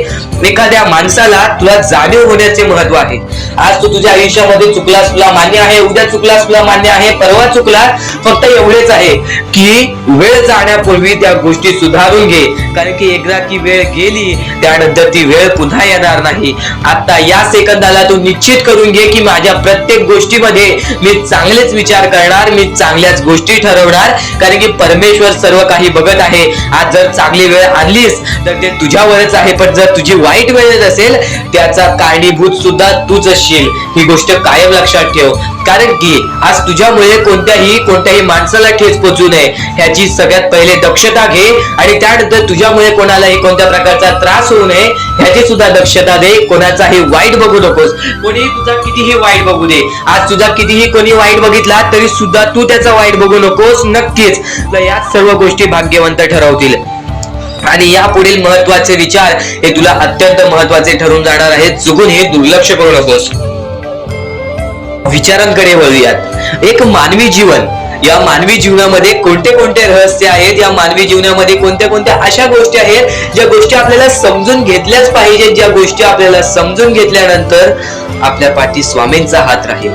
एखाद्या माणसाला तुला जाणीव होण्याचे महत्व आहे. आज तू तुझ्या आयुष्यामध्ये चुकलास, तुला मान्य आहे, उद्या चुकलास, तुला मान्य आहे, परवा चुकलास, फक्त एवढेच आहे की वेळ जाण्यापूर्वी त्या गोष्टी सुधारून घे. कारण की एकदा की वेळ गेली त्यानंतर ती वेळ पुन्हा येणार नाही. आता या सेकंदाला तू निश्चित करून घे की माझ्या प्रत्येक गोष्टीमध्ये मी चांगलेच विचार करणार, मी चांगल्याच गोष्टी ठरवणार, कारण की परमेश्वर सर्व काही बघत आहे. आज जर चांगली वेळ आणलीस तर ते तुझ्यावरच आहे, पण जर तुझी वाईट वेळ असेल त्याचा कारणीभूत सुद्धा तूच असशील. ही गोष्ट कायम लक्षात ठेव. कारण की आज तुझ्यामुळे कोणत्याही माणसाला ठेच पोचू नये ह्याची सगळ्यात पहिले दक्षता घे, आणि त्यानंतर तुझ्यामुळे कोणालाही कोणत्या प्रकारचा त्रास होऊ नये ह्याची सुद्धा दक्षता दे. कोणाचाही वाईट बघू नकोस, कोणीही तुझा कितीही वाईट बघू दे. आज तुझा कितीही कोणी वाईट बघितला तरी सुद्धा तू त्याचा वाईट बघू नकोस. नक्कीच या सर्व गोष्टी भाग्यवंत ठरवतील आणि या पुढील महत्वाचे विचार हे तुला अत्यंत महत्वाचे ठरून जाणार आहेत. चुकून हे दुर्लक्ष करू नकोस. विचारांकडे वळूयात. एक मानवी जीवन, या मानवी जीवनामध्ये कोणते कोणते रहस्य आहेत, या मानवी जीवनामध्ये कोणत्या कोणत्या अशा गोष्टी आहेत ज्या गोष्टी आपल्याला समजून घेतल्याच पाहिजे, ज्या गोष्टी आपल्याला समजून घेतल्यानंतर आपल्या पाठी स्वामींचा हात राहील.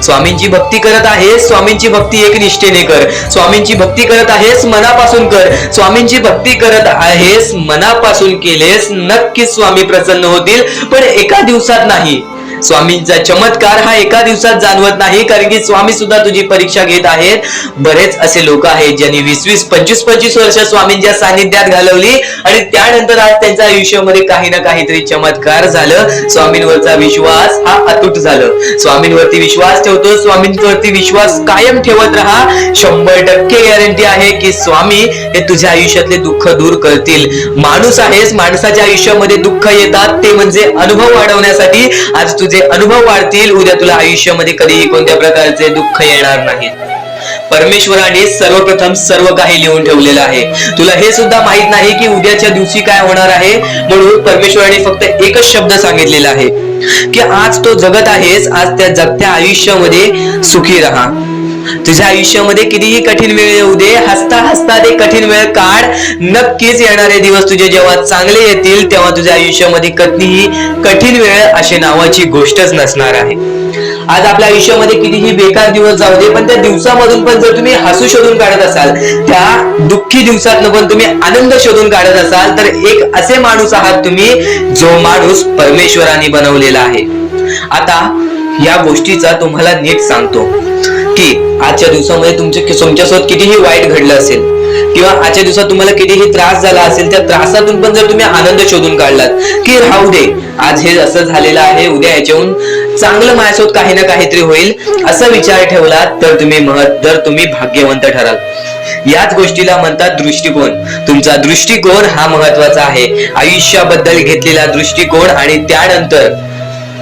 स्वामींची भक्ती करत आहेस, स्वामींची भक्ती एक निष्ठेने कर. स्वामींची भक्ती करत आहेस, मनापासून कर. स्वामींची भक्ती करत आहेस, मनापासून केलेस, नक्कीच स्वामी प्रसन्न होतील. पण एका दिवसात नाही, स्वामींचा चमत्कार हा एका दिवसात जाणवत नाही, कारण की स्वामी सुद्धा तुझी परीक्षा घेत आहेत. बरेच असे लोक आहेत ज्यांनी 20-20, 25-25 वर्ष स्वामींच्या सानिध्यात घालवली आणि त्यानंतर आज त्यांच्या आयुष्यामध्ये काही ना काहीतरी चमत्कार झालं. स्वामींवरचा विश्वास हा अतूट झालं. स्वामींवरती विश्वास ठेवतो, स्वामींवरती विश्वास कायम ठेवत राहा. 100% गॅरंटी आहे की स्वामी हे तुझ्या आयुष्यातले दुःख दूर करतील. माणूस आहेस, माणसाच्या आयुष्यामध्ये दुःख येतात, ते म्हणजे अनुभव वाढवण्यासाठी. आज तुझे अनुभव वाढतील, उद्या तुला आयुष्यामध्ये कधीही कोणत्या प्रकारचे दुःख येणार नाही. परमेश्वराने सर्वप्रथम सर्व काही लिहून ठेवलेलं आहे. तुला हे सुद्धा माहित नाही की उद्याच्या दिवशी काय होणार आहे, म्हणून परमेश्वराने फक्त एकच शब्द सांगितलेला आहे की आज तो जगत आहेस, आज त्या जगत्या आयुष्यामध्ये सुखी राहा. तुझ्या आयुष्यामध्ये कितीही कठीण वेळ येऊ दे, हसता हसता ते कठीण वेळ काढ. नक्कीच येणारे दिवस तुझे जेव्हा चांगले येतील तेव्हा तुझ्या आयुष्यामध्ये कधीही कठीण वेळ अशी नावाची गोष्टच नसणार आहे. आज आपल्या आयुष्यामध्ये कितीही बेकार दिवस जाऊ दे, पण त्या दिवसामधून पण जर तुम्ही हसू शोधून काढत असाल, त्या दुःखी दिवसातनं पण तुम्ही आनंद शोधून काढत असाल, तर एक असे माणूस आहात तुम्ही जो माणूस परमेश्वराने बनवलेला आहे. आता या गोष्टीचा तुम्हाला नीट सांगतो की आजच्या दिवसामध्ये तुमच्यासोबत कितीही वाईट घडलं असेल किंवा आजच्या दिवसात तुम्हाला कितीही त्रास झाला असेल, त्या त्रासातून पण जर तुम्ही आनंद शोधून काढलात की राहू दे, आज हे असं झालेलं आहे, उद्या याच्याहून चांगलं माझ्यासोबत काही ना काहीतरी होईल, असा विचार ठेवलात तर तुम्ही भाग्यवंत ठराल. याच गोष्टीला म्हणतात दृष्टिकोन. तुमचा दृष्टिकोन हा महत्वाचा आहे. आयुष्याबद्दल घेतलेला दृष्टिकोन आणि त्यानंतर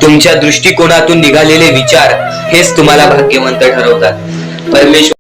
तुमच्या दृष्टिकोनातून निघालेले विचार हेच तुम्हाला भाग्यवंत ठरवतात. परमेश्वर